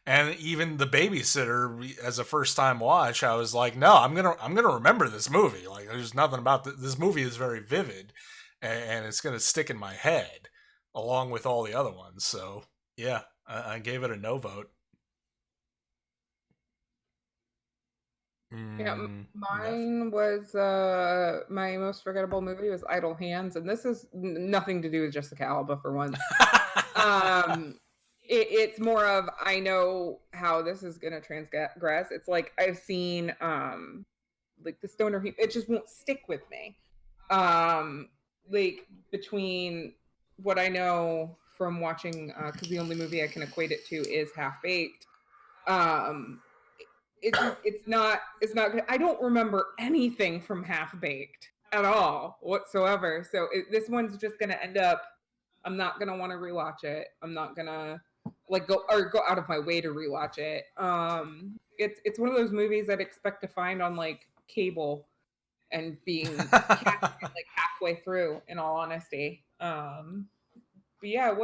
And even The Babysitter, as a first time watch, I was like, no, I'm gonna remember this movie. Like, there's nothing about this movie is very vivid, and it's gonna stick in my head along with all the other ones. So yeah, I gave it a no vote. Yeah, mine was my most forgettable movie was Idle Hands, and this is nothing to do with Jessica Alba for once. It's more of, I know how this is gonna transgress. It's like I've seen like the stoner, it just won't stick with me. Like, between what I know from watching, because the only movie I can equate it to is Half Baked. It's not good. I don't remember anything from Half Baked at all whatsoever. So this one's just gonna end up, I'm not gonna want to rewatch it. I'm not gonna like go out of my way to rewatch it. It's one of those movies I'd expect to find on like cable and being like halfway through, in all honesty. But yeah,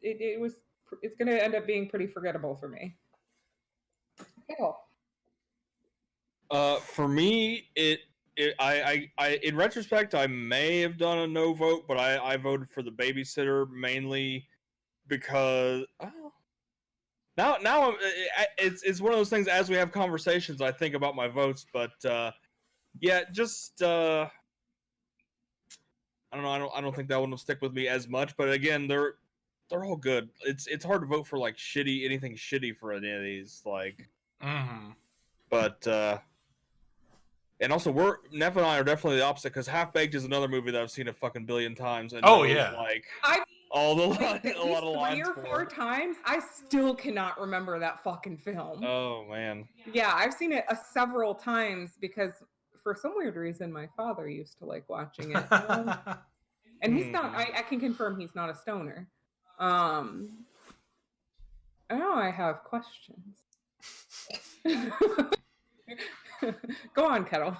it's gonna end up being pretty forgettable for me. Cool. For me, I in retrospect, I may have done a no vote, but I voted for The Babysitter mainly because now it's one of those things. As we have conversations, I think about my votes, but just I don't know. I don't think that one will stick with me as much. But again, they're all good. It's hard to vote for like anything shitty for any of these, like. But and also, Neff and I are definitely the opposite, because Half Baked is another movie that I've seen a fucking billion times. And like all the a lot of lines 3 or 4 times. I still cannot remember that fucking film. Oh man. Yeah, I've seen it several times because for some weird reason my father used to like watching it. And he's not. I can confirm he's not a stoner. Now I have questions. Go on, Kettle.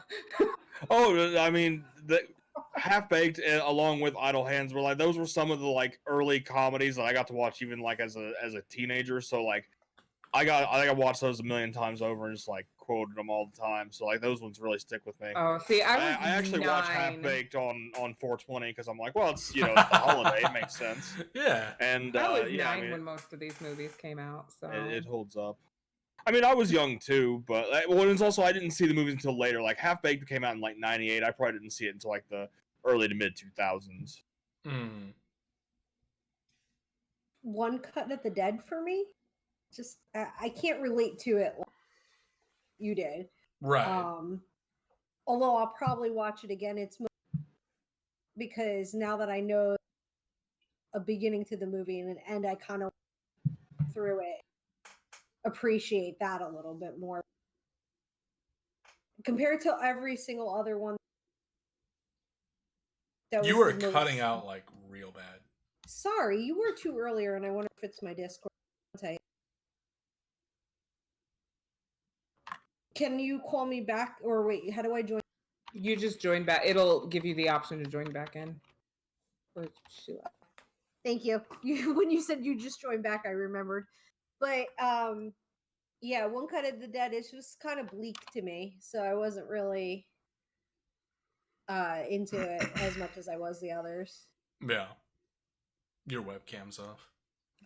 I mean, the Half Baked, along with Idle Hands, were like, those were some of the like early comedies that I got to watch even like as a teenager. So like, I think I watched those a million times over and just like quoted them all the time. So like, those ones really stick with me. Oh, see, I actually watched Half Baked on 420 because I'm like, well, it's it's the holiday, it makes sense. Yeah. And I was 9 when most of these movies came out, so it holds up. I mean, I was young too, but it's also, I didn't see the movies until later. Like Half Baked came out in like '98. I probably didn't see it until like the early to mid 2000s. One Cut of the Dead for me. Just I can't relate to it like you did, right? Although I'll probably watch it again. It's because now that I know a beginning to the movie and an end, I kind of through it. Appreciate that a little bit more. compared to every single other one. That You was were the most... cutting out like real bad. Sorry, you were too earlier, and I wonder if it's my Discord. Can you call me back, or wait? How do I join? You just join back. It'll give you the option to join back in. Thank you. When you said you just joined back, I remembered. But yeah, One Cut of the Dead is just kind of bleak to me, so I wasn't really into it as much as I was the others. Yeah. Your webcam's off.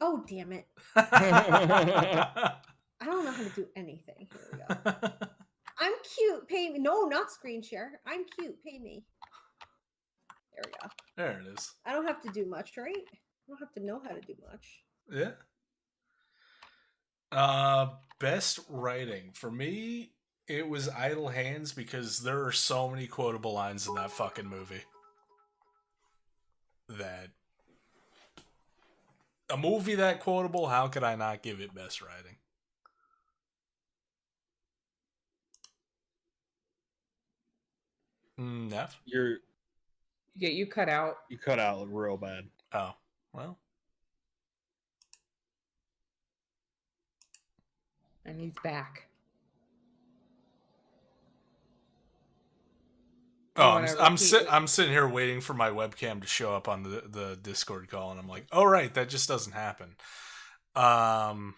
Oh, damn it. I don't know how to do anything. Here we go. I'm cute. Pay me. No, not screen share. I'm cute. Pay me. There we go. There it is. I don't have to do much, right? I don't have to know how to do much. Yeah. Best writing. For me, it was Idle Hands because there are so many quotable lines in that fucking movie. That a movie that quotable, how could I not give it best writing? Neff? Yeah, you cut out. You cut out real bad. Oh, well. And he's back. Oh, I'm sitting here waiting for my webcam to show up on the Discord call, and I'm like, oh right, that just doesn't happen. No,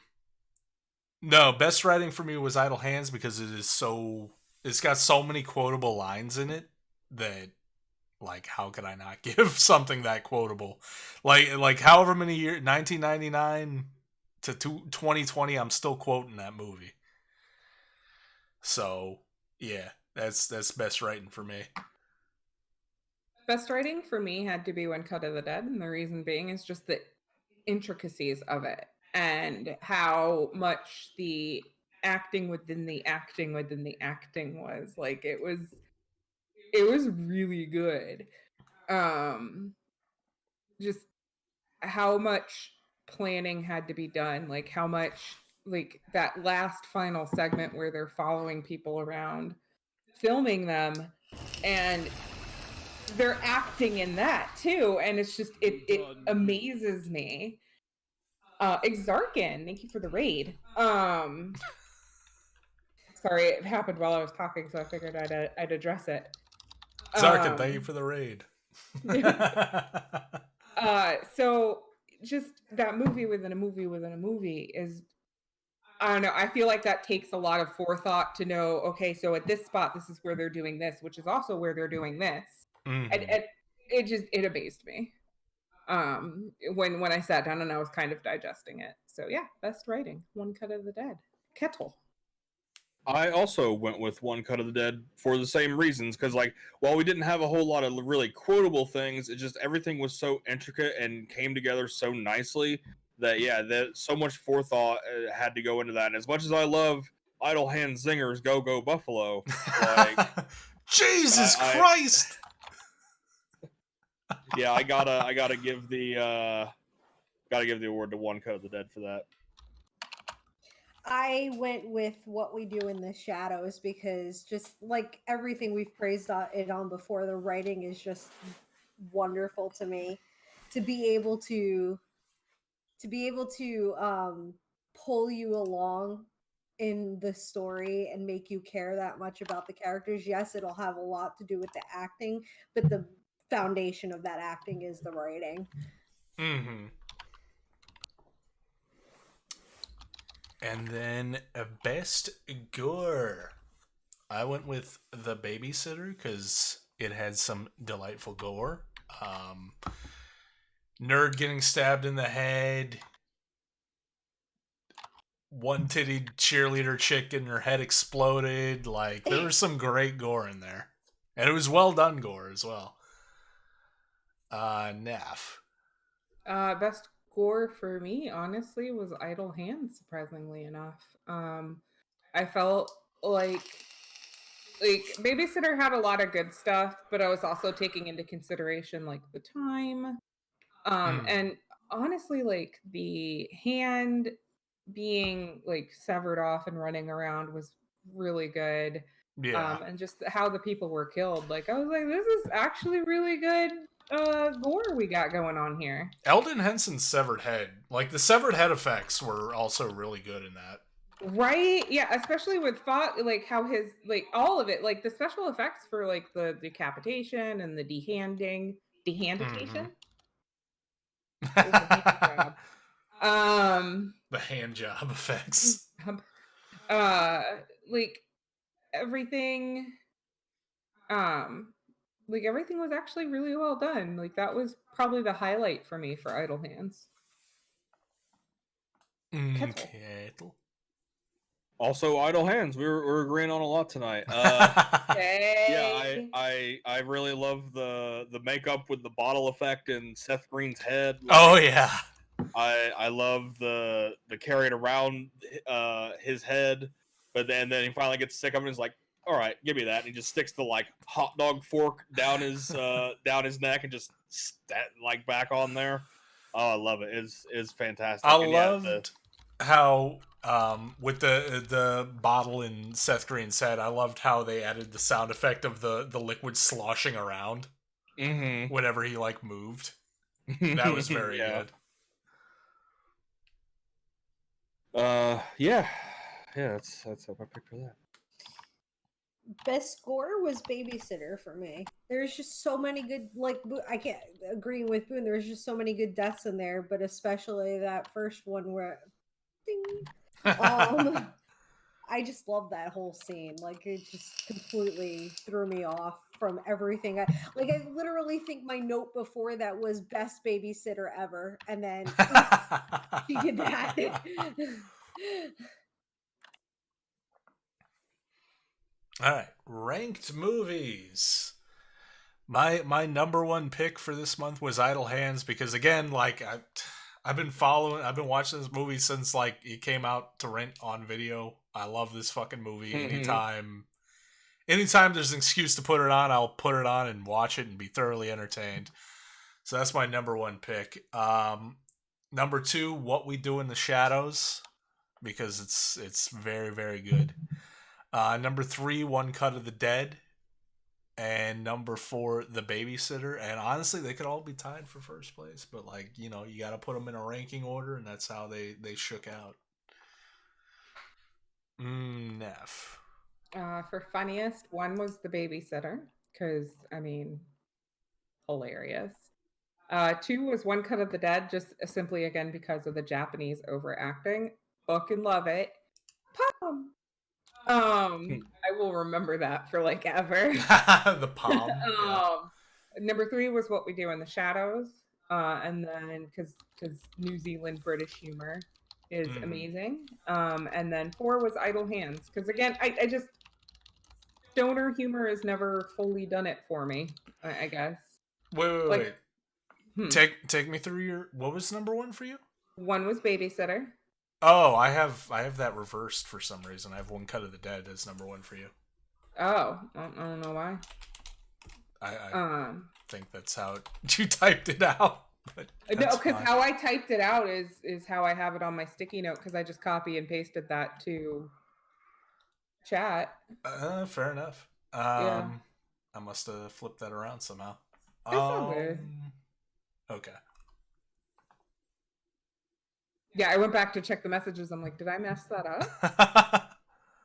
best writing for me was Idle Hands because it's got so many quotable lines in it that, like, how could I not give something that quotable? Like however many years, 1999 to 2020, I'm still quoting that movie. So yeah, that's best writing for me. Best writing for me had to be One Cut of the Dead, and the reason being is just the intricacies of it and how much the acting within the acting was. Like it was really good. Just how much planning had to be done, like how much, like that last final segment where they're following people around filming them, and they're acting in that too, and it's just it amazes me. Exarkin, thank you for the raid. Sorry, it happened while I was talking, so I figured I'd address it. Zarkin, thank you for the raid. So just that movie within a movie is, I don't know, I feel like that takes a lot of forethought to know, okay, so at this spot, this is where they're doing this, which is also where they're doing this. Mm-hmm. And it amazed me. When I sat down and I was kind of digesting it. So yeah, best writing, One Cut of the Dead. Kettle. I also went with One Cut of the Dead for the same reasons, because like while we didn't have a whole lot of really quotable things, it just everything was so intricate and came together so nicely that so much forethought had to go into that. And as much as I love Idle Hand Zingers, Go Go Buffalo, like Jesus Christ! Yeah, I gotta give the award to One Cut of the Dead for that. I went with What We Do in the Shadows because just like everything we've praised it on before, the writing is just wonderful to me. To be able to pull you along in the story and make you care that much about the characters. Yes, it'll have a lot to do with the acting, but the foundation of that acting is the writing. Mm-hmm. And then best gore. I went with The Babysitter because it had some delightful gore. Nerd getting stabbed in the head. One-titted cheerleader chick getting her head exploded. Like, there was some great gore in there. And it was well done gore as well. Neff. Best gore for me, honestly, was Idle Hands, surprisingly enough. I felt like Babysitter had a lot of good stuff, but I was also taking into consideration like the time. And honestly, like the hand being like severed off and running around was really good. Yeah. And just how the people were killed. Like, I was like, this is actually really good gore we got going on here. Eldon Henson's severed head, like the severed head effects, were also really good in that. Right? Yeah, especially with like how his like all of it, like the special effects for like the decapitation and the dehanditation. Mm-hmm. It was a hand job. The hand job effects. uh, like everything, um, like everything was actually really well done. Like that was probably the highlight for me for Idle Hands. Kettle. Kettle. Also, Idle Hands. We're agreeing on a lot tonight. Hey. I really love the makeup with the bottle effect and Seth Green's head. Oh yeah. I love the carrying around his head, but then he finally gets sick of it and is like, all right, give me that. And he just sticks the like hot dog fork down his neck and just like back on there. Oh, I love it. It's fantastic. I And loved how with the bottle in Seth Green's head, I loved how they added the sound effect of the liquid sloshing around whenever he like moved. That was very good. Yeah, that's my pick for that. Best score was Babysitter for me. There's just so many good, like, I can't agree with Boone. There's just so many good deaths in there, but especially that first one where, ding, I just love that whole scene. Like, it just completely threw me off from everything. I literally think my note before that was best babysitter ever, and then she did that. All right, ranked movies. My number one pick for this month was Idle Hands because again, like I've been watching this movie since like it came out to rent on video. I love this fucking movie. Anytime there's an excuse to put it on, I'll put it on and watch it and be thoroughly entertained. So that's my number one pick. Number two, What We Do in the Shadows, because it's very, very good. Number three, One Cut of the Dead. And number four, The Babysitter. And honestly, they could all be tied for first place, but like, you know, you got to put them in a ranking order, and that's how they shook out. Neff. For funniest, one was The Babysitter, because I mean, hilarious. Two was One Cut of the Dead, just simply again because of the Japanese overacting. Fucking love it. Pom. I will remember that for like ever. The palm. Number three was What We Do in the Shadows, and then because New Zealand British humor is amazing. And then four was Idle Hands, because again, I just stoner humor has never fully done it for me. I guess. Wait. Take me through your. What was number one for you? One was Babysitter. Oh, I have that reversed for some reason. I have One Cut of the Dead as number one for you. Oh, I don't know why. I think that's how you typed it out. But no, because how I typed it out is how I have it on my sticky note, because I just copy and pasted that to chat. Fair enough. Yeah. I must have flipped that around somehow. It's all good. Okay. Yeah, I went back to check the messages. I'm like, did I mess that up?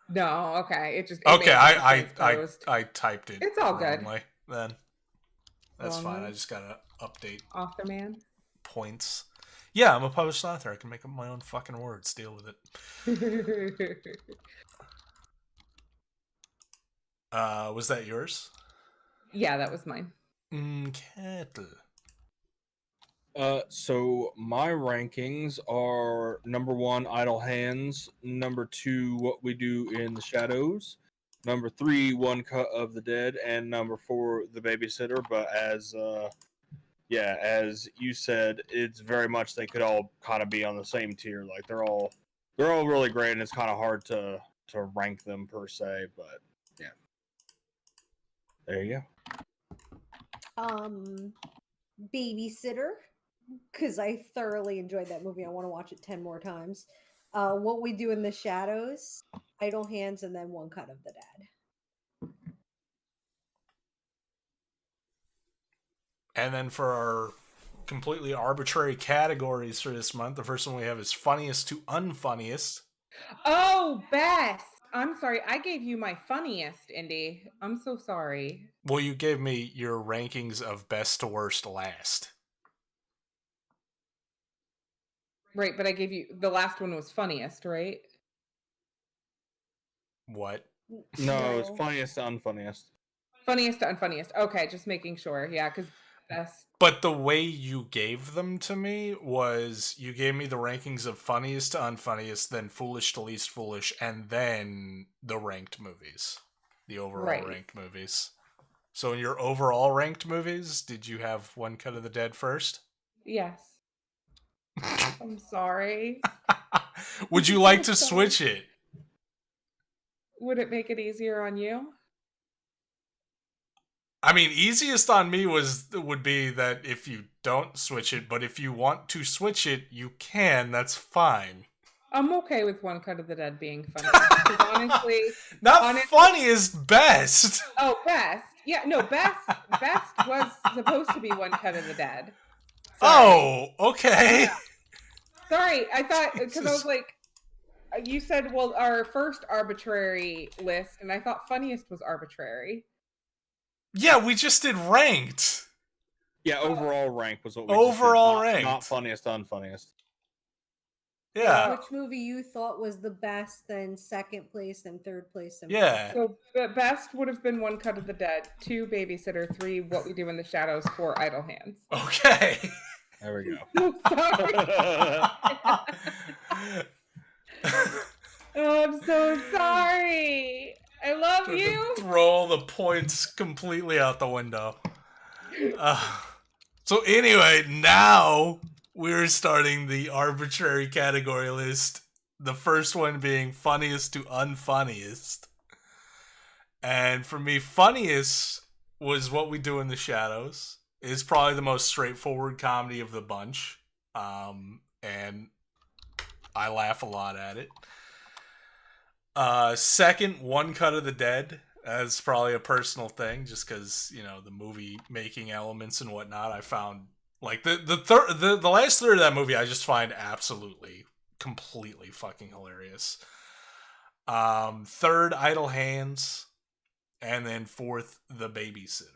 No, okay. It okay. I typed it. It's all wrongly, good. Then that's fine. I just gotta update author man points. Yeah, I'm a published author. I can make up my own fucking words. Deal with it. Was that yours? Yeah, that was mine. Kettle. So my rankings are number one, Idle Hands. Number two, What We Do in the Shadows. Number three, One Cut of the Dead, and number four, The Babysitter. But as you said, it's very much they could all kind of be on the same tier. Like they're all really great, and it's kind of hard to rank them per se. But yeah, there you go. Babysitter, because I thoroughly enjoyed that movie. I want to watch it 10 more times. What We Do in the Shadows, Idle Hands, and then One Cut of the Dead. And then for our completely arbitrary categories for this month, the first one we have is funniest to unfunniest. Oh, best. I'm sorry. I gave you my funniest, Indy. I'm so sorry. Well, you gave me your rankings of best to worst last. Right, but I gave you the last one was funniest, right? What? No, it's funniest to unfunniest. Funniest to unfunniest. Okay, just making sure. Yeah, because best. But the way you gave them to me was you gave me the rankings of funniest to unfunniest, then foolish to least foolish, and then the ranked movies. The overall ranked movies. So in your overall ranked movies, did you have One Cut of the Dead first? Yes. I'm sorry. Would you like to switch it? Would it make it easier on you? I mean, easiest on me would be that if you don't switch it, but if you want to switch it, you can. That's fine. I'm okay with One Cut of the Dead being funny. Because honestly, funny is best. Oh, best. Yeah, no, best was supposed to be One Cut of the Dead. Sorry. Oh, okay. Yeah. Sorry, I thought because I was like, you said, well, our first arbitrary list, and I thought funniest was arbitrary. Yeah, we just did ranked. Yeah, overall rank was what we overall just did, ranked, not funniest to unfunniest. Yeah. Which movie you thought was the best, then second place, and third place? And Yeah. So the best would have been One Cut of the Dead, 2 Babysitter, 3 What We Do in the Shadows, 4 Idle Hands. Okay. There we go. Sorry. Oh, I'm so sorry. I love you. Throw all the points completely out the window. So anyway, now we're starting the arbitrary category list. The first one being funniest to unfunniest. And for me, funniest was What We Do in the Shadows. It's probably the most straightforward comedy of the bunch. And I laugh a lot at it. Second, One Cut of the Dead. That's probably a personal thing, just because, you know, the movie making elements and whatnot. I found like the last third of that movie I just find absolutely completely fucking hilarious. Third, Idle Hands, and then fourth, The Babysitter.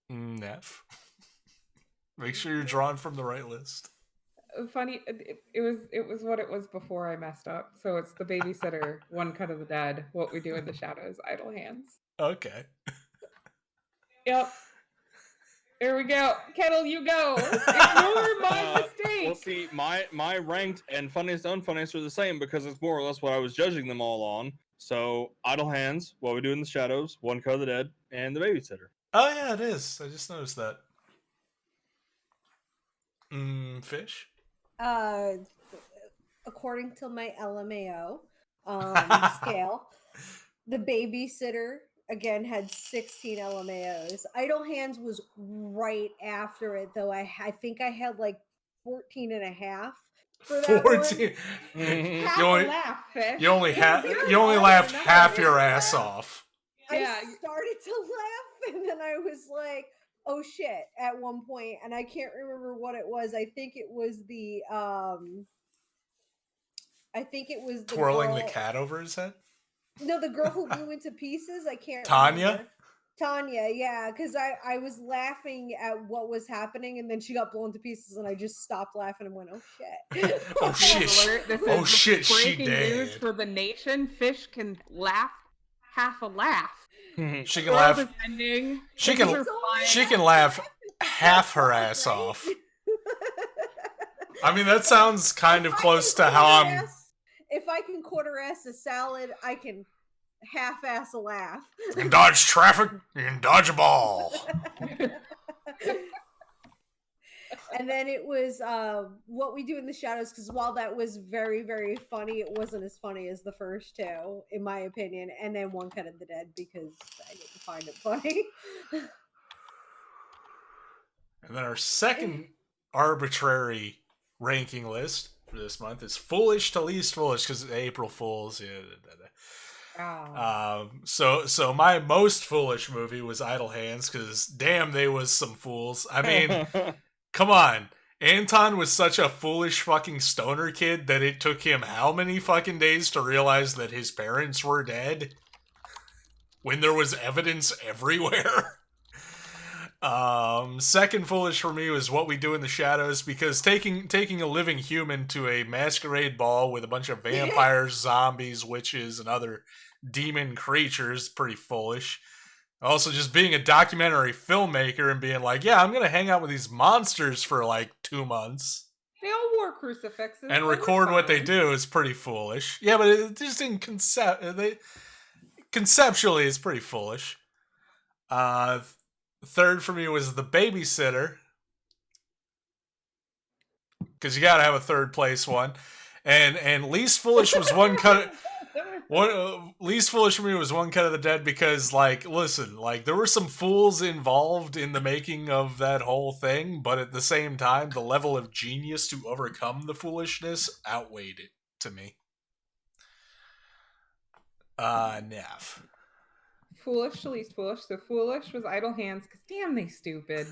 Neff. Make sure you're drawing from the right list. Funny, it was what it was before I messed up. So it's The Babysitter, One Cut of the Dead, What We Do in the Shadows, Idle Hands. Okay. Yep. Here we go. Kettle, you go. Ignore my mistake. Well, see, my ranked and funniest and unfunniest are the same because it's more or less what I was judging them all on. So, Idle Hands, What We Do in the Shadows, One Cut of the Dead, and The Babysitter. Oh yeah, it is. I just noticed that. Fish? According to my LMAO scale, The Babysitter again had 16 LMAOs. Idle Hands was right after it, though. I think I had like 14 and a half for that 14. Half You only, a laugh, Fish. you only laughed half your ass off. Yeah. I started to laugh, and then I was like, oh shit, at one point, and I can't remember what it was. I think it was the twirling girl, the cat over his head. No, the girl who blew into pieces. I can't. Tanya. Remember. Tanya, yeah, because I was laughing at what was happening, and then she got blown to pieces, and I just stopped laughing and went, "Oh shit! Oh shit! Oh shit! She Breaking dead." news for the nation: Fish can laugh half a laugh. She can laugh. She can laugh half her ass off. I mean, that sounds kind of close to how I'm. If I can quarter-ass a salad, I can half-ass a laugh. You can dodge traffic, you can dodge a ball. And then it was What We Do in the Shadows, because while that was very, very funny, it wasn't as funny as the first two, in my opinion. And then One Cut of the Dead, because I didn't find it funny. And then our second arbitrary ranking list for this month is Foolish to Least Foolish, because it's April Fool's. Wow. So my most foolish movie was Idle Hands, because damn, they was some fools. I mean, come on. Anton was such a foolish fucking stoner kid that it took him how many fucking days to realize that his parents were dead? When there was evidence everywhere? Second foolish for me was What We Do in the Shadows, because taking a living human to a masquerade ball with a bunch of vampires, zombies, witches, and other demon creatures, pretty foolish. Also, just being a documentary filmmaker and being like, yeah, I'm gonna hang out with these monsters for like 2 months They all wore crucifixes. and They were record what they fine. do is pretty foolish. Yeah, but it just in conceptually, it's pretty foolish. Third for me was The Babysitter, because you gotta have a third place one. And least foolish was one cut. Least foolish for me was One Cut of the Dead, because, like, listen, like, there were some fools involved in the making of that whole thing, but at the same time, the level of genius to overcome the foolishness outweighed it to me. Nav. Foolish to least foolish. So foolish was Idle Hands, because damn, they stupid.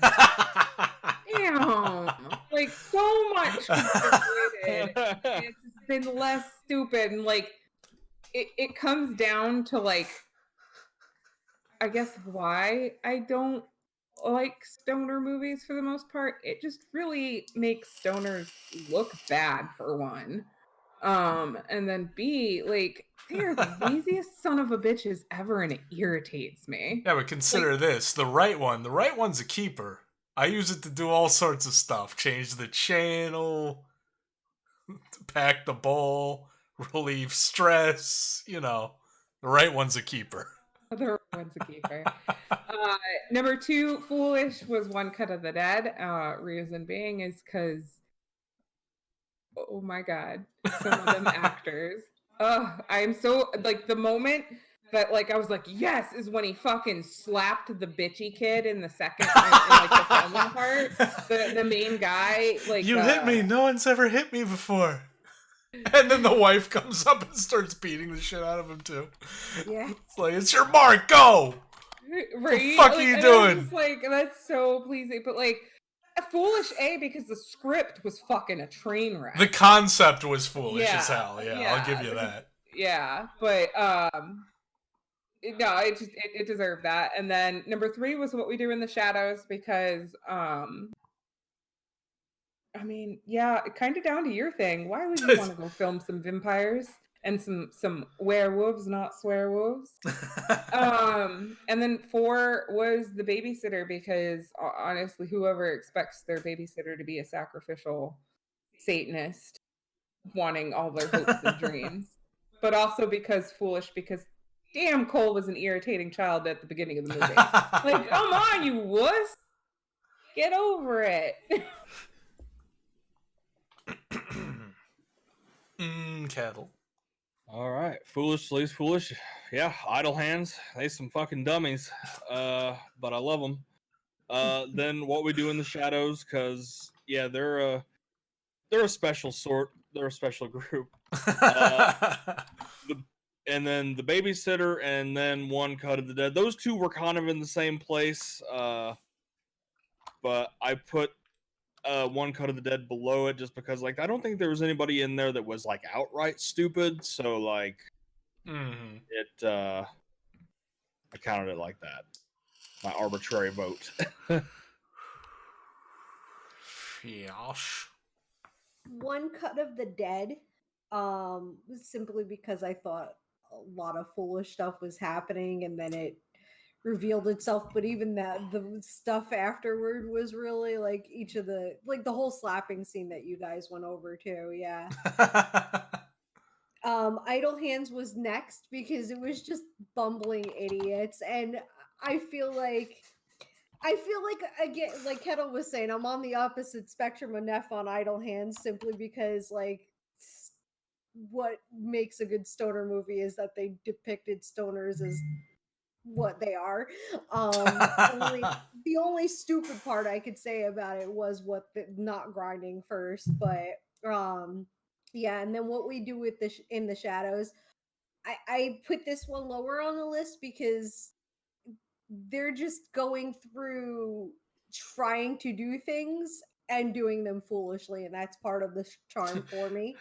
Damn. Like, so much contributed. It's been less stupid. And, like, it comes down to, like, I guess why I don't like stoner movies for the most part. It just really makes stoners look bad, for one. And then B, like, they're the laziest son of a bitches ever, and it irritates me. Yeah, but consider this. The right one's a keeper. I use it to do all sorts of stuff. Change the channel, pack the bowl, relieve stress, the right one's a keeper. The right one's a keeper. Number 2, foolish was One Cut of the Dead. Reason being is because, oh my god, some of them actors. I am so, like, the moment that, like, I was like, yes, is when he fucking slapped the bitchy kid in the second, in like, the filming part. The main guy, like, You hit me. No one's ever hit me before. And then the wife comes up and starts beating the shit out of him too. Yeah. It's like, it's your mark, go! Right? The fuck are you and I was doing? just like, that's so pleasing. But, like, foolish, because the script was fucking a train wreck. The concept was foolish as Yeah, hell. Yeah, yeah. I'll give you that. Yeah, but no, it deserved that. And then number 3 was What We Do in the Shadows, because I mean, yeah, kind of down to your thing. Why would you want to go film some vampires and some werewolves, not swearwolves? And then 4 was The Babysitter, because honestly, whoever expects their babysitter to be a sacrificial Satanist wanting all their hopes and dreams. But also because foolish, because damn, Cole was an irritating child at the beginning of the movie. Like, come on, you wuss! Get over it. Cattle. All right, foolish, least foolish. Yeah, Idle Hands. They some fucking dummies. But I love them. Then What We Do in the Shadows, because yeah, they're a special sort. They're a special group. And then The Babysitter, and then One Cut of the Dead. Those two were kind of in the same place. But I put One Cut of the Dead below it, just because, like, I don't think there was anybody in there that was, like, outright stupid. So, like, it I counted it like that. My arbitrary vote. Yosh. One Cut of the Dead, simply because I thought a lot of foolish stuff was happening, and then it revealed itself. But even that, the stuff afterward was really, like, each of the, like, the whole slapping scene that you guys went over too. Yeah. Idle Hands was next, because it was just bumbling idiots, and I feel like again, like Kettle was saying, I'm on the opposite spectrum of Neff on Idle Hands, simply because, like, what makes a good stoner movie is that they depicted stoners as what they are. The only stupid part I could say about it was not grinding first, but yeah. And then What We Do with in the Shadows. I put this one lower on the list because they're just going through trying to do things and doing them foolishly, and that's part of the charm for me.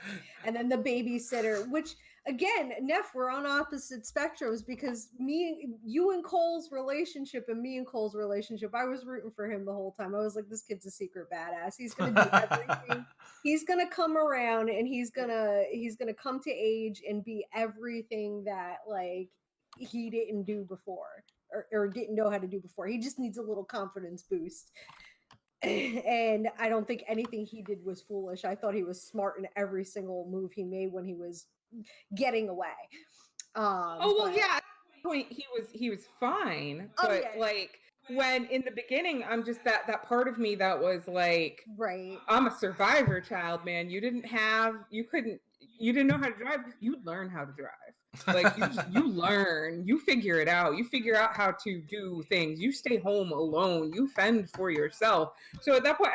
And then the Babysitter, which again, Neff, we're on opposite spectrums because you and Cole's relationship and me and Cole's relationship, I was rooting for him the whole time. I was like, this kid's a secret badass. He's gonna do everything. He's gonna come around and he's gonna come to age and be everything that like he didn't do before. Or didn't know how to do before. He just needs a little confidence boost. And I don't think anything he did was foolish. I thought he was smart in every single move he made when he was getting away. Yeah, at that point he was fine. But like when in the beginning, I'm just that part of me that was like, right, I'm a survivor child, man. You didn't know how to drive. You learn how to drive. Like you learn, you figure it out. You figure out how to do things. You stay home alone. You fend for yourself. So at that point,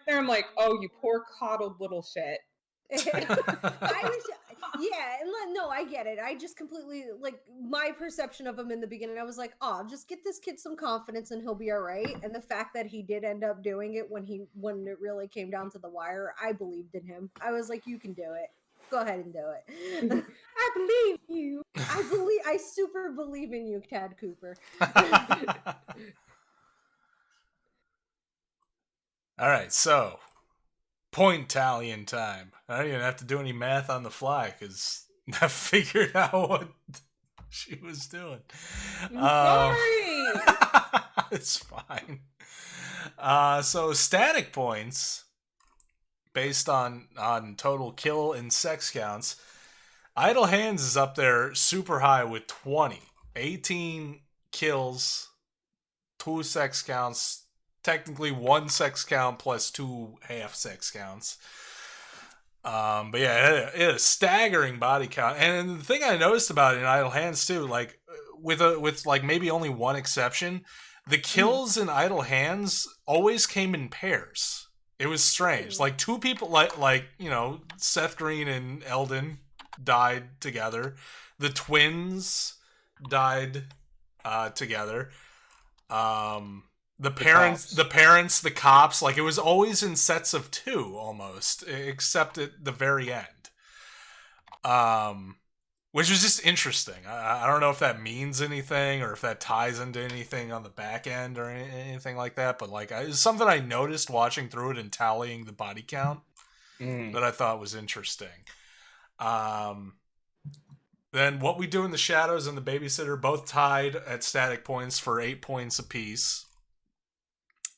I'm like, oh, you poor coddled little shit. I get it. I just completely like my perception of him in the beginning. I was like, oh, just get this kid some confidence and he'll be all right. And the fact that he did end up doing it when it really came down to the wire, I believed in him. I was like, you can do it. Go ahead and do it. I believe you. I super believe in you, Tad Cooper. All right, so point tallying time. I don't even have to do any math on the fly because I figured out what she was doing. Sorry. It's fine. So static points based on total kill and sex counts. Idle Hands is up there super high with 20. 18 kills, 2 sex counts, technically 1 sex count plus 2 half sex counts. But yeah, it had a staggering body count. And the thing I noticed about it in Idle Hands too, like with like maybe only one exception, the kills in Idle Hands always came in pairs. It was strange. Like two people, like you know, Seth Green and Eldon died together. The twins died together. The parents, the cops, like it was always in sets of 2 almost, except at the very end. Which was just interesting. I don't know if that means anything or if that ties into anything on the back end or anything like that, but like it's something I noticed watching through it and tallying the body count that I thought was interesting. Then What We Do in the Shadows and The Babysitter both tied at static points for 8 points apiece.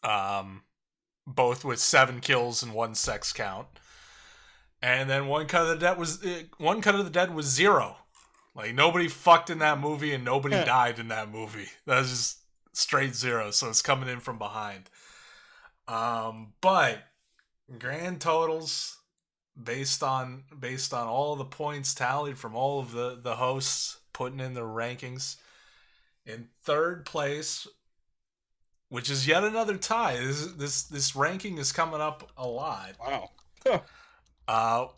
Both with 7 kills and 1 sex count. And then One Cut of the Dead was 0. Like nobody fucked in that movie and nobody died in that movie. That was just straight 0. So it's coming in from behind. But grand totals based on all the points tallied from all of the hosts putting in their rankings. In third place, which is yet another tie. This ranking is coming up a lot. Wow.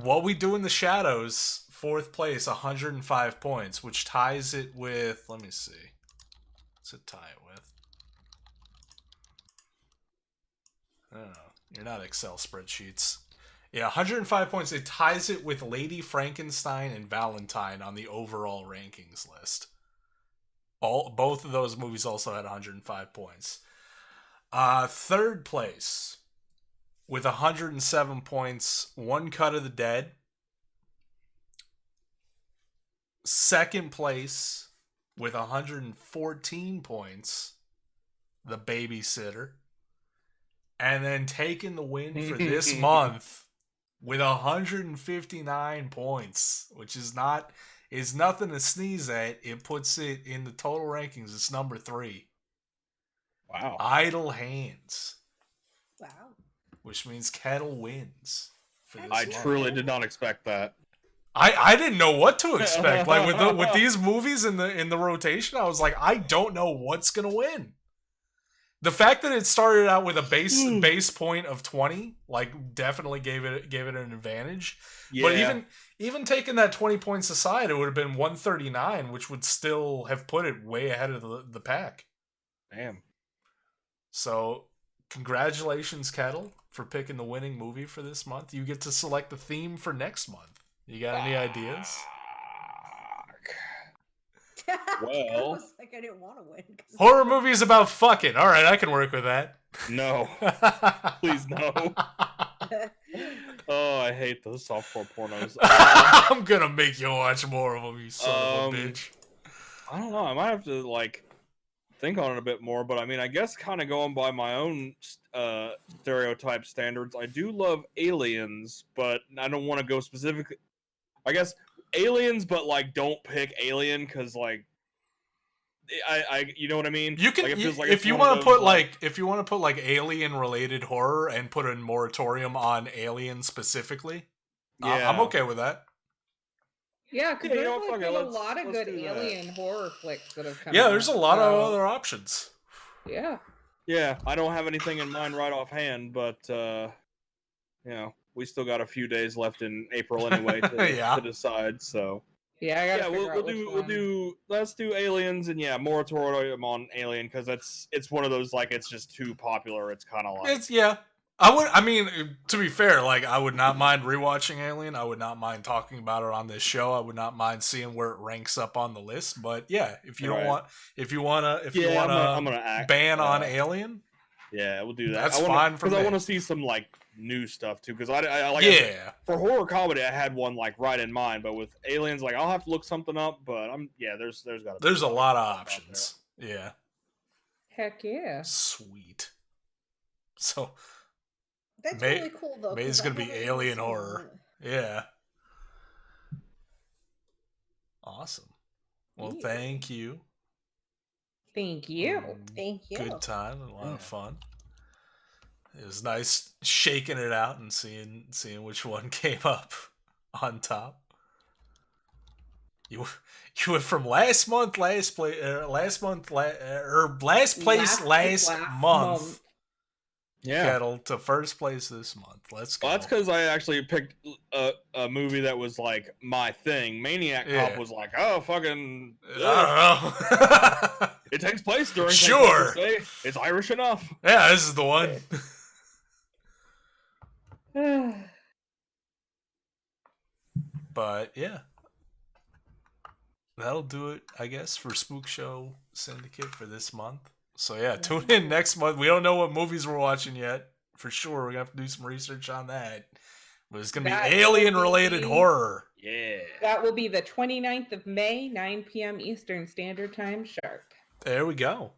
What We Do in the Shadows, 4th place, 105 points, which ties it with, let me see. What's it tie it with? Oh, you're not Excel spreadsheets. Yeah, 105 points. It ties it with Lady Frankenstein and Valentine on the overall rankings list. Both of those movies also had 105 points. 3rd place with 107 points, One Cut of the Dead. 2nd place with 114 points, The Babysitter. And then taking the win for this month with 159 points, which is nothing to sneeze at. It puts it in the total rankings. It's number 3. Wow. Idle Hands. Wow. Which means Kettle wins. For this I month. truly did not expect that. I didn't know what to expect. Like with these movies in the rotation, I was like, I don't know what's gonna win. The fact that it started out with a base point of 20, like, definitely gave it an advantage. Yeah. But even taking that 20 points aside, it would have been 139, which would still have put it way ahead of the pack. Damn. So, congratulations, Kettle, for picking the winning movie for this month. You get to select the theme for next month. You got any ideas? Well, I was like, I didn't want to win. Horror movies about fucking. All right, I can work with that. no. Please, no. Oh, I hate those softcore pornos. I'm gonna make you watch more of them, you son of a bitch. I don't know. I might have to, like, think on it a bit more, but I mean, I guess kind of going by my own stereotype standards, I do love Aliens, but I don't want to go specifically. I guess Aliens, but like don't pick Alien because like I you know what I mean. You can like, it feels like if it's you one want of to those, put like if you want to put like alien related horror and put a moratorium on Alien specifically. yeah, I'm okay with that. Yeah, because Yeah, you there's know, fuck been it, a lot of let's good do that. alien horror flicks that have come Yeah, out, there's a lot of so, other options. Yeah. Yeah, I don't have anything in mind right offhand, but you know, we still got a few days left in April anyway to, Yeah. to decide. So Yeah, I gotta figure out which we'll one. do let's do Aliens, and yeah, moratorium on Alien because it's one of those like it's just too popular. It's kind of like I mean, to be fair, like I would not mind rewatching Alien. I would not mind talking about it on this show. I would not mind seeing where it ranks up on the list. But yeah, if you don't want, if you wanna I'm gonna ban on Alien, yeah, we'll do that. That's fine for because I me. want to see some like new stuff too. Because I like yeah. I said, for horror comedy, I had one like right in mind, but with Aliens, like I'll have to look something up. But there's a lot of options. Yeah. Heck yeah. Sweet. So That's May- really cool though. May's 'cause I gonna be haven't alien seen horror. it. Yeah. Awesome. Well, Yeah. thank you. Thank you. Thank you. Good time and a lot of fun. It was nice shaking it out and seeing which one came up on top. You went from last place last month, Yeah. Kettle, to first place this month. Let's go. Well, that's because I actually picked a movie that was like my thing. Maniac Cop was like, oh fucking, I don't know. it takes place during St. Sure. Patrick's Day. It's Irish enough. Yeah, this is the one. But yeah, that'll do it, I guess, for Spookshow Syndicate for this month. So yeah, tune in next month. We don't know what movies we're watching yet. For sure, we're gonna have to do some research on that. But it's gonna be alien-related horror. Yeah. That will be the 29th of May, 9 p.m. Eastern Standard Time sharp. There we go.